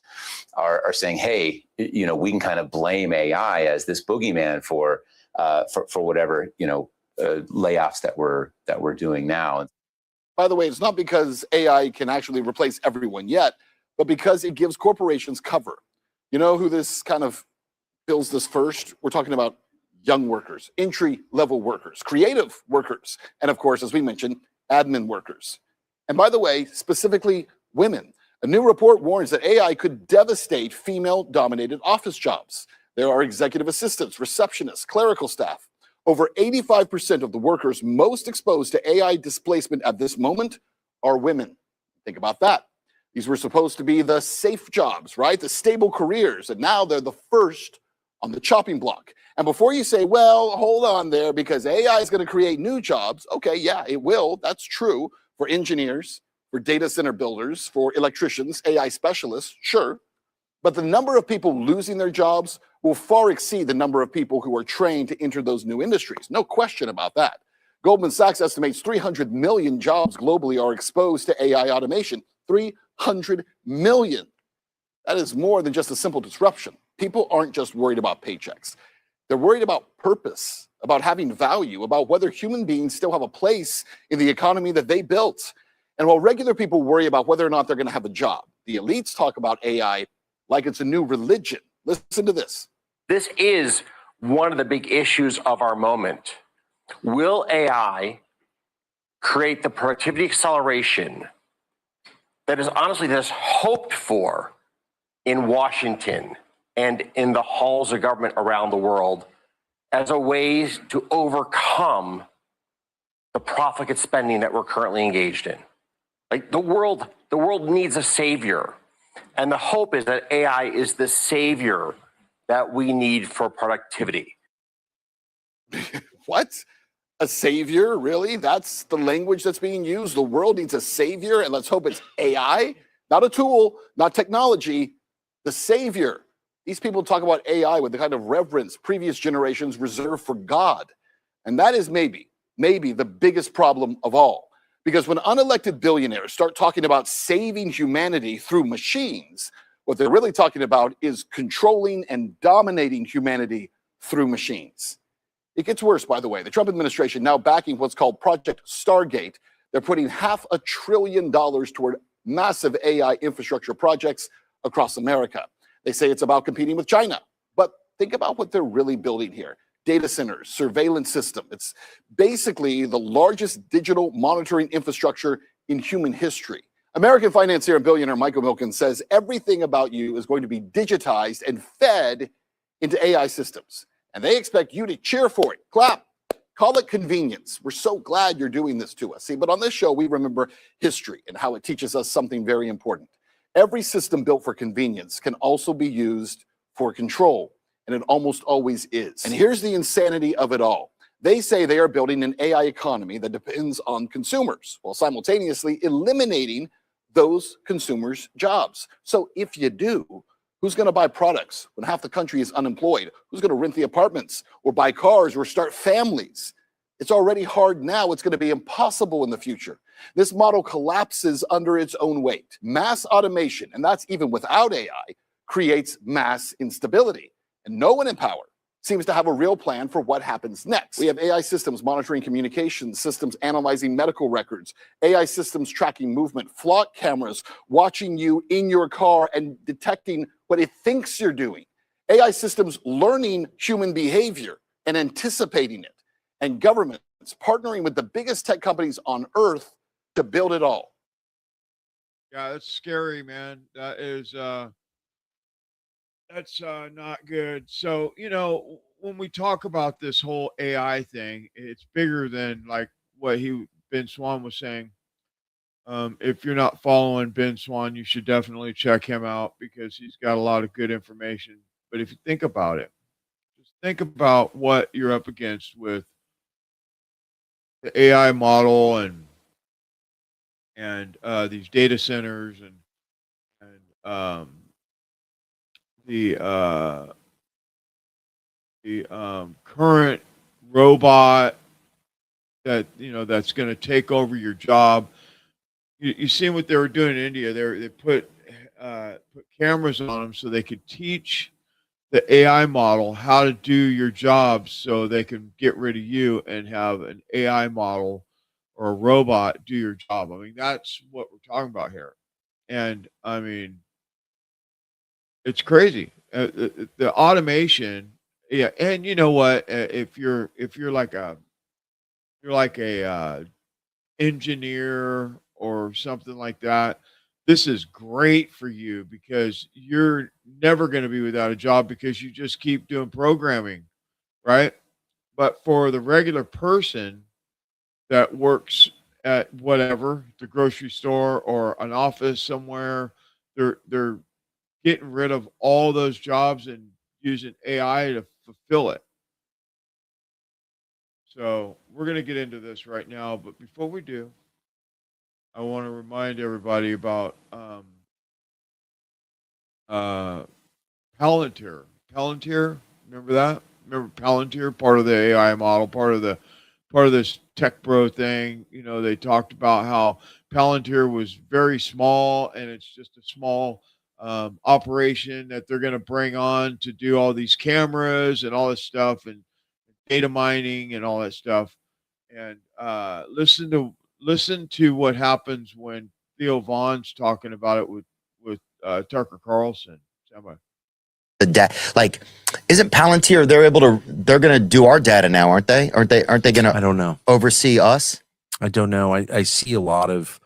are saying, hey, we can kind of blame AI as this boogeyman for whatever, layoffs that we're doing now. By the way, it's not because AI can actually replace everyone yet, but because it gives corporations cover. You know who this kind of feels this first? We're talking about young workers, entry-level workers, creative workers, and of course, as we mentioned, admin workers. And by the way, specifically women. A new report warns that AI could devastate female-dominated office jobs. There are executive assistants, receptionists, clerical staff. Over 85% of the workers most exposed to AI displacement at this moment are women. Think about that. These were supposed to be the safe jobs, right? The stable careers, and now they're the first on the chopping block. And before you say, well, hold on there, because AI is going to create new jobs. Okay, yeah, it will. That's true for engineers, for data center builders, for electricians, AI specialists, sure. But the number of people losing their jobs will far exceed the number of people who are trained to enter those new industries. No question about that. Goldman Sachs estimates 300 million jobs globally are exposed to AI automation. 300 million. That is more than just a simple disruption. People aren't just worried about paychecks. They're worried about purpose, about having value, about whether human beings still have a place in the economy that they built. And while regular people worry about whether or not they're going to have a job, the elites talk about AI like it's a new religion. Listen to this. This is one of the big issues of our moment. Will AI create the productivity acceleration that is honestly just hoped for in Washington and in the halls of government around the world as a way to overcome the profligate spending that we're currently engaged in? Like the world needs a savior. And the hope is that AI is the savior that we need for productivity. What? A savior? Really? That's the language that's being used? The world needs a savior, and let's hope it's AI, not a tool, not technology, the savior. These people talk about AI with the kind of reverence previous generations reserved for God. And that is maybe the biggest problem of all. Because when unelected billionaires start talking about saving humanity through machines, what they're really talking about is controlling and dominating humanity through machines. It gets worse, by the way. The Trump administration now backing what's called Project Stargate. They're putting $500 billion toward massive AI infrastructure projects across America. They say it's about competing with China. But think about what they're really building here. Data centers, surveillance system. It's basically the largest digital monitoring infrastructure in human history. American financier and billionaire Michael Milken says everything about you is going to be digitized and fed into AI systems. And they expect you to cheer for it, clap, call it convenience. We're so glad you're doing this to us. See, but on this show, we remember history and how it teaches us something very important. Every system built for convenience can also be used for control. And it almost always is. And here's the insanity of it all. They say they are building an AI economy that depends on consumers, while simultaneously eliminating those consumers' jobs. So if you do, who's going to buy products when half the country is unemployed? Who's going to rent the apartments or buy cars or start families? It's already hard now. It's going to be impossible in the future. This model collapses under its own weight. Mass automation, and that's even without AI, creates mass instability. And no one in power seems to have a real plan for what happens next. We have AI systems monitoring communications, systems analyzing medical records, AI systems tracking movement, flock cameras watching you in your car and detecting what it thinks you're doing, AI systems learning human behavior and anticipating it, and governments partnering with the biggest tech companies on earth to build it all. Yeah, that's scary, man. That's not good. So, when we talk about this whole AI thing, it's bigger than like what Ben Swann was saying. If you're not following Ben Swann, you should definitely check him out because he's got a lot of good information. But if you think about it, just think about what you're up against with the AI model and and these data centers and the current robot that that's going to take over your job. You seen what they were doing in India? They put cameras on them so they could teach the AI model how to do your job, so they can get rid of you and have an AI model or a robot do your job. I mean, that's what we're talking about here, and I mean, it's crazy. The automation, yeah, and you know what? If you're like a engineer or something like that, this is great for you because you're never going to be without a job because you just keep doing programming, right? But for the regular person that works at whatever, the grocery store or an office somewhere, they're getting rid of all those jobs and using AI to fulfill it. So we're going to get into this right now, but before we do, I want to remind everybody about Palantir. Palantir, remember that? Remember Palantir, part of the AI model, part of this tech bro thing. They talked about how Palantir was very small, and it's just a small operation that they're going to bring on to do all these cameras and all this stuff and data mining and all that stuff. And listen to what happens when Theo Vaughn's talking about it with Tucker Carlson. Isn't Palantir? They're going to do our data now, aren't they? Aren't they going to? I don't know. Oversee us? I don't know. I see a lot of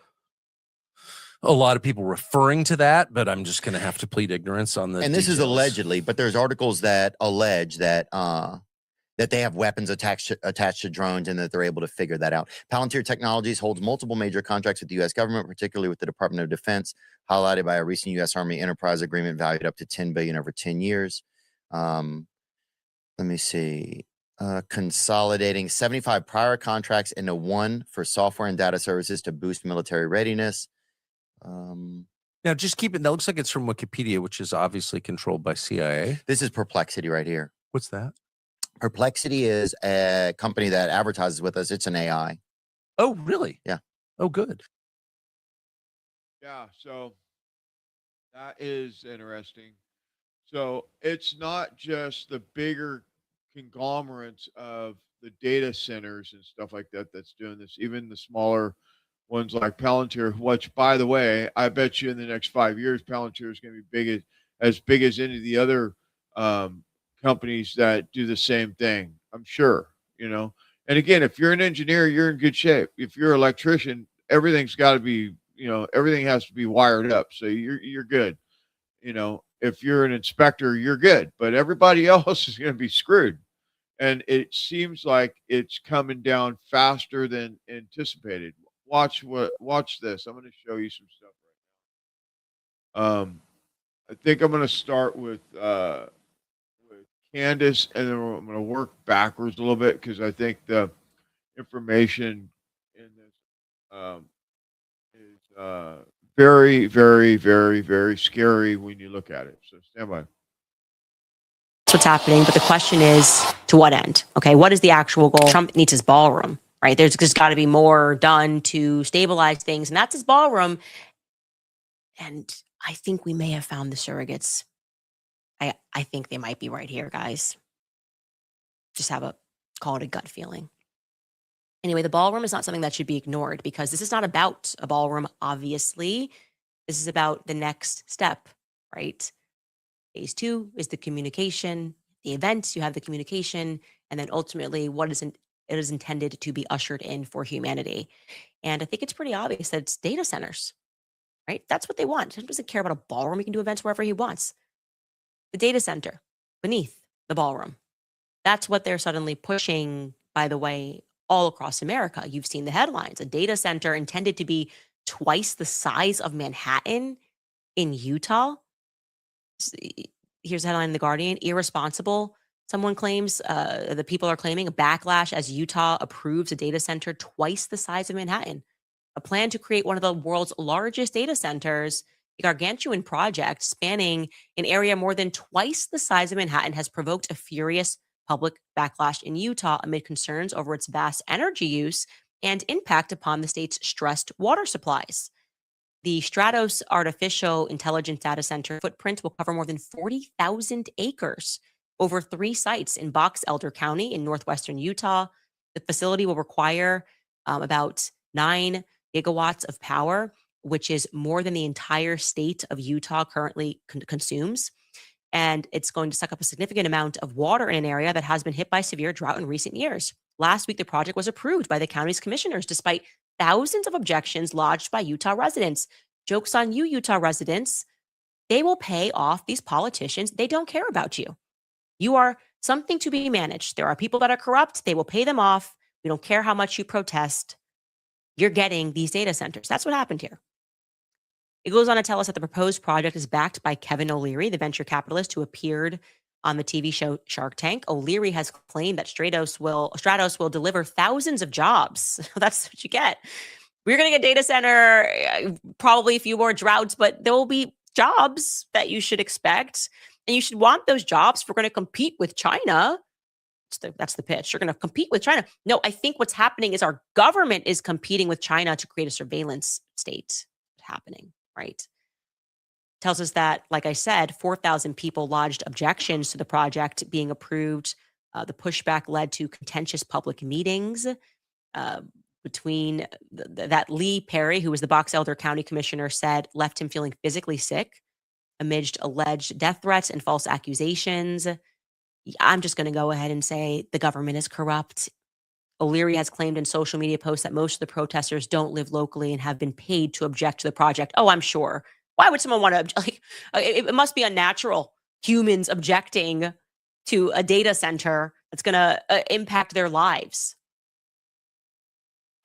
people referring to that, but I'm just going to have to plead ignorance on the. And this is details. allegedly, but there's articles that allege that that they have weapons attached to drones and that they're able to figure that out. Palantir Technologies holds multiple major contracts with the U.S. government, particularly with the Department of Defense, highlighted by a recent U.S. Army enterprise agreement valued up to $10 billion over 10 years. Let me see. Consolidating 75 prior contracts into one for software and data services to boost military readiness. Now, just keep it. That looks like it's from Wikipedia, which is obviously controlled by CIA. This is Perplexity right here. What's that? Perplexity is a company that advertises with us. It's an AI. Oh, really? Yeah. Oh, good. Yeah, so that is interesting. So it's not just the bigger conglomerates of the data centers and stuff like that that's doing this. Even the smaller ones like Palantir, which, by the way, I bet you in the next 5 years, Palantir is going to be as big as any of the other companies that do the same thing. I'm sure, And again, if you're an engineer, you're in good shape. If you're an electrician, everything's got to be, everything has to be wired up. So you're good. If you're an inspector, you're good. But everybody else is going to be screwed. And it seems like it's coming down faster than anticipated. Watch this. I'm going to show you some stuff right now. I think I'm going to start with Candace, and then I'm going to work backwards a little bit because I think the information in this is very, very, very, very scary when you look at it. So stand by. That's what's happening. But the question is, to what end? Okay, what is the actual goal? Trump needs his ballroom, right? There's just got to be more done to stabilize things, and that's his ballroom. And I think we may have found the surrogates. I think they might be right here, guys. Just call it a gut feeling. Anyway, the ballroom is not something that should be ignored because this is not about a ballroom, obviously. This is about the next step, right? Phase 2 is the communication, the events, you have the communication, and then ultimately it is intended to be ushered in for humanity. And I think it's pretty obvious that it's data centers, right? That's what they want. Trump doesn't care about a ballroom. He can do events wherever he wants. The data center beneath the ballroom. That's what they're suddenly pushing, by the way, all across America. You've seen the headlines. A data center intended to be twice the size of Manhattan in Utah. Here's a headline in The Guardian. Irresponsible. Someone claims, the people are claiming a backlash as Utah approves a data center twice the size of Manhattan. a plan to create one of the world's largest data centers. The gargantuan project spanning an area more than twice the size of Manhattan has provoked a furious public backlash in Utah amid concerns over its vast energy use and impact upon the state's stressed water supplies. The Stratos Artificial Intelligence Data Center footprint will cover more than 40,000 acres over 3 sites in Box Elder County in northwestern Utah. The facility will require about 9 gigawatts of power, which is more than the entire state of Utah currently consumes. And it's going to suck up a significant amount of water in an area that has been hit by severe drought in recent years. Last week, the project was approved by the county's commissioners, despite thousands of objections lodged by Utah residents. Joke's on you, Utah residents. They will pay off these politicians. They don't care about you. You are something to be managed. There are people that are corrupt. They will pay them off. We don't care how much you protest. You're getting these data centers. That's what happened here. It goes on to tell us that the proposed project is backed by Kevin O'Leary, the venture capitalist who appeared on the TV show Shark Tank. O'Leary has claimed that Stratos will deliver thousands of jobs. That's what you get. We're going to get data center, probably a few more droughts, but there will be jobs that you should expect. And you should want those jobs if we're going to compete with China. That's the pitch. You're going to compete with China. No, I think what's happening is our government is competing with China to create a surveillance state happening. Right. Tells us that, like I said, 4,000 people lodged objections to the project being approved. The pushback led to contentious public meetings between that Lee Perry, who was the Box Elder County Commissioner, said left him feeling physically sick amidst alleged death threats and false accusations. I'm just going to go ahead and say the government is corrupt. O'Leary has claimed in social media posts that most of the protesters don't live locally and have been paid to object to the project. Oh, I'm sure. Why would someone want to, it must be unnatural. Humans objecting to a data center that's going to impact their lives.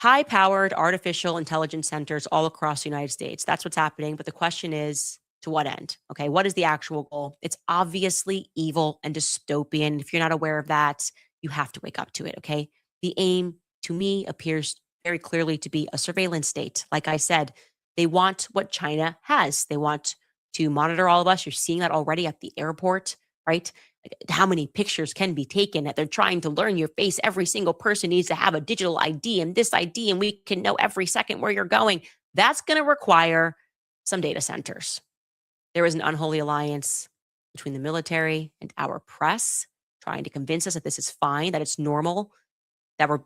High-powered artificial intelligence centers all across the United States. That's what's happening. But the question is, to what end? Okay, what is the actual goal? It's obviously evil and dystopian. If you're not aware of that, you have to wake up to it, okay? The aim, to me, appears very clearly to be a surveillance state. Like I said, they want what China has. They want to monitor all of us. You're seeing that already at the airport, right? Like how many pictures can be taken that they're trying to learn your face. Every single person needs to have a digital ID and this ID, and we can know every second where you're going. That's going to require some data centers. There is an unholy alliance between the military and our press trying to convince us that this is fine, that it's normal, that we're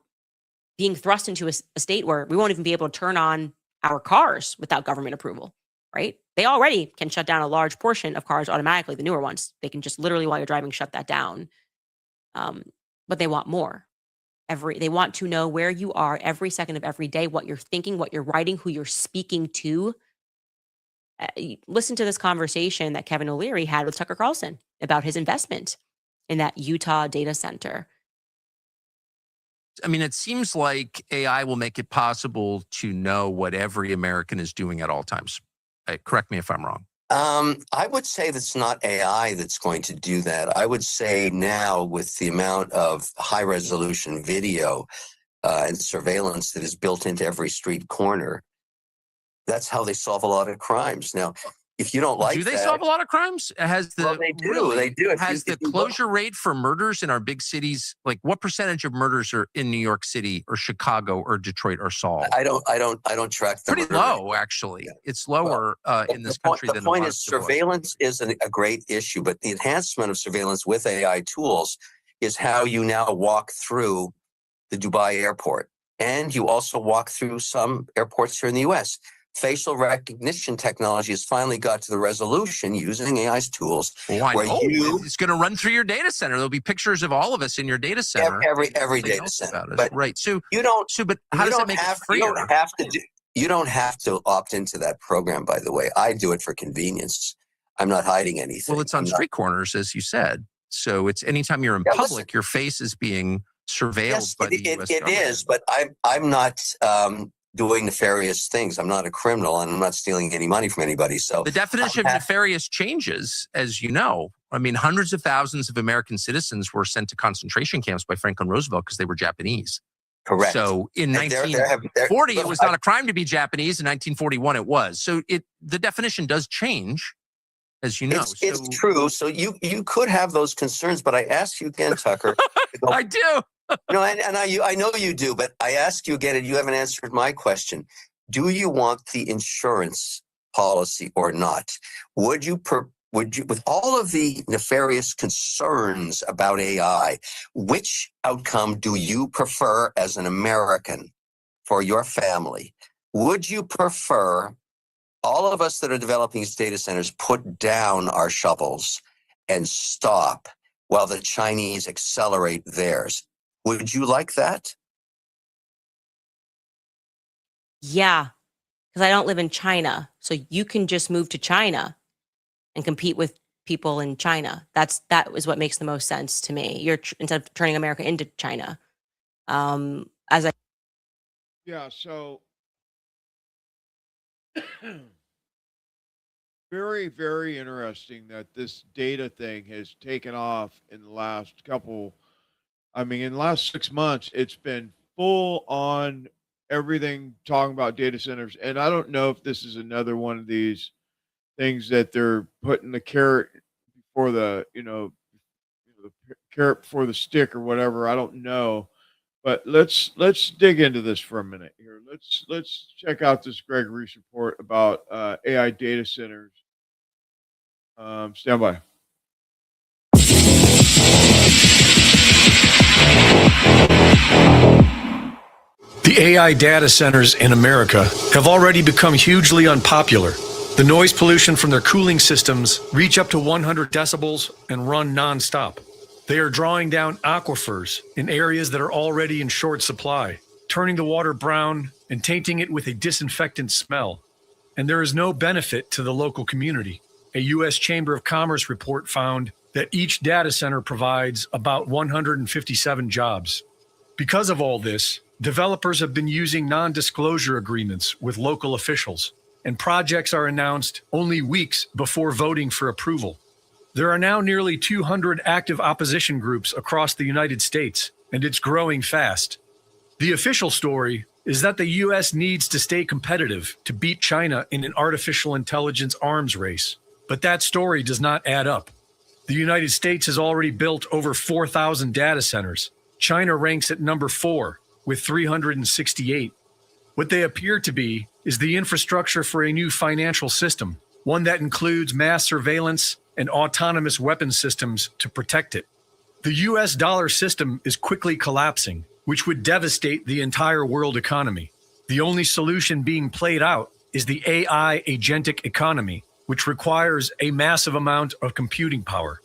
being thrust into a state where we won't even be able to turn on our cars without government approval, right? They already can shut down a large portion of cars automatically, the newer ones. They can just literally, while you're driving, shut that down. But they want more. They want to know where you are every second of every day, what you're thinking, what you're writing, who you're speaking to. Listen to this conversation that Kevin O'Leary had with Tucker Carlson about his investment in that Utah data center. I mean, it seems like AI will make it possible to know what every American is doing at all times. Correct me if I'm wrong. I would say that's not AI that's going to do that. I would say now with the amount of high resolution video and surveillance that is built into every street corner, that's how they solve a lot of crimes. Now, if you don't like do they that, solve a lot of crimes? Has the well, they do. They do. Has the closure rate for murders in our big cities, like what percentage of murders are in New York City or Chicago or Detroit are solved? I don't track the pretty low, actually. Yeah. It's lower in this country than the point is surveillance is a great issue, but the enhancement of surveillance with AI tools is how you now walk through the Dubai airport, and you also walk through some airports here in the U.S. Facial recognition technology has finally got to the resolution using AI's tools. It's going to run through your data center. There'll be pictures of all of us in your data center. Every data center. But right. So you don't. But how does it make it freer? You don't have to opt into that program. By the way, I do it for convenience. I'm not hiding anything. Well, it's on street corners, as you said. So it's anytime you're in public, your face is being surveilled. Yes, by the US it is. But I'm not. Doing nefarious things. I'm not a criminal and I'm not stealing any money from anybody. So the definition of nefarious changes, as you know. I mean, hundreds of thousands of American citizens were sent to concentration camps by Franklin Roosevelt because they were Japanese. Correct. So in And there 1940, it was not a crime to be Japanese. In 1941, it was. So the definition does change, as you know. It's true. So you could have those concerns, but I ask you again, Tucker. I do. And I know you do, but I ask you again, and you haven't answered my question. Do you want the insurance policy or not? Would you, with all of the nefarious concerns about AI, which outcome do you prefer as an American for your family? Would you prefer all of us that are developing these data centers put down our shovels and stop while the Chinese accelerate theirs? Would you like that? Yeah, because I don't live in China. So you can just move to China and compete with people in China. That is what makes the most sense to me. Instead of turning America into China. Yeah, so very, very interesting that this data thing has taken off in the last in the last 6 months. It's been full on everything talking about data centers. And I don't know if this is another one of these things that they're putting the carrot before the carrot before the stick or whatever. I don't know. But let's dig into this for a minute here. Let's check out this Greg Reese report about AI data centers. Stand by. The AI data centers in America have already become hugely unpopular. The noise pollution from their cooling systems reach up to 100 decibels and run nonstop. They are drawing down aquifers in areas that are already in short supply, turning the water brown and tainting it with a disinfectant smell. And there is no benefit to the local community. A U.S. Chamber of Commerce report found that each data center provides about 157 jobs. Because of all this, developers have been using non-disclosure agreements with local officials, and projects are announced only weeks before voting for approval. There are now nearly 200 active opposition groups across the United States, and it's growing fast. The official story is that the U.S. needs to stay competitive to beat China in an artificial intelligence arms race. But that story does not add up. The United States has already built over 4,000 data centers. China ranks at number 4 with 368. What they appear to be is the infrastructure for a new financial system, one that includes mass surveillance and autonomous weapon systems to protect it. The US dollar system is quickly collapsing, which would devastate the entire world economy. The only solution being played out is the AI agentic economy, which requires a massive amount of computing power.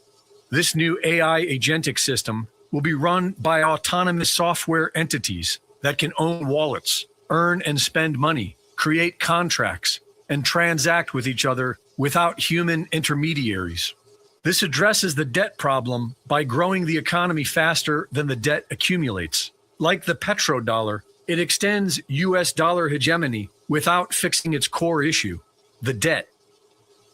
This new AI agentic system will be run by autonomous software entities that can own wallets, earn and spend money, create contracts, and transact with each other without human intermediaries. This addresses the debt problem by growing the economy faster than the debt accumulates. Like the petrodollar, it extends US dollar hegemony without fixing its core issue, the debt.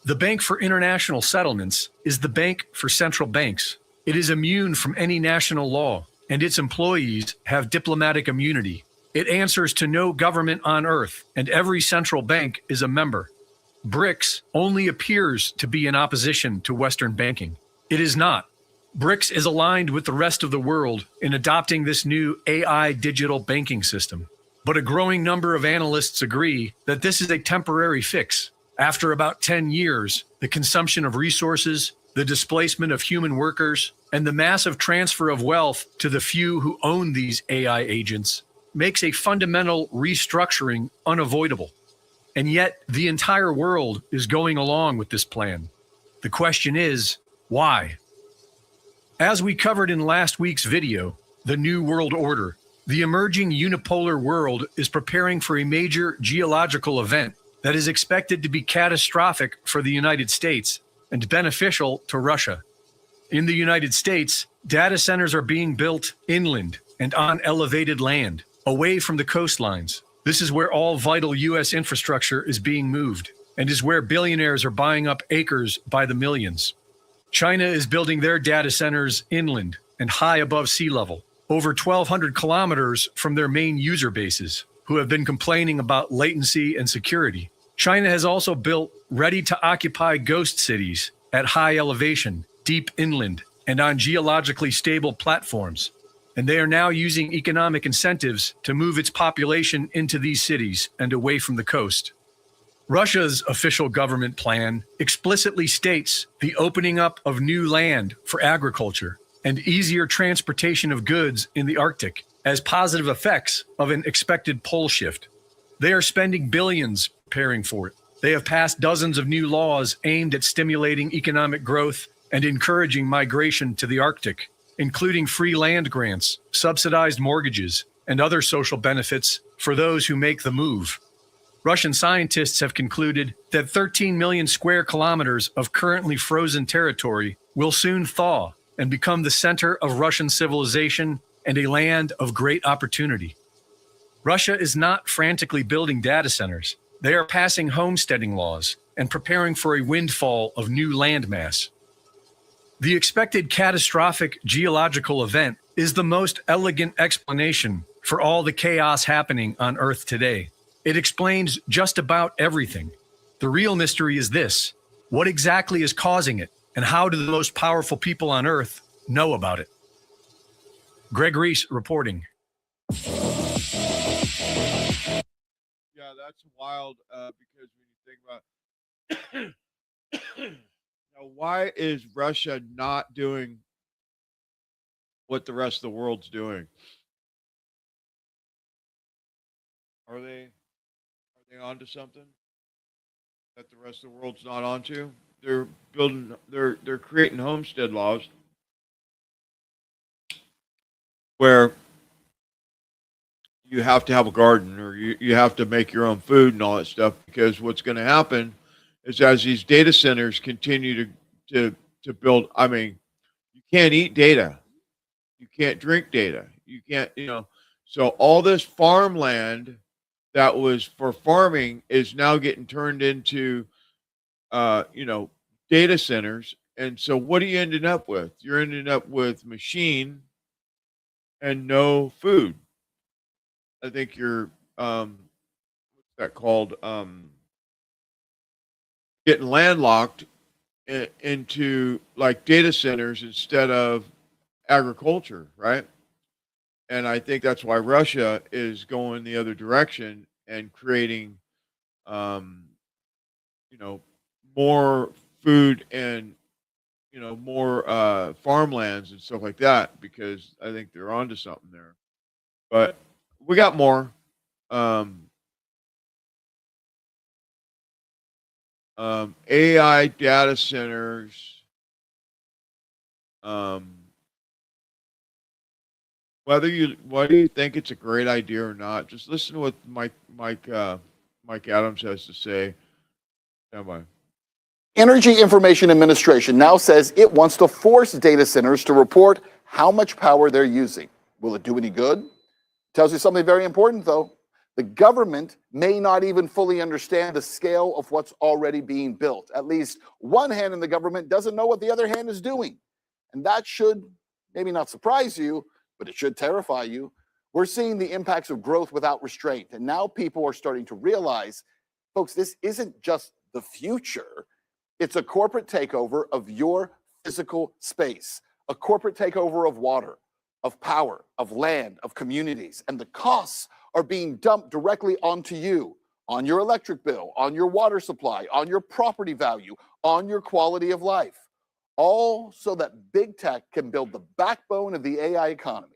The Bank for International Settlements is the bank for central banks. It is immune from any national law, and its employees have diplomatic immunity. It answers to no government on earth, and every central bank is a member. BRICS only appears to be in opposition to Western banking. It is not. BRICS is aligned with the rest of the world in adopting this new AI digital banking system. But a growing number of analysts agree that this is a temporary fix. After about 10 years, the consumption of resources, the displacement of human workers, and the massive transfer of wealth to the few who own these AI agents makes a fundamental restructuring unavoidable. And yet, the entire world is going along with this plan. The question is, why? As we covered in last week's video, the New World Order, the emerging unipolar world is preparing for a major geological event that is expected to be catastrophic for the United States and beneficial to Russia. In the United States, data centers are being built inland and on elevated land, away from the coastlines. This is where all vital U.S. infrastructure is being moved, and is where billionaires are buying up acres by the millions. China is building their data centers inland and high above sea level. over 1,200 kilometers from their main user bases, who have been complaining about latency and security. China has also built ready-to-occupy ghost cities at high elevation, deep inland, and on geologically stable platforms. And they are now using economic incentives to move its population into these cities and away from the coast. Russia's official government plan explicitly states the opening up of new land for agriculture and easier transportation of goods in the Arctic as positive effects of an expected pole shift. They are spending billions preparing for it. They have passed dozens of new laws aimed at stimulating economic growth and encouraging migration to the Arctic, including free land grants, subsidized mortgages, and other social benefits for those who make the move. Russian scientists have concluded that 13 million square kilometers of currently frozen territory will soon thaw and become the center of Russian civilization and a land of great opportunity. Russia is not frantically building data centers. They are passing homesteading laws and preparing for a windfall of new landmass. The expected catastrophic geological event is the most elegant explanation for all the chaos happening on Earth today. It explains just about everything. The real mystery is this: what exactly is causing it, and how do the most powerful people on Earth know about it? Greg Reese reporting. Yeah, that's wild because when you think about now, why is Russia not doing what the rest of the world's doing? Are they onto something that the rest of the world's not onto? They're creating homestead laws where you have to have a garden or you have to make your own food and all that stuff, because what's going to happen is as these data centers continue to build, I mean, you can't eat data. You can't drink data. You can't, so all this farmland that was for farming is now getting turned into, data centers. And so what are you ending up with? You're ending up with machine and no food. I think you're, what's that called? Getting landlocked into like data centers instead of agriculture, right? And I think that's why Russia is going the other direction and creating, more food and, more farmlands and stuff like that, because I think they're onto something there. But we got more. AI data centers. Whether you think it's a great idea or not, just listen to what Mike Adams has to say. Stand by. Energy Information Administration now says it wants to force data centers to report how much power they're using. Will it do any good? Tells you something very important, though. The government may not even fully understand the scale of what's already being built. At least one hand in the government doesn't know what the other hand is doing. And that should maybe not surprise you, but it should terrify you. We're seeing the impacts of growth without restraint. And now people are starting to realize, folks, this isn't just the future. It's a corporate takeover of your physical space, a corporate takeover of water, of power, of land, of communities. And the costs are being dumped directly onto you, on your electric bill, on your water supply, on your property value, on your quality of life. All so that big tech can build the backbone of the AI economy,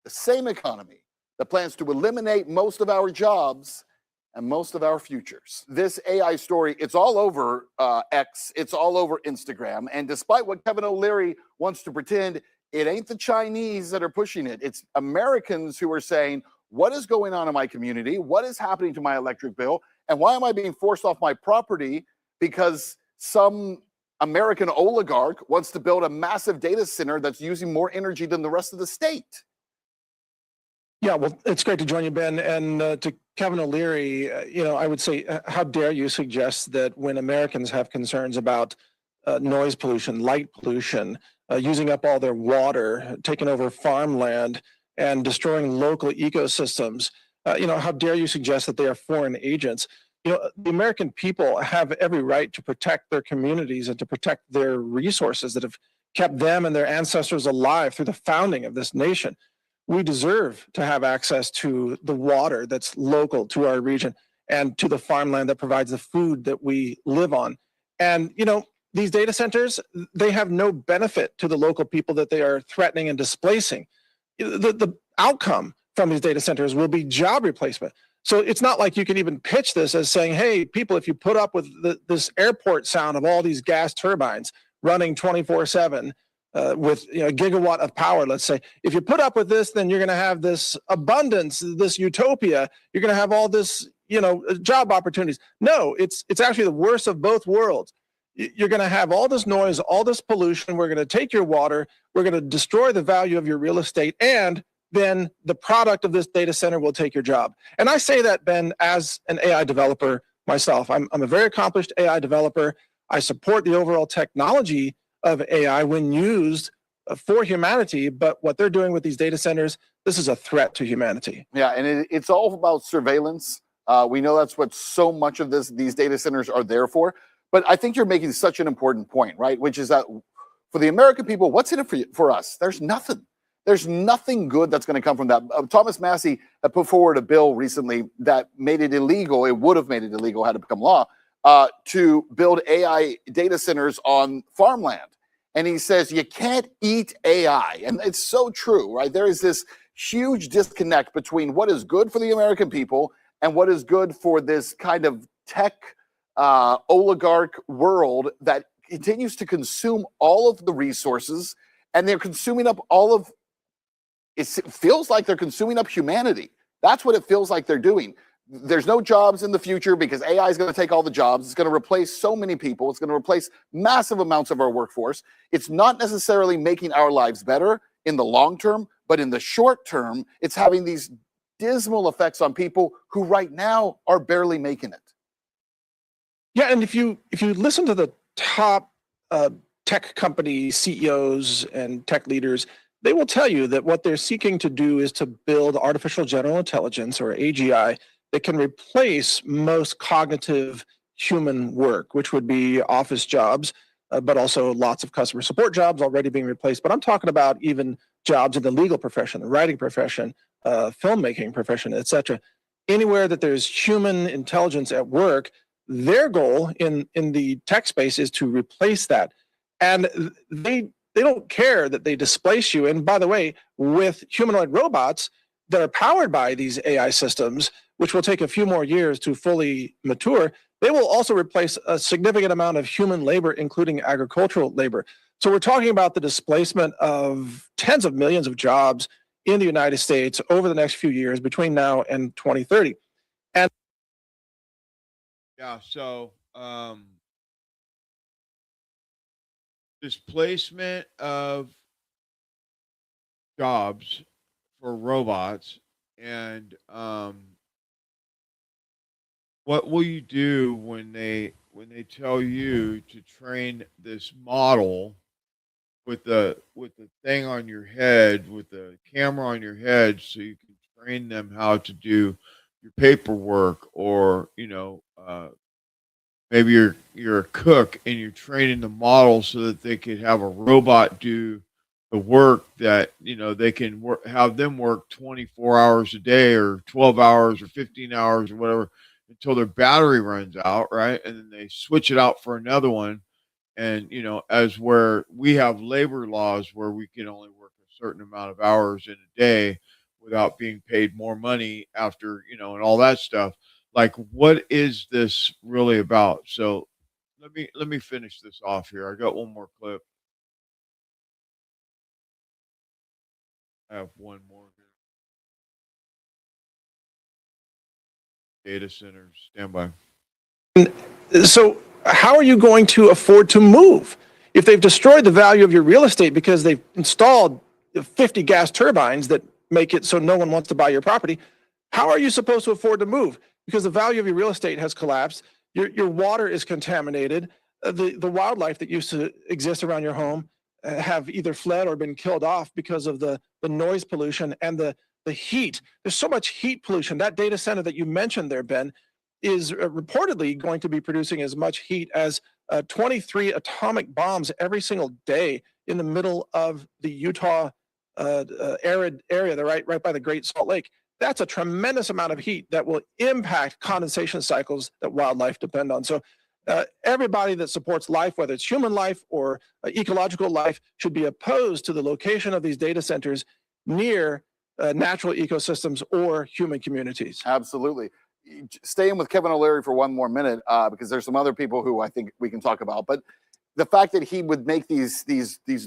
the same economy that plans to eliminate most of our jobs and most of our futures. This AI story, it's all over X, it's all over Instagram, and despite what Kevin O'Leary wants to pretend, it ain't the Chinese that are pushing it. It's Americans who are saying, what is going on in my community? What is happening to my electric bill? And why am I being forced off my property because some American oligarch wants to build a massive data center that's using more energy than the rest of the state? Yeah, well, it's great to join you, Ben. And to Kevin O'Leary, I would say, how dare you suggest that when Americans have concerns about noise pollution, light pollution, using up all their water, taking over farmland, and destroying local ecosystems. How dare you suggest that they are foreign agents? The American people have every right to protect their communities and to protect their resources that have kept them and their ancestors alive through the founding of this nation. We deserve to have access to the water that's local to our region and to the farmland that provides the food that we live on. And, these data centers, they have no benefit to the local people that they are threatening and displacing. The outcome from these data centers will be job replacement. So it's not like you can even pitch this as saying, hey, people, if you put up with this airport sound of all these gas turbines running 24/7 with a gigawatt of power, let's say, if you put up with this, then you're going to have this abundance, this utopia. You're going to have all this, job opportunities. No, it's actually the worst of both worlds. You're going to have all this noise, all this pollution. We're going to take your water. We're going to destroy the value of your real estate. And then the product of this data center will take your job. And I say that, Ben, as an AI developer myself. I'm a very accomplished AI developer. I support the overall technology of AI when used for humanity. But what they're doing with these data centers, this is a threat to humanity. Yeah, and it's all about surveillance. We know that's what so much of these data centers are there for. But I think you're making such an important point, right? Which is that for the American people, what's in it for us? There's nothing. There's nothing good that's going to come from that. Thomas Massie had put forward a bill recently that made it illegal. It would have made it illegal had it become law to build AI data centers on farmland. And he says you can't eat AI. And it's so true, right? There is this huge disconnect between what is good for the American people and what is good for this kind of tech oligarch world that continues to consume all of the resources, and they're consuming up all of it. Feels like they're consuming up humanity. That's what it feels like they're doing. There's no jobs in the future because AI is going to take all the jobs. It's going to replace so many people. It's going to replace massive amounts of our workforce. It's not necessarily making our lives better in the long term, but in the short term, it's having these dismal effects on people who right now are barely making it. Yeah, and if you listen to the top tech company CEOs and tech leaders, they will tell you that what they're seeking to do is to build artificial general intelligence, or AGI, that can replace most cognitive human work, which would be office jobs, but also lots of customer support jobs already being replaced. But I'm talking about even jobs in the legal profession, the writing profession, filmmaking profession, etc. Anywhere that there's human intelligence at work, their goal in the tech space is to replace that. And they don't care that they displace you. And by the way, with humanoid robots that are powered by these AI systems, which will take a few more years to fully mature, they will also replace a significant amount of human labor, including agricultural labor. So we're talking about the displacement of tens of millions of jobs in the United States over the next few years between now and 2030. And yeah, so displacement of jobs for robots, and what will you do when they tell you to train this model with the thing on your head, with the camera on your head, so you can train them how to do your paperwork, or maybe you're a cook and you're training the model so that they could have a robot do the work that they can have them work 24 hours a day, or 12 hours, or 15 hours, or whatever, until their battery runs out, right? And then they switch it out for another one. And as where we have labor laws where we can only work a certain amount of hours in a day without being paid more money after, and all that stuff. Like, what is this really about? So let me finish this off here. I got one more clip. I have one more here. Data centers, stand by. so how are you going to afford to move if they've destroyed the value of your real estate because they've installed 50 gas turbines that make it so no one wants to buy your property? How are you supposed to afford to move? Because the value of your real estate has collapsed. Your water is contaminated. The wildlife that used to exist around your home have either fled or been killed off because of the noise pollution and the heat. There's so much heat pollution. That data center that you mentioned there, Ben, is reportedly going to be producing as much heat as 23 atomic bombs every single day in the middle of the Utah arid area, right by the Great Salt Lake. That's a tremendous amount of heat that will impact condensation cycles that wildlife depend on. So everybody that supports life, whether it's human life or ecological life, should be opposed to the location of these data centers near natural ecosystems or human communities. Absolutely. Staying with Kevin O'Leary for one more minute, because there's some other people who I think we can talk about. But the fact that he would make these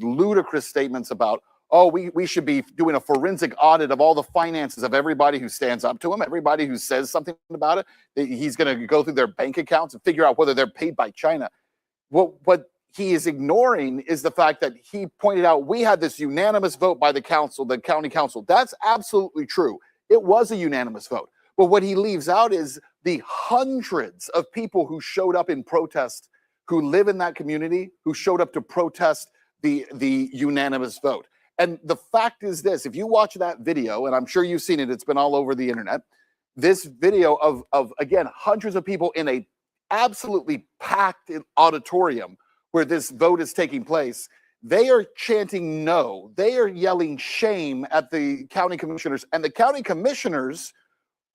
ludicrous statements about, oh, we should be doing a forensic audit of all the finances of everybody who stands up to him, everybody who says something about it. He's going to go through their bank accounts and figure out whether they're paid by China. What he is ignoring is the fact that he pointed out we had this unanimous vote by the council, the county council. That's absolutely true. It was a unanimous vote. But what he leaves out is the hundreds of people who showed up in protest, who live in that community, who showed up to protest the unanimous vote. And the fact is this, if you watch that video, and I'm sure you've seen it, it's been all over the internet, this video of again, hundreds of people in a absolutely packed auditorium where this vote is taking place, they are chanting no. They are yelling shame at the county commissioners. And the county commissioners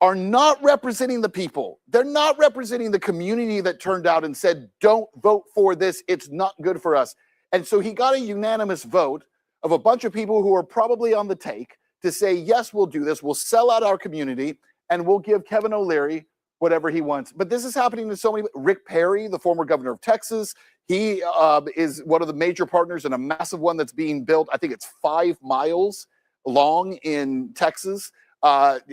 are not representing the people. They're not representing the community that turned out and said, don't vote for this. It's not good for us. And so he got a unanimous vote of a bunch of people who are probably on the take to say, yes, we'll do this. We'll sell out our community and we'll give Kevin O'Leary whatever he wants. But this is happening to so many. Rick Perry, the former governor of Texas, he is one of the major partners in a massive one that's being built. I think it's 5 miles long in Texas.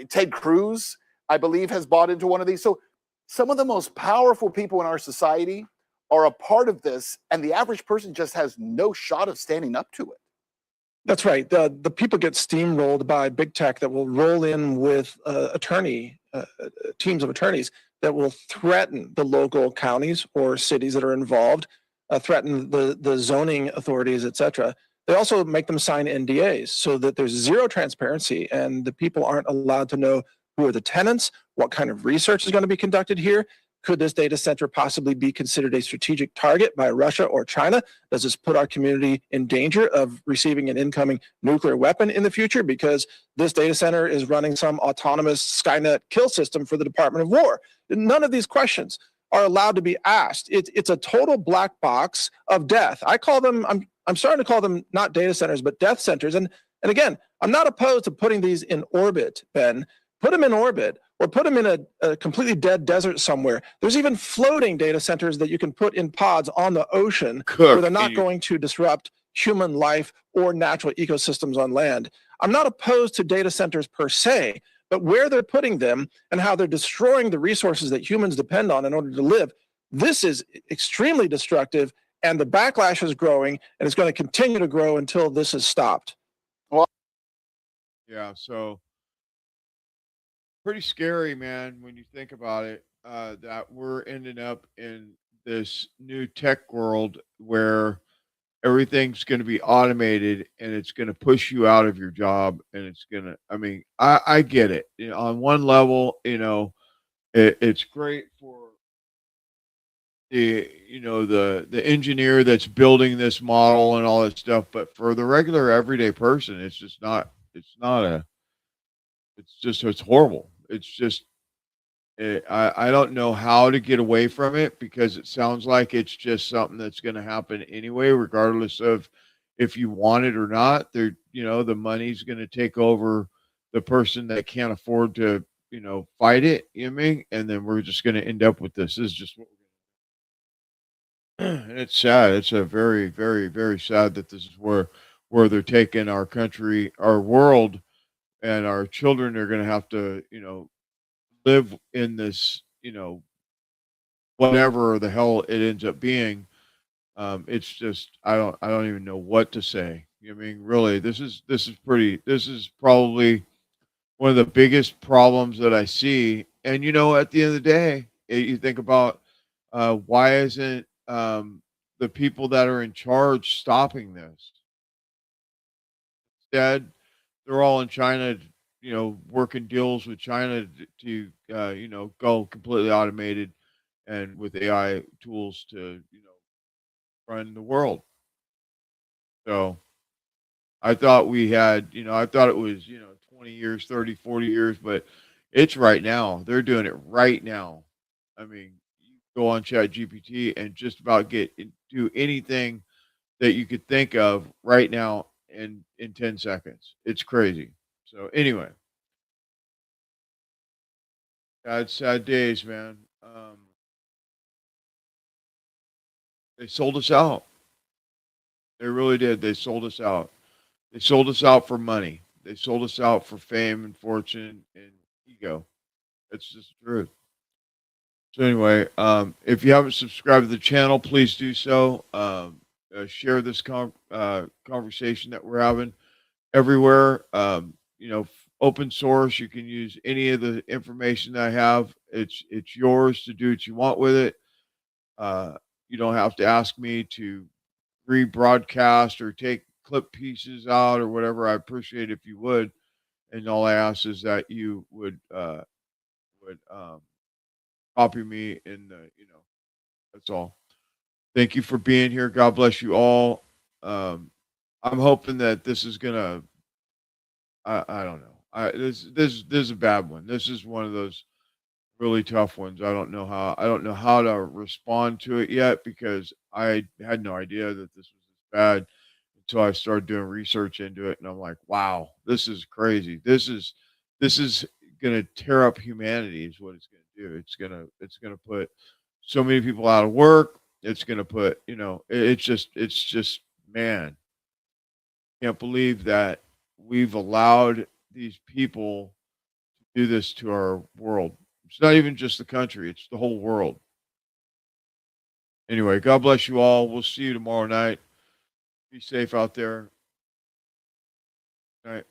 Ted Cruz, I believe, has bought into one of these. So some of the most powerful people in our society are a part of this, and the average person just has no shot of standing up to it. That's right. The people get steamrolled by big tech that will roll in with teams of attorneys that will threaten the local counties or cities that are involved, threaten the zoning authorities, etc. They also make them sign NDAs so that there's zero transparency and the people aren't allowed to know who are the tenants, what kind of research is going to be conducted here. Could this data center possibly be considered a strategic target by Russia or China? Does this put our community in danger of receiving an incoming nuclear weapon in the future because this data center is running some autonomous Skynet kill system for the Department of War? None of these questions are allowed to be asked. It's a total black box of death. I call them, I'm starting to call them not data centers, but death centers. And again, I'm not opposed to putting these in orbit, Ben. Put them in orbit or put them in a completely dead desert somewhere. There's even floating data centers that you can put in pods on the ocean where they're not going to disrupt human life or natural ecosystems on land. I'm not opposed to data centers per se, but where they're putting them and how they're destroying the resources that humans depend on in order to live, this is extremely destructive, and the backlash is growing, and it's going to continue to grow until this is stopped. Yeah, so pretty scary, man, when you think about it, that we're ending up in this new tech world where everything's going to be automated and it's going to push you out of your job. And it's going to, I mean, I get it. You know, on one level, you know, it's great for the engineer that's building this model and all that stuff. But for the regular everyday person, it's horrible. It's just, I don't know how to get away from it because it sounds like it's just something that's going to happen anyway, regardless of if you want it or not. The money's going to take over the person that can't afford to, fight it. You know what I mean? And then we're just going to end up with this. This is just what we're going to. And it's sad. It's a very, very, very sad that this is where they're taking our country, our world. And our children are going to have to, live in this, whatever the hell it ends up being. It's just, I don't even know what to say. I mean, really, this is probably one of the biggest problems that I see. And, at the end of the day, you think about why isn't the people that are in charge stopping this? Instead, they're all in China, working deals with China to go completely automated and with AI tools to, run the world. So I thought I thought it was, 20 years, 30, 40 years, but it's right now. They're doing it right now. I mean, you go on Chat GPT and just about do anything that you could think of right now in 10 seconds. It's crazy. So anyway, sad days, man. They sold us out. They really did. They sold us out. They sold us out for money. They sold us out for fame and fortune and ego. That's just the truth. So anyway, if you haven't subscribed to the channel, please do so. Share this conversation that we're having everywhere. Open source. You can use any of the information that I have. It's yours to do what you want with it. You don't have to ask me to rebroadcast or take clip pieces out or whatever. I appreciate if you would. And all I ask is that you would copy me in the, that's all. Thank you for being here. God bless you all. I'm hoping that this is gonna. I don't know. This is a bad one. This is one of those really tough ones. I don't know how to respond to it yet because I had no idea that this was this bad until I started doing research into it, and I'm like, wow, this is crazy. This is gonna tear up humanity. Is what it's gonna do. It's gonna put so many people out of work. It's gonna put it's just man. Can't believe that we've allowed these people to do this to our world. It's not even just the country, it's the whole world. Anyway, God bless you all. We'll see you tomorrow night. Be safe out there. All right.